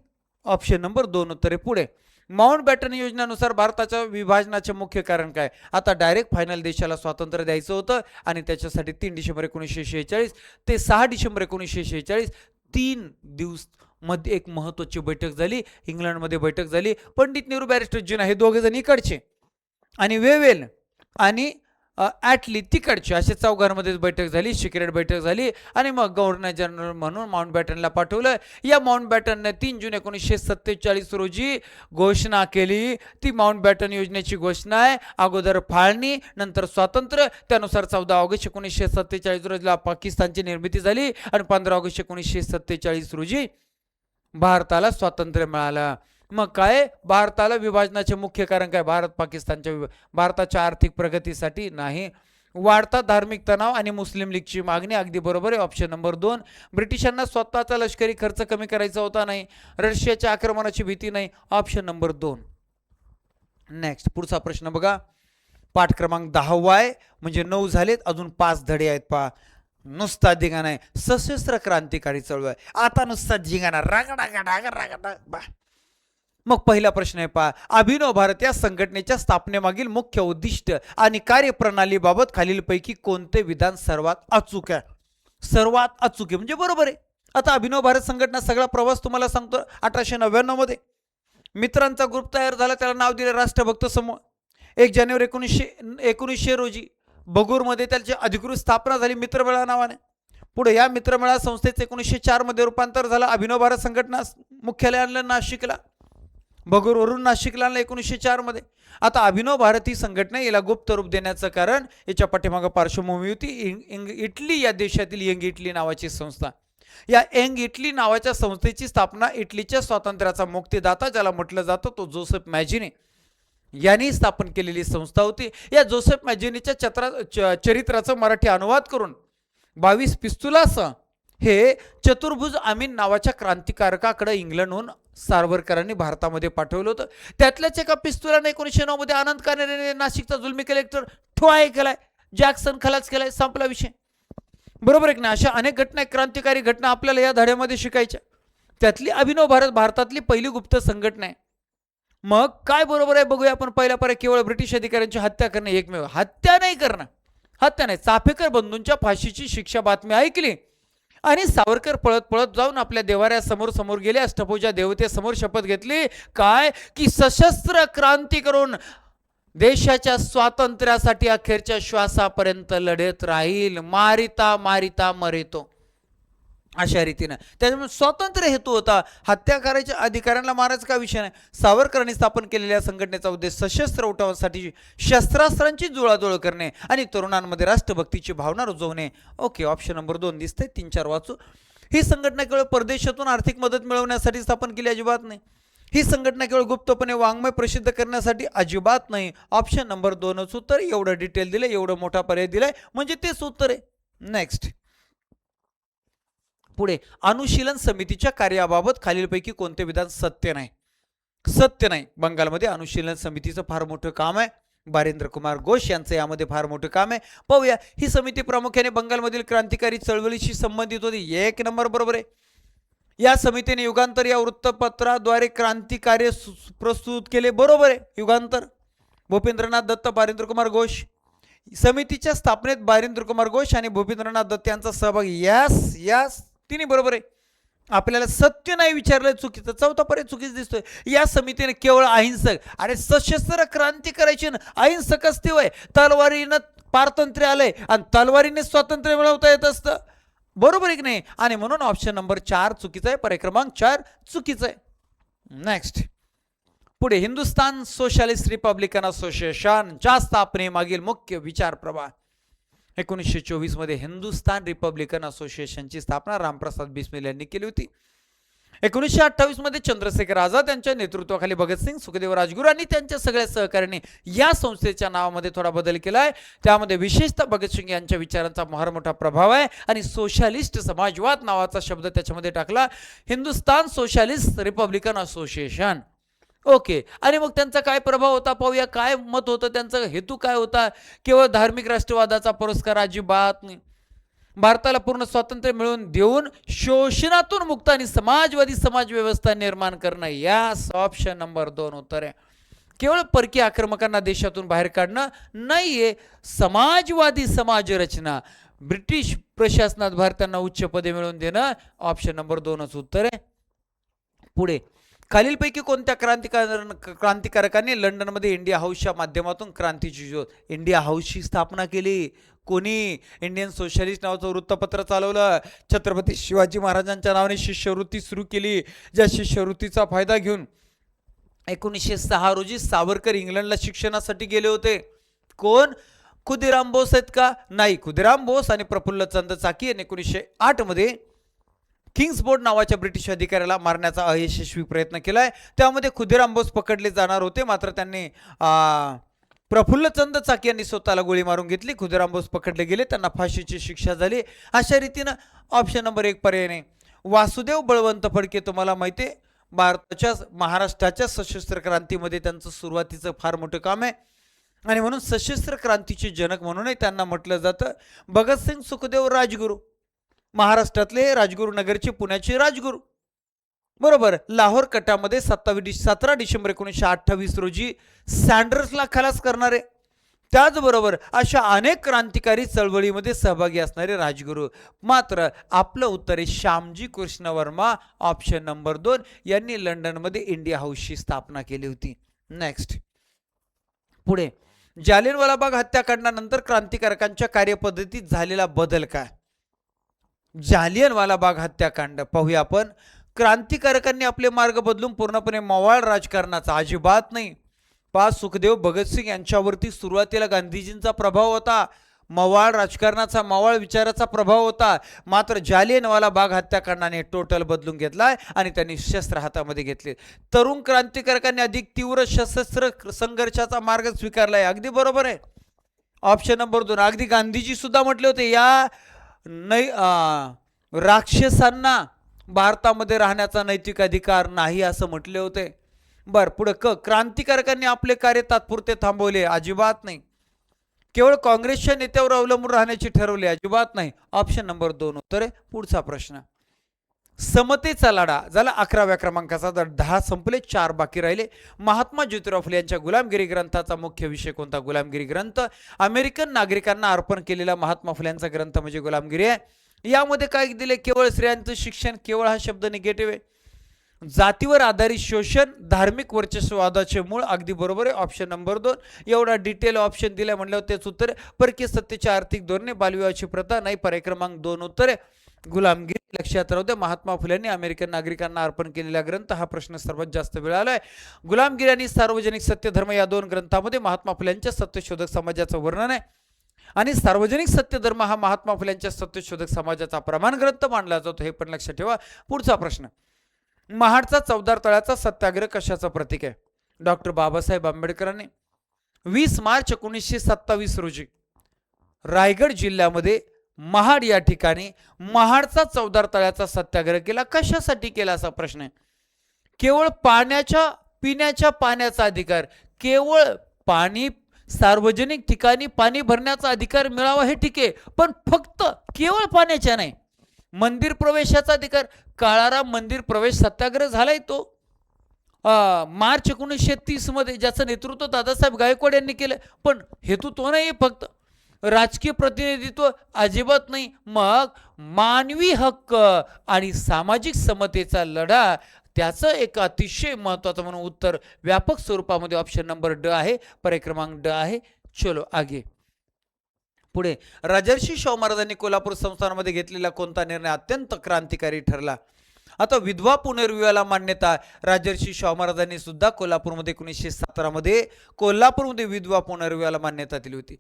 ऑप्शन नंबर 2 उत्तर आहे. पुढे, माउंटबॅटन योजनेनुसार भारताच्या विभाजनाचे मुख्य कारण काय? आता डायरेक्ट फायनल देशाला स्वातंत्र्य द्यायचं होतं आणि त्याच्यासाठी 3 डिसेंबर 1946 ते 6 डिसेंबर 1946 3 दिवस मध्ये एक महत्त्वाची बैठक झाली. इंग्लंडमध्ये बैठक झाली. पंडित नेहरू, बॅरिस्टर जिना हे 2 जण इकडचे आणि वेव्हेल आणि ॲटली तिकडचे, असे 4 बैठक झाली. सिक्रेट बैठक झाली आणि मग गव्हर्नर जनरल म्हणून माउंटबॅटनला पाठवलं. या माउंटबॅटनने 3 जून 1947 रोजी घोषणा केली. ती माउंटबॅटन योजनेची घोषणा आहे. अगोदर फाळणी, नंतर स्वातंत्र्य. त्यानुसार 14 ऑगस्ट 1947 रोजीला पाकिस्तानची निर्मिती झाली आणि 15 ऑगस्ट 1947 रोजी भारताला स्वातंत्र्य मिळालं. मग काय, भारताला विभाजनाचे मुख्य कारण काय? भारताच्या आर्थिक प्रगतीसाठी नाही. वाढता धार्मिक तणाव आणि मुस्लिम लीगची मागणी, अगदी बरोबर आहे. Option number 2. ब्रिटिशांना स्वतःचा लष्करी खर्च कमी करायचा होता नाही. रशियाच्या आक्रमणाची भीती नाही. Option number 2. नेक्स्ट, पुढचा प्रश्न बघा. पाठ क्रमांक 10 आहे, म्हणजे 9 झालेत, अजून 5 धडे आहेत. पहा, नुसता धिंगाणा आहे. सशस्त्र क्रांतिकारी चळवळ. आता नुसता धिंगाणा, रागडा. मग पहिला प्रश्न आहे पहा, अभिनव भारत या संघटनेच्या स्थापनेमागील मुख्य उद्दिष्ट आणि कार्यप्रणालीबाबत खालीलपैकी कोणते विधान सर्वात अचूक आहे? सर्वात अचूक आहे म्हणजे बरोबर आहे. आता अभिनव भारत संघटना सगळा प्रवास तुम्हाला सांगतो 1899 मध्ये मित्रांचा ग्रुप तयार झाला, त्याला नाव दिले राष्ट्रभक्त समूह. 1 जानेवारी 1919 रोजी बगूरमध्ये त्याची अधिकृत स्थापना झाली मित्रमेळा नावाने. पुढे या मित्रमेळा संस्थेचे 1904 मध्ये रूपांतर झालं, अभिनव भारत संघटना मुख्यालय आणलं नाशिकला, बगूरवरून नाशिकला आणलं 1904 मध्ये. आता अभिनव भारत ही संघटना याला गुप्त रूप देण्याचं कारण याच्या पाठीमागं पार्श्वभूमी होती. इटली या देशातील यंग इटली नावाची संस्था. या यंग इटली नावाच्या संस्थेची स्थापना इटलीच्या स्वातंत्र्याचा मुक्तिदाता ज्याला म्हटलं जातं तो जोसेफ मॅजिनी यांनी स्थापन केलेली संस्था होती. या जोसेफ मॅजिनीच्या चरित्राचा मराठी अनुवाद करून 22 पिस्तुलासह हे चतुर्भुज आमीन नावाच्या क्रांतिकारकाकडे इंग्लंडहून सावरकरांनी भारतामध्ये पाठवलं होतं. त्यातल्याच एका पिस्तुलाने 1909 मध्ये आनंद कानेरेने नाशिकचा जुलमी कलेक्टर ठोआय केलाय, जॅक्सन खलास केलाय, संपला विषय. बरोबर आहे ना? अशा अनेक घटना, क्रांतिकारी घटना आपल्याला या धड्यामध्ये शिकायच्या. त्यातली अभिनव भारत भारतातली पहिली गुप्त संघटना आहे. मग काय बरोबर आहे बघूया आपण. पहिला पर्याय, केवळ ब्रिटिश अधिकाऱ्यांची हत्या करणे एकमेव. हत्या नाही करणं, हत्या नाही. चाफेकर बंधूंच्या फाशीची शिक्षा बातमी ऐकली आणि सावरकर पळत पळत जाऊन आपल्या देवाऱ्यासमोर समोर गेले, अष्टभुजा देवतेसमोर शपथ घेतली काय की सशस्त्र क्रांती करून देशाच्या स्वातंत्र्यासाठी अखेरच्या श्वासापर्यंत लढत राहील, मारिता मारिता मरेतो, अशा रीतीनं. त्याच्यामुळे स्वातंत्र्य हेतू होता, हत्या करायच्या अधिकाऱ्यांना मारायचा का विषय नाही. सावरकरांनी स्थापन केलेल्या संघटनेचा उद्देश सशस्त्र उठावासाठी शस्त्रास्त्रांची जुळाजुळ करणे आणि तरुणांमध्ये राष्ट्रभक्तीची भावना रुजवणे. ओके, ऑप्शन नंबर 2 दिसते, 3-4 वाचू. ही संघटना केवळ परदेशातून आर्थिक मदत मिळवण्यासाठी स्थापन केली अजिबात नाही. ही संघटना केवळ गुप्तपणे वाङ्मय प्रसिद्ध करण्यासाठी अजिबात नाही. ऑप्शन नंबर 2च उत्तर. एवढं डिटेल दिलं, एवढं मोठा पर्याय दिलाय म्हणजे तेच उत्तर आहे. नेक्स्ट, पुढे, अनुशीलन समितीच्या कार्याबाबत खालीलपैकी कोणते विधान सत्य नाही? सत्य नाही. बंगालमध्ये अनुशीलन समितीचं फार मोठं काम आहे. बारिंद्र कुमार घोष यांचं यामध्ये फार मोठं काम आहे. पाहूया. ही समिती प्रामुख्याने बंगालमधील क्रांतिकारी चळवळीशी संबंधित होती. 1 नंबर बरोबर आहे. या समितीने युगांतर या वृत्तपत्राद्वारे क्रांतिकार्य प्रस्तुत केले. बरोबर आहे, युगांतर. भूपेंद्रनाथ दत्त, बारिंद्र कुमार घोष. समितीच्या स्थापनेत बारिंद्र कुमार घोष आणि भूपेंद्रनाथ दत्त यांचा सहभाग. यस यस, तिने बरोबर आहे. आपल्याला सत्य नाही विचारलं, चुकीचं. 4था पर्याय चुकीच दिसतोय. या समितीने केवळ अहिंसक, अरे सशस्त्र क्रांती करायची ना, अहिंसक असते वय. तलवारीनं पारतंत्र्य आलंय आणि तलवारीने स्वातंत्र्य मिळवता येत असतं. बरोबर आहे की नाही? आणि म्हणून ऑप्शन नंबर 4 चुकीचा आहे. पर्याय क्रमांक 4 चुकीचा आहे. नेक्स्ट, पुढे, हिंदुस्तान सोशलिस्ट रिपब्लिकन असोसिएशनच्या स्थापनेमागील मुख्य विचार प्रवाह. 1924 मध्ये हिंदुस्तान रिपब्लिकन असोसिएशनची स्थापना रामप्रसाद बिस्मिल यांनी केली होती. 1928 मध्ये चंद्रशेखर आझाद यांच्या नेतृत्वाखाली भगतसिंग, सुखदेव, राजगुरू आणि त्यांच्या सगळ्या सहकाऱ्यांनी या संस्थेच्या नावामध्ये थोडा बदल केलाय. त्यामध्ये विशेषतः भगतसिंग यांच्या विचारांचा फार मोठा प्रभाव आहे आणि सोशलिस्ट समाजवाद नावाचा शब्द त्याच्यामध्ये टाकला. Hindustan socialist Republican association. Okay, आणि मग त्यांचा काय प्रभाव होता पाहूया. काय मत होतं त्यांचा, हेतू काय होता? केवळ धार्मिक राष्ट्रवादाचा पुरस्कार अजिबात नाही. भारताला पूर्ण स्वातंत्र्य मिळवून देऊन शोषणातून मुक्त आणि समाजवादी समाज व्यवस्था निर्माण करणं. यास ऑप्शन नंबर 2 उत्तर आहे. केवळ परकीय आक्रमकांना देशातून बाहेर काढणं नाहीये, समाजवादी समाज रचना, ब्रिटिश प्रशासनात भारतांना उच्च पदे मिळवून देणं. ऑप्शन नंबर 2च उत्तर आहे. पुढे, खालीलपैकी कोणत्या क्रांतिकारकांनी लंडनमध्ये इंडिया हाऊसच्या माध्यमातून क्रांतीची ज्योत. इंडिया हाऊसची स्थापना केली कोणी? इंडियन सोशलिस्ट नावाचं वृत्तपत्र चालवलं. छत्रपती शिवाजी महाराजांच्या नावाने शिष्यवृत्ती सुरू केली. ज्या शिष्यवृत्तीचा फायदा घेऊन 1906 रोजी सावरकर इंग्लंडला शिक्षणासाठी गेले होते. कोण? खुदिराम बोस आहेत का? नाही. खुदिराम बोस आणि प्रफुल्लचंद चाकी यांनी 1908 मध्ये किंग्सबोर्ड नावाच्या ब्रिटिश अधिकाऱ्याला मारण्याचा अयशस्वी प्रयत्न केलाय. त्यामध्ये खुदिराम बोस पकडले जाणार होते, मात्र त्यांनी प्रफुल्लचंद चाकी यांनी स्वतःला गोळी मारून घेतली. खुदिराम बोस पकडले गेले, त्यांना फाशीची शिक्षा झाली. अशा रीतीनं ऑप्शन नंबर 1 पर्याय नाही. वासुदेव बळवंत फडके, तुम्हाला माहिती आहे भारताच्या महाराष्ट्राच्या सशस्त्र क्रांतीमध्ये त्यांचं सुरुवातीचं फार मोठं काम आहे आणि म्हणून सशस्त्र क्रांतीचे जनक म्हणूनही त्यांना म्हटलं जातं. भगतसिंग, सुखदेव, राजगुरू, महाराष्ट्रातले राजगुरू, नगरचे, पुण्याचे राजगुरू. बरोबर. लाहोर कटामध्ये 17 डिसेंबर 1928 रोजी सँडर्सला खलास करणारे, त्याचबरोबर अशा अनेक क्रांतिकारी चळवळीमध्ये सहभागी असणारे राजगुरू. मात्र आपलं उत्तर आहे श्यामजी कृष्ण वर्मा, ऑप्शन नंबर 2. यांनी लंडनमध्ये इंडिया हाऊसची स्थापना केली होती. नेक्स्ट, पुढे, जालियनवाला बाग हत्याकांडानंतर क्रांतिकारकांच्या कार्यपद्धतीत झालेला बदल काय? जालियनवाला बाग हत्याकांड पाहूया आपण. क्रांतिकारकांनी आपले मार्ग बदलून पूर्णपणे मवाळ राजकारणाचा, अजिबात नाही. सुखदेव भगतसिंग यांच्यावरती सुरुवातीला गांधीजींचा प्रभाव होता, मवाळ राजकारणाचा, मवाळ विचाराचा प्रभाव होता. मात्र जालियनवाला बाग हत्याकांडाने टोटल बदलून घेतलाय आणि त्यांनी शस्त्र हातामध्ये घेतले. तरुण क्रांतिकारकांनी अधिक तीव्र सशस्त्र संघर्षाचा मार्ग स्वीकारलाय. अगदी बरोबर आहे, ऑप्शन नंबर 2. अगदी गांधीजी सुद्धा म्हटले होते या राक्षसांना भारतामध्ये राहण्याचा नैतिक अधिकार नाही असं म्हटले होते. बर, पुढे क्रांतिकारकांनी आपले कार्य तात्पुरते थांबवले, अजिबात नाही. केवळ काँग्रेसच्या नेत्यावर अवलंबून राहण्याचे ठरवले, अजिबात नाही. ऑप्शन नंबर 2 उत्तर आहे. पुढचा प्रश्न, समतेचा लढा झाला 11व्या क्रमांकाचा. 10 संपले, 4 बाकी राहिले. महात्मा ज्योतिराव फुले यांच्या गुलामगिरी ग्रंथाचा मुख्य विषय कोणता? गुलामगिरी ग्रंथ. अमेरिकन नागरिकांना अर्पण केलेला महात्मा फुल्यांचा ग्रंथ म्हणजे गुलामगिरी आहे. यामध्ये काय दिले? केवळ स्त्रियांचं शिक्षण, केवळ हा शब्द निगेटिव्ह आहे. जातीवर आधारित शोषण, धार्मिक वर्चस्ववादाचे मूळ, अगदी बरोबर आहे, ऑप्शन नंबर 2. एवढा डिटेल ऑप्शन दिला म्हणल्यावर तेच उत्तर आहे. परकीय सत्तेची आर्थिक धोरणे, बालविवाहाची प्रथा नाही, पर्याय क्रमांक 2 उत्तर आहे. गुलामगिरी. लक्षात राहू द्या, महात्मा फुल्यांनी अमेरिकन नागरिकांना अर्पण केलेला ग्रंथ, हा प्रश्न सर्वात जास्त वेळ आलाय. गुलामगिरी आणि सार्वजनिक सत्यधर्म या 2 ग्रंथांमध्ये महात्मा फुल्यांच्या सत्यशोधक समाजाचं वर्णन आहे आणि सार्वजनिक सत्यधर्म हा महात्मा फुल्यांच्या सत्यशोधक समाजाचा प्रमाण ग्रंथ मानला जातो, हे पण लक्षात ठेवा. पुढचा प्रश्न, महाडचा चौदार तळ्याचा सत्याग्रह कशाचं प्रतीक आहे? डॉक्टर बाबासाहेब आंबेडकरांनी 20 मार्च 1927 रोजी रायगड जिल्ह्यामध्ये महाड या ठिकाणी महाडचा चौदार तळ्याचा सत्याग्रह केला. कशासाठी केला असा प्रश्न आहे. केवळ पिण्याच्या पाण्याचा अधिकार, केवळ पाणी, सार्वजनिक ठिकाणी पाणी भरण्याचा अधिकार मिळावा हे ठीक आहे, पण फक्त केवळ पाण्याच्या नाही. मंदिर प्रवेशाचा अधिकार, काळाराम मंदिर प्रवेश सत्याग्रह झालाय तो मार्च 1930 मध्ये, ज्याचं नेतृत्व दादासाहेब गायकवाड यांनी केलं. पण हेतू तो नाही, फक्त राजकीय प्रतिनिधित्व अजिबात नाही. मग मानवी हक्क आणि सामाजिक समतेचा लढा, त्याचं एक अतिशय महत्त्वाचं म्हणून उत्तर व्यापक स्वरूपामध्ये ऑप्शन नंबर ड आहे, पर्याय क्रमांक ड आहे. चलो आगे, पुढे, राजर्षी शाहू महाराजांनी कोल्हापूर संस्थानामध्ये घेतलेला कोणता निर्णय अत्यंत क्रांतिकारी ठरला? आता विधवा पुनर्विवाहाला मान्यता, राजर्षी शाहू महाराजांनी सुद्धा कोल्हापूरमध्ये 1917 मध्ये कोल्हापूरमध्ये विधवा पुनर्विवाहाला मान्यता दिली होती.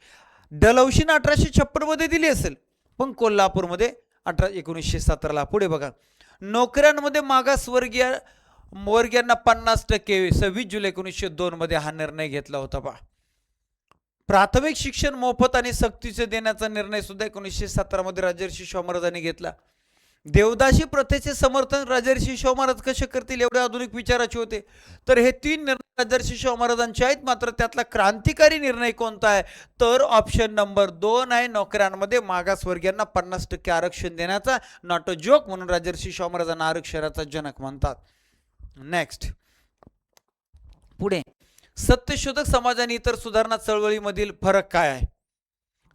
डलहौसीने 1856 मध्ये दिली असेल, पण कोल्हापूरमध्ये 1917ला. पुढे बघा, नोकऱ्यांमध्ये वर्गीयांना 50%, 26 जुलै 1902 मध्ये हा निर्णय घेतला होता. प्राथमिक शिक्षण मोफत आणि सक्तीचे देण्याचा निर्णय सुद्धा 1917 मध्ये राजर्षी शाहू महाराजांनी घेतला. देवदासी प्रथेचे समर्थन राजर्षी शाहू महाराज कसे करतील, एवढे आधुनिक विचाराचे होते. तर हे 3 निर्णय राजर्षी शाहू महाराजांचे आहेत. मात्र त्यातला क्रांतिकारी निर्णय कोणता आहे? तर ऑप्शन नंबर 2 आहे, नोकऱ्यांमध्ये मागासवर्गीयांना 50% आरक्षण देण्याचा. नॉट अ जोक, म्हणून राजर्षी शाहू महाराजांना आरक्षणाचा जनक म्हणतात. नेक्स्ट, पुढे, सत्यशोधक समाज आणि इतर सुधारणा चळवळीमधील फरक काय आहे?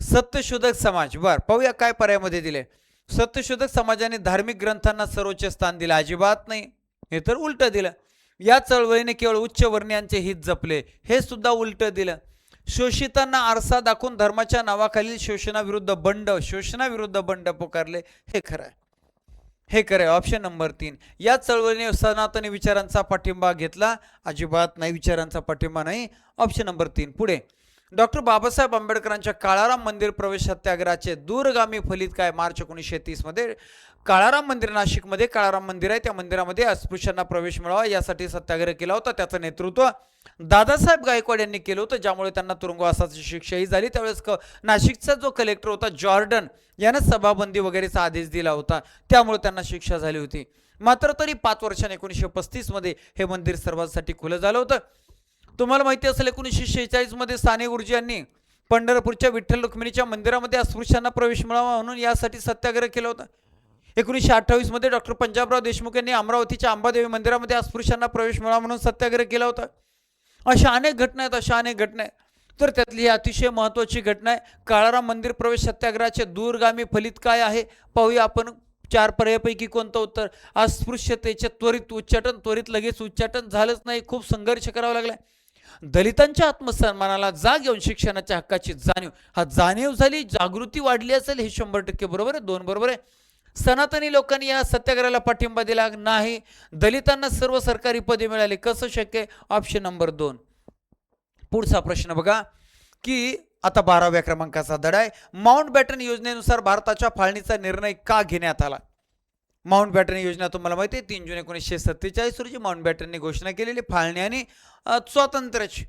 सत्यशोधक समाज, बर पाहूया काय पर्यायामध्ये दिले. सत्यशोधक समाजाने धार्मिक ग्रंथांना सर्वोच्च स्थान दिले, अजिबात नाही, हे तर उलट दिलं. या चळवळीने केवळ उच्च वर्णीयांचे हित जपले, हे सुद्धा उलट दिलं. शोषितांना आरसा दाखवून धर्माच्या नावाखालील शोषणाविरुद्ध बंड पुकारले, हे खरं आहे, हे खरं आहे. ऑप्शन नंबर 3, या चळवळीने सनातनी विचारांचा पाठिंबा घेतला, अजिबात नाही, विचारांचा पाठिंबा नाही. Option number 3. पुढे, डॉक्टर बाबासाहेब आंबेडकरांच्या काळाराम मंदिर प्रवेश सत्याग्रहाचे दूरगामी फलित काय? मार्च 1930 मध्ये काळाराम मंदिर, नाशिकमध्ये काळाराम मंदिर आहे, त्या मंदिरामध्ये अस्पृश्यांना प्रवेश मिळावा यासाठी सत्याग्रह केला होता. त्याचं नेतृत्व दादासाहेब गायकवाड यांनी केलं होतं, ज्यामुळे त्यांना तुरुंगवासाची शिक्षाही झाली. त्यावेळेस नाशिकचा जो कलेक्टर होता जॉर्डन यानं सभाबंदी वगैरेचा आदेश दिला होता, त्यामुळे त्यांना शिक्षा झाली होती. मात्र तरी 5 वर्षांनी 1935 मध्ये हे मंदिर सर्वांसाठी खुलं झालं होतं. तुम्हाला माहिती असेल 1946 मध्ये साने गुरुजी यांनी पंढरपूरच्या विठ्ठल रुक्मिणीच्या मंदिरामध्ये अस्पृश्यांना प्रवेश मिळावा म्हणून यासाठी सत्याग्रह केला होता. 1928 मध्ये डॉक्टर पंजाबराव देशमुख यांनी अमरावतीच्या अंबादेवी मंदिरामध्ये अस्पृश्यांना प्रवेश मिळावा म्हणून सत्याग्रह केला होता. अशा अनेक घटना आहेत, अशा अनेक घटना आहेत. तर त्यातली ही अतिशय महत्त्वाची घटना आहे काळाराम मंदिर प्रवेश सत्याग्रहाचे दूरगामी फलित काय आहे पाहूया आपण. 4 पर्यायापैकी कोणतं उत्तर? अस्पृश्यतेचे त्वरित लगेच उच्चाटन झालंच नाही, खूप संघर्ष करावा लागला. दलितांच्या आत्मसन्मानाला जाग येऊन शिक्षणाच्या हक्काची जाणीव झाली, जागृती वाढली असेल, हे 100% बरोबर आहे. 2 बरोबर आहे. सनातनी लोकांनी या सत्याग्रहाला पाठिंबा दिला नाही. दलितांना सर्व सरकारी पदे मिळाली, कसं शक्य? Option number 2. पुढचा प्रश्न बघा की आता 12व्या क्रमांकाचा धडा आहे. माउंट बॅटन योजनेनुसार भारताच्या फाळणीचा निर्णय का घेण्यात आला? माउंट बॅटन योजना तुम्हाला माहिती आहे 3 जून 1947 रोजी माउंट बॅटनने घोषणा केलेली फाळणी आणि स्वातंत्र्याची.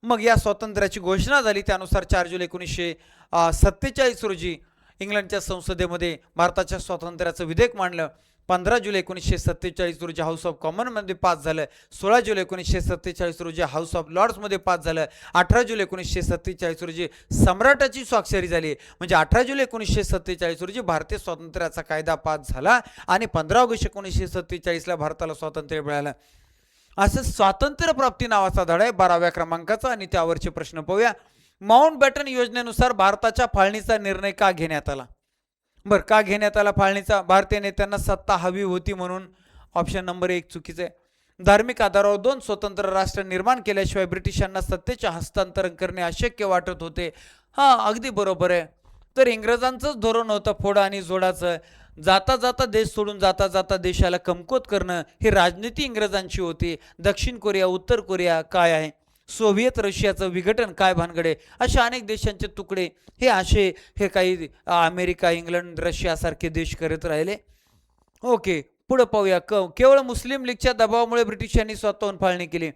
मग या स्वातंत्र्याची घोषणा झाली त्यानुसार 4 जुलै 1947 रोजी इंग्लंडच्या संसदेमध्ये भारताच्या स्वातंत्र्याचं विधेयक मांडलं. 15 जुलै 1947 रोजी हाऊस ऑफ कॉमनमध्ये पास झालं. 16 जुलै 1947 रोजी हाऊस ऑफ लॉर्ड्समध्ये पास झालं. 18 जुलै 1947 रोजी सम्राटाची स्वाक्षरी झाली. म्हणजे 18 जुलै 1947 रोजी भारतीय स्वातंत्र्याचा कायदा पास झाला आणि 15 ऑगस्ट 1947ला भारताला स्वातंत्र्य मिळालं. असं स्वातंत्र्य प्राप्ती नावाचा धडा आहे 12व्या क्रमांकाचा आणि त्यावरचे प्रश्न पाहूया. माउंट बॅटन योजनेनुसार भारताच्या फाळणीचा निर्णय का घेण्यात आला? बरं, का घेण्यात आला फाळणीचा? भारतीय नेत्यांना सत्ता हवी होती म्हणून. ऑप्शन नंबर 1 चुकीचं आहे. धार्मिक आधारावर 2 स्वतंत्र राष्ट्र निर्माण केल्याशिवाय ब्रिटिशांना सत्तेचे हस्तांतरण करणे अशक्य वाटत होते. हां, अगदी बरोबर आहे. तर इंग्रजांचंच धोरण होतं फोड आणि जोडाचं. जाता जाता देश सोडून जाता जाता देशाला कमकुवत करणं ही राजनीती इंग्रजांची होती. दक्षिण कोरिया, उत्तर कोरिया काय आहे, सोव्हिएत रशियाचं विघटन काय भानगडे, अशा अनेक देशांचे तुकडे हे काही अमेरिका, इंग्लंड, रशियासारखे देश करत राहिले. ओके, पुढे पाहूया. केवळ मुस्लिम लीगच्या दबावामुळे ब्रिटिशांनी स्वतःहून फाळणी केली.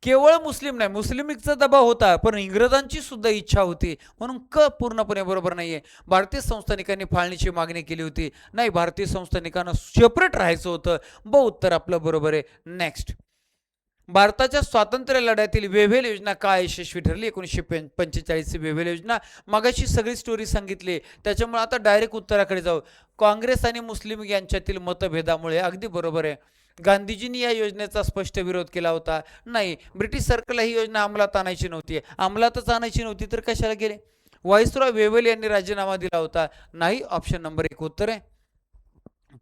केवळ मुस्लिम नाही, मुस्लिम लीगचा दबाव होता पण इंग्रजांची सुद्धा इच्छा होती म्हणून पूर्णपणे बरोबर नाहीये. भारतीय संस्थानिकांनी फाळणीची मागणी केली होती. नाही, भारतीय संस्थानिकांना सेपरेट राहायचं होतं. उत्तर आपलं बरोबर आहे. नेक्स्ट, भारताच्या स्वातंत्र्य लढ्यातील वेव्हेल योजना काय यशस्वी ठरली? 1945 वेव्हेल योजना. मगाशी सगळी स्टोरी सांगितली त्याच्यामुळे आता डायरेक्ट उत्तराकडे जाऊ. काँग्रेस आणि मुस्लिम यांच्यातील मतभेदामुळे. अगदी बरोबर आहे. गांधीजींनी या योजनेचा स्पष्ट विरोध केला होता. नाही, ब्रिटिश सरकारला ही योजना अंमलात आणायची नव्हती. अंमलातच आणायची नव्हती तर कशाला गेले? व्हाईसरॉय वेव्हेल यांनी राजीनामा दिला होता. नाही, ऑप्शन नंबर 1 उत्तर आहे.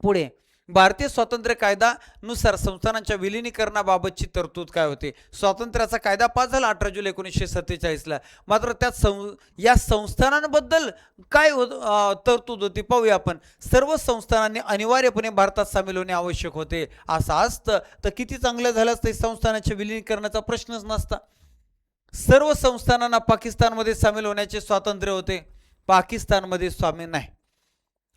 पुढे, भारतीय स्वातंत्र्य कायद्यानुसार संस्थानांच्या विलिनीकरणाबाबतची तरतूद काय होते? स्वातंत्र्याचा कायदा पास झाला 18 जुलै 1947ला. मात्र त्यात या संस्थानांबद्दल काय तरतूद होती पाहूया आपण. सर्व संस्थानांनी अनिवार्यपणे भारतात सामील होणे आवश्यक होते. असं असतं तर किती चांगलं झालं असतं. संस्थानांच्या विलिनीकरणाचा प्रश्नच नसता. सर्व संस्थानांना पाकिस्तानमध्ये सामील होण्याचे स्वातंत्र्य होते. पाकिस्तानमध्ये सामील नाही.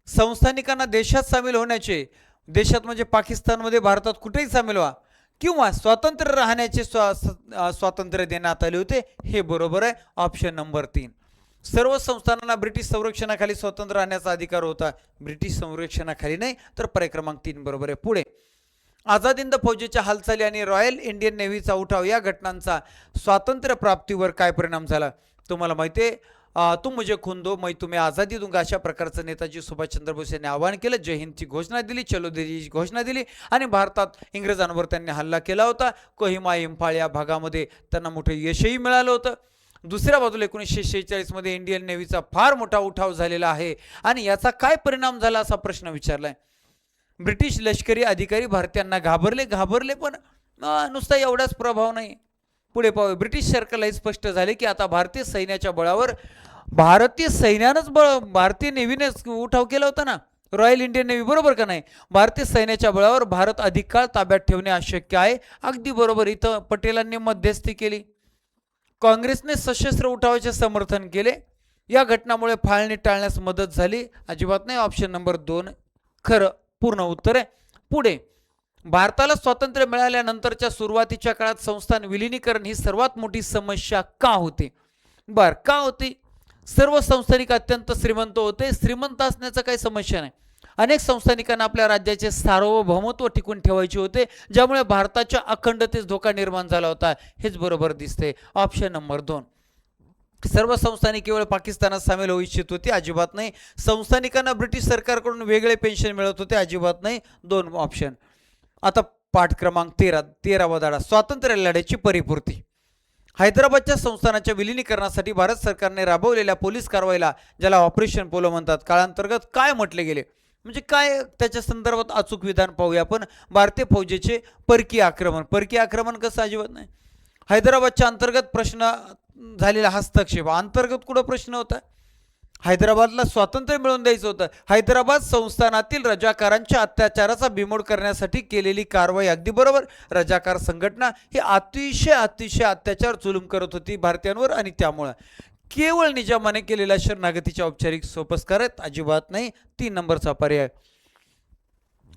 संस्थानिकांना देशात सामील होण्याचे, देशात म्हणजे पाकिस्तानमध्ये, भारतात कुठेही सामील व्हा किंवा स्वतंत्र राहण्याचे स्वातंत्र्य देण्यात आले होते. हे बरोबर आहे. Option number 3. सर्व संस्थानांना ब्रिटिश संरक्षणाखाली स्वतंत्र राहण्याचा अधिकार होता. ब्रिटिश संरक्षणाखाली नाही, तर पर्याय क्रमांक 3 बरोबर आहे. पुढे, आझाद हिंद फौजेच्या हालचाली आणि रॉयल इंडियन नेव्हीचा उठाव या घटनांचा स्वातंत्र्य प्राप्तीवर काय परिणाम झाला? तुम्हाला माहिती आहे, तुम मुझे खून दो मैं तुम्हें आज़ादी दूंगा अशा प्रकारचं नेताजी सुभाषचंद्र बोस यांनी आवाहन केलं. जय हिंदची घोषणा दिली, चलो दिल्लीची घोषणा दिली आणि भारतात इंग्रजांवर त्यांनी हल्ला केला होता. कोहिमा, इम्फाळ या भागामध्ये त्यांना मोठं यशही मिळालं होतं. दुसऱ्या बाजूला 1946 मध्ये इंडियन नेव्हीचा फार मोठा उठाव झालेला आहे आणि याचा काय परिणाम झाला असा प्रश्न विचारलाय. ब्रिटिश लष्करी अधिकारी भारतीयांना घाबरले पण नुसता एवढाच प्रभाव नाही. पुढे पाहू. ब्रिटिश सरकारला हे स्पष्ट झाले की आता भारतीय सैन्याच्या बळावर, भारतीय सैन्यानंच भारतीय नेव्हीनेच उठाव केला होता ना, रॉयल इंडियन नेव्ही, बरोबर का नाही? भारतीय सैन्याच्या बळावर भारत अधिक काळ ताब्यात ठेवणे अशक्य आहे. अगदी बरोबर. इथं पटेलांनी मध्यस्थी केली. काँग्रेसने सशस्त्र उठावाचे समर्थन केले. या घटनामुळे फाळणी टाळण्यास मदत झाली. अजिबात नाही. ऑप्शन नंबर 2 खरं पूर्ण उत्तर आहे. पुढे, भारताला स्वातंत्र्य मिळाल्यानंतरच्या सुरुवातीच्या काळात संस्थान विलिनीकरण ही सर्वात मोठी समस्या का होती? का होती? सर्व संस्थानिक अत्यंत श्रीमंत होते. श्रीमंत असण्याचं काही समस्या नाही. अनेक संस्थानिकांना आपल्या राज्याचे सार्वभौमत्व टिकून ठेवायचे होते, ज्यामुळे भारताच्या अखंडतेस धोका निर्माण झाला होता. हेच बरोबर दिसते. Option number 2. सर्व संस्थानिक केवळ पाकिस्तानात सामील होऊ इच्छित होते, अजिबात नाही. संस्थानिकांना ब्रिटिश सरकारकडून वेगळे पेन्शन मिळत होते, अजिबात नाही. 2 ऑप्शन. आता पाठ क्रमांक 13वा धडा, स्वातंत्र्य लढ्याची परिपूर्ती. हैदराबादच्या संस्थानाच्या विलिनीकरणासाठी भारत सरकारने राबवलेल्या पोलीस कारवाईला, ज्याला ऑपरेशन पोलो म्हणतात, काळांतर्गत काय म्हटले गेले, म्हणजे काय त्याच्या संदर्भात अचूक विधान पाहूया आपण. भारतीय फौजेचे परकीय आक्रमण. परकीय आक्रमण कसं, अजिबात नाही. हैदराबादच्या अंतर्गत प्रश्न झालेला हस्तक्षेप. अंतर्गत कुठं प्रश्न होता, हैदराबादला स्वातंत्र्य मिळवून द्यायचं होतं. हैदराबाद संस्थानातील रजाकारांच्या अत्याचाराचा बिमोड करण्यासाठी केलेली कारवाई, अगदी बरोबर. रजाकार संघटना ही अतिशय अतिशय अत्याचार जुलूम करत होती भारतीयांवर, आणि त्यामुळं केवळ निजामाने केलेल्या शरणागतीच्या औपचारिक सोपस्कारात, अजिबात नाही. 3 नंबरचा पर्याय.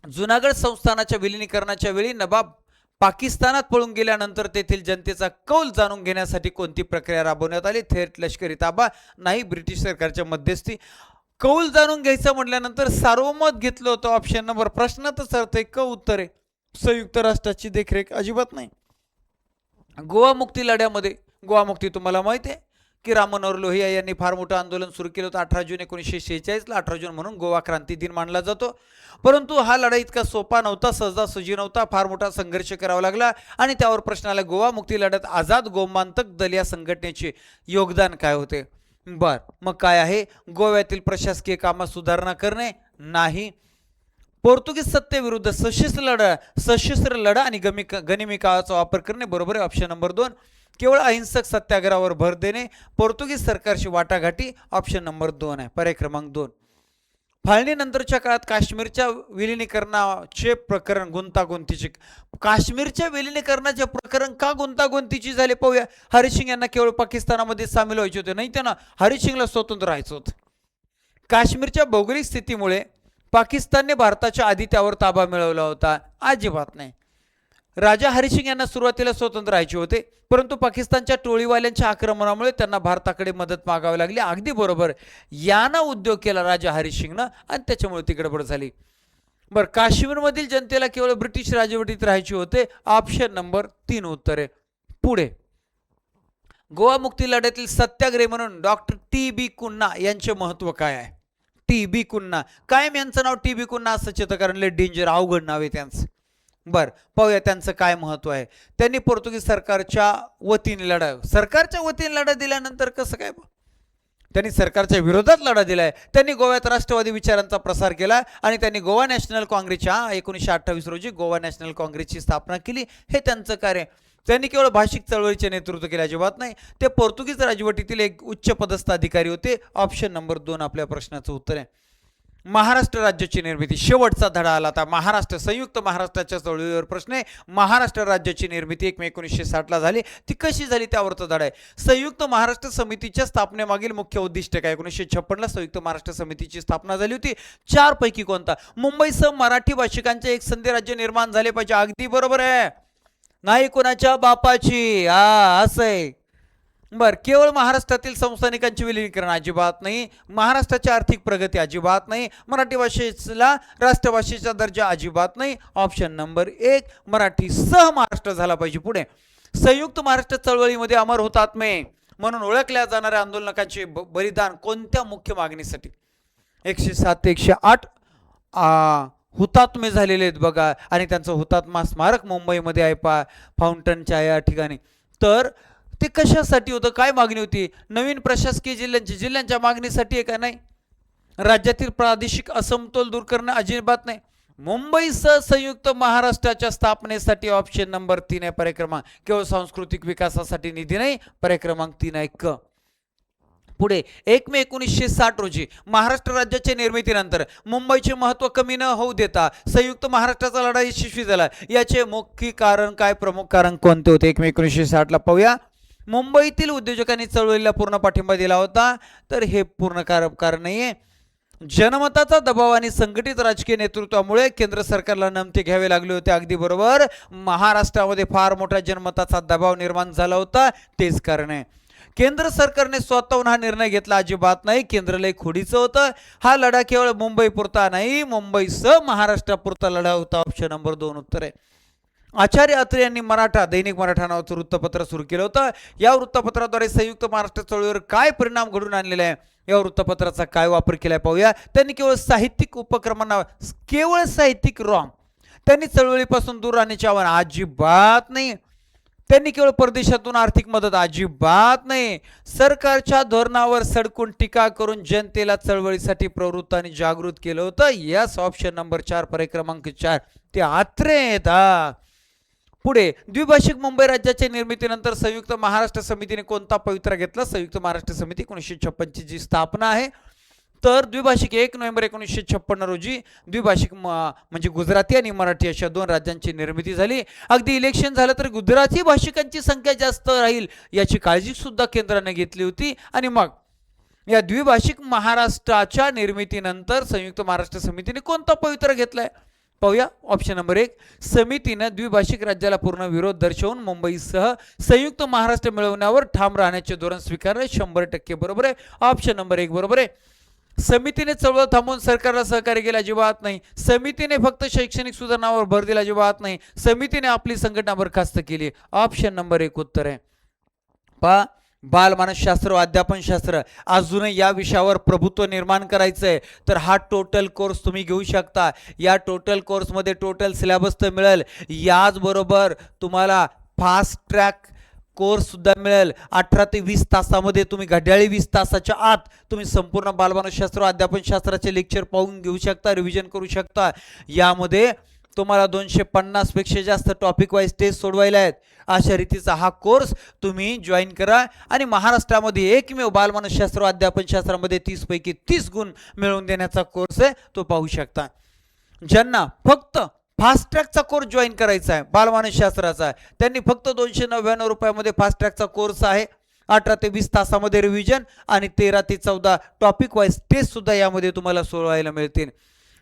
जुनागड संस्थानाच्या विलिनीकरणाच्या वेळी नवाब पाकिस्तानात पळून गेल्यानंतर तेथील जनतेचा कौल जाणून घेण्यासाठी कोणती प्रक्रिया राबवण्यात आली? थेट लष्करी ताबा, नाही. ब्रिटिश सरकारच्या मध्यस्थी. कौल जाणून घ्यायचं म्हटल्यानंतर सार्वमत घेतलं होतं, ऑप्शन नंबर. प्रश्नातच अर्थ आहे, क उत्तर आहे. संयुक्त राष्ट्राची देखरेख, अजिबात नाही. गोवा मुक्ती लढ्यामध्ये, गोवा मुक्ती तुम्हाला माहिती आहे की राम मनोहर लोहिया यांनी फार मोठं आंदोलन सुरू केलं होतं. 18 जून 1946ला 18 जून म्हणून गोवा क्रांती दिन मानला जातो. परंतु हा लढा इतका सोपा नव्हता, सहजासहजी नव्हता. फार मोठा संघर्ष करावा लागला, आणि त्यावर प्रश्न आला, गोवा मुक्ती लढ्यात आझाद गोमांतक दल या संघटनेचे योगदान काय होते? बर, मग काय आहे? गोव्यातील प्रशासकीय कामात सुधारणा करणे, नाही. पोर्तुगीज सत्तेविरुद्ध सशस्त्र लढा आणि गनिमी काळाचा वापर करणे, बरोबर आहे. Option number 2. केवळ अहिंसक सत्याग्रहावर भर देणे, पोर्तुगीज सरकारची वाटाघाटी, ऑप्शन नंबर 2 आहे. पर्याय क्रमांक 2. फाळणीनंतरच्या काळात काश्मीरच्या विलिनीकरणाचे प्रकरण गुंतागुंतीचे. काश्मीरच्या विलिनीकरणाचे प्रकरण का गुंतागुंतीची झाले पाहूया. हरिसिंग यांना केवळ पाकिस्तानामध्ये सामील व्हायचे होते, नाही. त्यांना हरिसिंगला स्वतंत्र राहायचं होतं. काश्मीरच्या भौगोलिक स्थितीमुळे पाकिस्तानने भारताच्या आधी त्यावर ताबा मिळवला होता, अजिबात नाही. राजा हरिसिंग यांना सुरुवातीला स्वतंत्र राहायचे होते, परंतु पाकिस्तानच्या टोळीवाल्यांच्या आक्रमणामुळे त्यांना भारताकडे मदत मागावी लागली, अगदी बरोबर. यानं उद्योग केला राजा हरिसिंगनं, आणि त्याच्यामुळे ती गडबड झाली. बरं, काश्मीरमधील जनतेला केवळ ब्रिटिश राजवटीत राहायचे होते, ऑप्शन नंबर 3 उत्तर आहे. पुढे, गोवा मुक्ती लढ्यातील सत्याग्रही म्हणून डॉक्टर टी.बी. कुन्ना यांचे महत्व काय आहे? टी.बी. कुन्ना, कायम यांचं नाव टी.बी. कुन्ना असंच येतं, कारण लय डेंजर, अवघड नाव आहे त्यांचं. बर, पाहूया त्यांचं काय महत्व आहे. त्यांनी पोर्तुगीज सरकारच्या वतीने लढा दिल्यानंतर कसं काय? त्यांनी सरकारच्या विरोधात लढा दिलाय. त्यांनी गोव्यात राष्ट्रवादी विचारांचा प्रसार केला, आणि त्यांनी गोवा नॅशनल काँग्रेसच्या 1928 रोजी गोवा नॅशनल काँग्रेसची स्थापना केली. हे त्यांचं कार्य. त्यांनी केवळ भाषिक चळवळीचे नेतृत्व केले, अजिबात नाही. ते पोर्तुगीज राजवटीतील एक उच्च पदस्थ अधिकारी होते, ऑप्शन नंबर 2 आपल्या प्रश्नाचं उत्तर आहे. महाराष्ट्र राज्याची निर्मिती, शेवटचा धडा आला आता. महाराष्ट्र, संयुक्त महाराष्ट्राच्या चळवळीवर प्रश्न आहे. महाराष्ट्र राज्याची निर्मिती 1 मे 1960ला झाली, ती कशी झाली त्यावरचा धडा आहे. संयुक्त महाराष्ट्र समितीच्या स्थापनेमागील मुख्य उद्दिष्ट काय? 1956ला संयुक्त महाराष्ट्र समितीची स्थापना झाली होती. 4 पैकी कोणता? मुंबईसह मराठी भाषिकांचे एक संधी राज्य निर्माण झाले पाहिजे, अगदी बरोबर आहे. नाही कोणाच्या बापाची, असं आहे. बर, केवळ महाराष्ट्रातील संस्थानिकांचे विलिनीकरण, अजिबात नाही. महाराष्ट्राची आर्थिक प्रगती, अजिबात नाही. मराठी भाषेला राष्ट्रभाषेचा दर्जा, अजिबात नाही. ऑप्शन नंबर 1 मराठी सह महाराष्ट्र झाला पाहिजे. पुढे, संयुक्त महाराष्ट्र चळवळीमध्ये अमर हुतात्मे म्हणून ओळखल्या जाणाऱ्या आंदोलकांचे बलिदान कोणत्या मुख्य मागणीसाठी? 107 ते 108 हुतात्मे झालेले आहेत बघा, आणि त्यांचं हुतात्मा स्मारक मुंबईमध्ये आहे फाउंटनच्या या ठिकाणी. तर ते कशासाठी होतं, काय मागणी होती? नवीन प्रशासकीय जिल्ह्यांच्या मागणीसाठी आहे का? नाही. राज्यातील प्रादेशिक असमतोल दूर करणं, अजिबात नाही. मुंबईसह संयुक्त महाराष्ट्राच्या स्थापनेसाठी, ऑप्शन नंबर 3 आहे. पर्याय क्रमांक. केवळ सांस्कृतिक विकासासाठी निधी नाही, पर्याय क्रमांक 3 आहे क. पुढे, 1 मे 1960 रोजी महाराष्ट्र राज्याच्या निर्मितीनंतर मुंबईचे महत्व कमी न होऊ देता संयुक्त महाराष्ट्राचा लढा यशस्वी झाला. याचे मुख्य कारण काय, प्रमुख कारण कोणते होते? 1 मे 1960ला पाहूया. मुंबईतील उद्योजकांनी चळवळीला पूर्ण पाठिंबा दिला होता, तर हे पूर्ण कारण नाहीये. जनमताचा दबाव आणि संघटित राजकीय नेतृत्वामुळे केंद्र सरकारला नमते घ्यावे लागले होते, अगदी बरोबर. महाराष्ट्रामध्ये फार मोठा जनमताचा दबाव निर्माण झाला होता, तेच कारण आहे. केंद्र सरकारने स्वतःहून हा निर्णय घेतला, अजिबात नाही. केंद्र लय खोडीचं होतं. हा लढा केवळ मुंबई पुरता नाही, मुंबईसह महाराष्ट्रापुरता लढा होता, ऑप्शन नंबर 2 उत्तर आहे. आचार्य अत्रे यांनी मराठा दैनिक मराठा नावाचं वृत्तपत्र सुरू केलं होतं. या वृत्तपत्राद्वारे संयुक्त महाराष्ट्र चळवळीवर काय परिणाम घडून आणलेला आहे, या वृत्तपत्राचा काय वापर केलाय पाहूया. त्यांनी केवळ साहित्यिक उपक्रमांना केवळ साहित्यिक रॉंग, त्यांनी चळवळीपासून दूर राहण्याचे आव्हान अजिबात नाही. त्यांनी केवळ परदेशातून आर्थिक मदत अजिबात नाही. सरकारच्या धोरणावर सडकून टीका करून जनतेला चळवळीसाठी प्रवृत्त आणि जागृत केलं होतं. यस, ऑप्शन नंबर 4 पर्याय क्रमांक 4 ते आत्रे आहेत. पुढे द्विभाषिक मुंबई राज्याच्या निर्मितीनंतर संयुक्त महाराष्ट्र समितीने कोणता पवित्रा घेतला. संयुक्त महाराष्ट्र समिती 1956 ची जी स्थापना आहे, तर द्विभाषिक 1 नोव्हेंबर 1956 रोजी द्विभाषिक म्हणजे गुजराती आणि मराठी अशा 2 राज्यांची निर्मिती झाली. अगदी इलेक्शन झालं तर गुजराती भाषिकांची संख्या जास्त राहील याची काळजी सुद्धा केंद्राने घेतली होती. आणि मग या द्विभाषिक महाराष्ट्राच्या निर्मितीनंतर संयुक्त महाराष्ट्र समितीने कोणता पवित्रा घेतलाय पाहूया. ऑप्शन नंबर 1, समितीने द्विभाषिक राज्याला पूर्ण विरोध दर्शवून मुंबईसह संयुक्त महाराष्ट्र मिळवण्यावर ठाम राहण्याचे धोरण स्वीकारले. 100% बरोबर आहे. ऑप्शन नंबर 1 बरोबर आहे. समितीने चळवळ थांबवून सरकारला सहकार्य केले अजिबात नाही. समितीने फक्त शैक्षणिक सुधारणावर भर दिला अजिबात नाही. समितीने आपली संघटना बरखास्त केली. ऑप्शन नंबर 1 उत्तर आहे. पहा, बालमानसशास्त्र व अध्यापनशास्त्र अजूनही या विषयावर प्रभुत्व निर्माण करायचं आहे, तर हा टोटल कोर्स तुम्ही घेऊ शकता. या टोटल कोर्समध्ये टोटल सिलेबस तर मिळेल, याचबरोबर तुम्हाला फास्ट ट्रॅक कोर्स सुद्धा मिळेल. 18 ते 20 तासामध्ये तुम्ही घड्याळी 20 तासाच्या आत तुम्ही संपूर्ण बालमानसशास्त्र व अध्यापनशास्त्राचे लेक्चर पाहून घेऊ शकता, रिव्हिजन करू शकता. यामध्ये तुम्हाला 250 पेक्षा जास्त टॉपिक वाईज टेस्ट सोडवायला आहेत. अशा रीतीचा हा कोर्स तुम्ही जॉईन करा आणि महाराष्ट्रामध्ये एकमेव बालमानसशास्त्र व अध्यापनशास्त्रामध्ये 30 पैकी 30 गुण मिळवून देण्याचा कोर्स आहे, तो पाहू शकता. ज्यांना फक्त फास्ट ट्रॅकचा कोर्स जॉईन करायचा आहे बालमानसशास्त्राचा, त्यांनी फक्त 299 रुपयामध्ये फास्ट ट्रॅकचा कोर्स आहे. 18 ते 20 तासामध्ये रिव्हिजन आणि 13 ते 14 टॉपिक वाईज टेस्ट सुद्धा यामध्ये तुम्हाला सोडवायला मिळतील.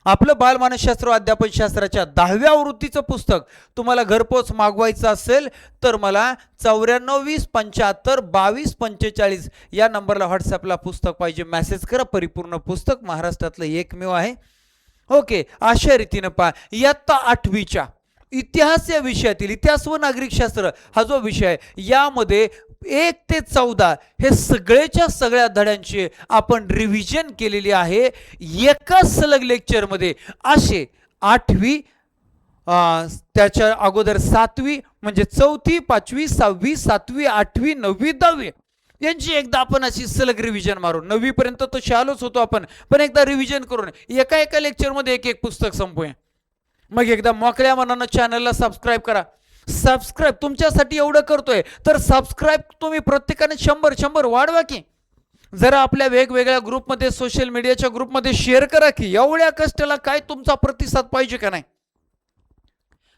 आपलं बालमानसशास्त्र अध्यापनशास्त्राच्या 10व्या आवृत्तीचं पुस्तक तुम्हाला घरपोच मागवायचं असेल तर मला 94 20 75 22 45 या नंबरला व्हॉट्सअपला पुस्तक पाहिजे मेसेज करा. परिपूर्ण पुस्तक महाराष्ट्रातलं एकमेव आहे. ओके, अशा रीतीनं पहा, इयत्ता 8वीच्या इतिहास या विषयातील इतिहास व नागरिकशास्त्र हा जो विषय आहे, यामध्ये 1 ते 14 हे सगळेच्या सगळ्या धड्यांची आपण रिव्हिजन केलेली आहे एका सलग लेक्चरमध्ये. असे 8वी, त्याच्या अगोदर 7वी म्हणजे 4थी 5वी 6वी 7वी 8वी 9वी 10वी यांची एकदा आपण अशी सलग रिव्हिजन मारून, 9वी पर्यंत तो शालोच होतो आपण, पण एकदा रिव्हिजन करून एका लेक्चरमध्ये एक पुस्तक संपवूया. मग एकदा मोकळ्या मनानं चॅनलला सबस्क्राईब करा. सबस्क्राईब तुमच्यासाठी एवढं करतोय तर सबस्क्राईब तुम्ही प्रत्येकाने 100 वाढवा की. जरा आपल्या वेगवेगळ्या ग्रुपमध्ये सोशल मीडियाच्या ग्रुपमध्ये शेअर करा की. एवढ्या कष्टाला काय तुमचा प्रतिसाद पाहिजे का नाही.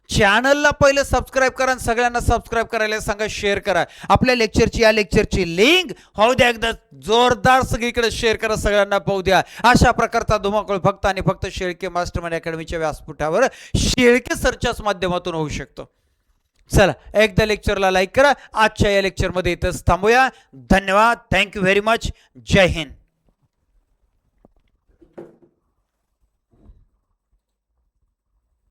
चॅनलला पहिलं सबस्क्राईब करा आणि सगळ्यांना सबस्क्राईब करायला सांगा, शेअर करा. आपल्या लेक्चरची या लेक्चरची लिंक होऊ द्या एकदा जोरदार सगळीकडे शेअर करा, सगळ्यांना पाहू द्या. अशा प्रकारचा धुमाकूळ फक्त आणि फक्त शेळके मास्टरमाइंड अकॅडमीच्या व्यासपीठावर शेळके सरच्याच माध्यमातून होऊ शकतो. चला, एकदा लेक्चरला लाईक करा. आजच्या या लेक्चरमध्ये इथंच थांबूया. धन्यवाद. Thank you very much. जय हिंद.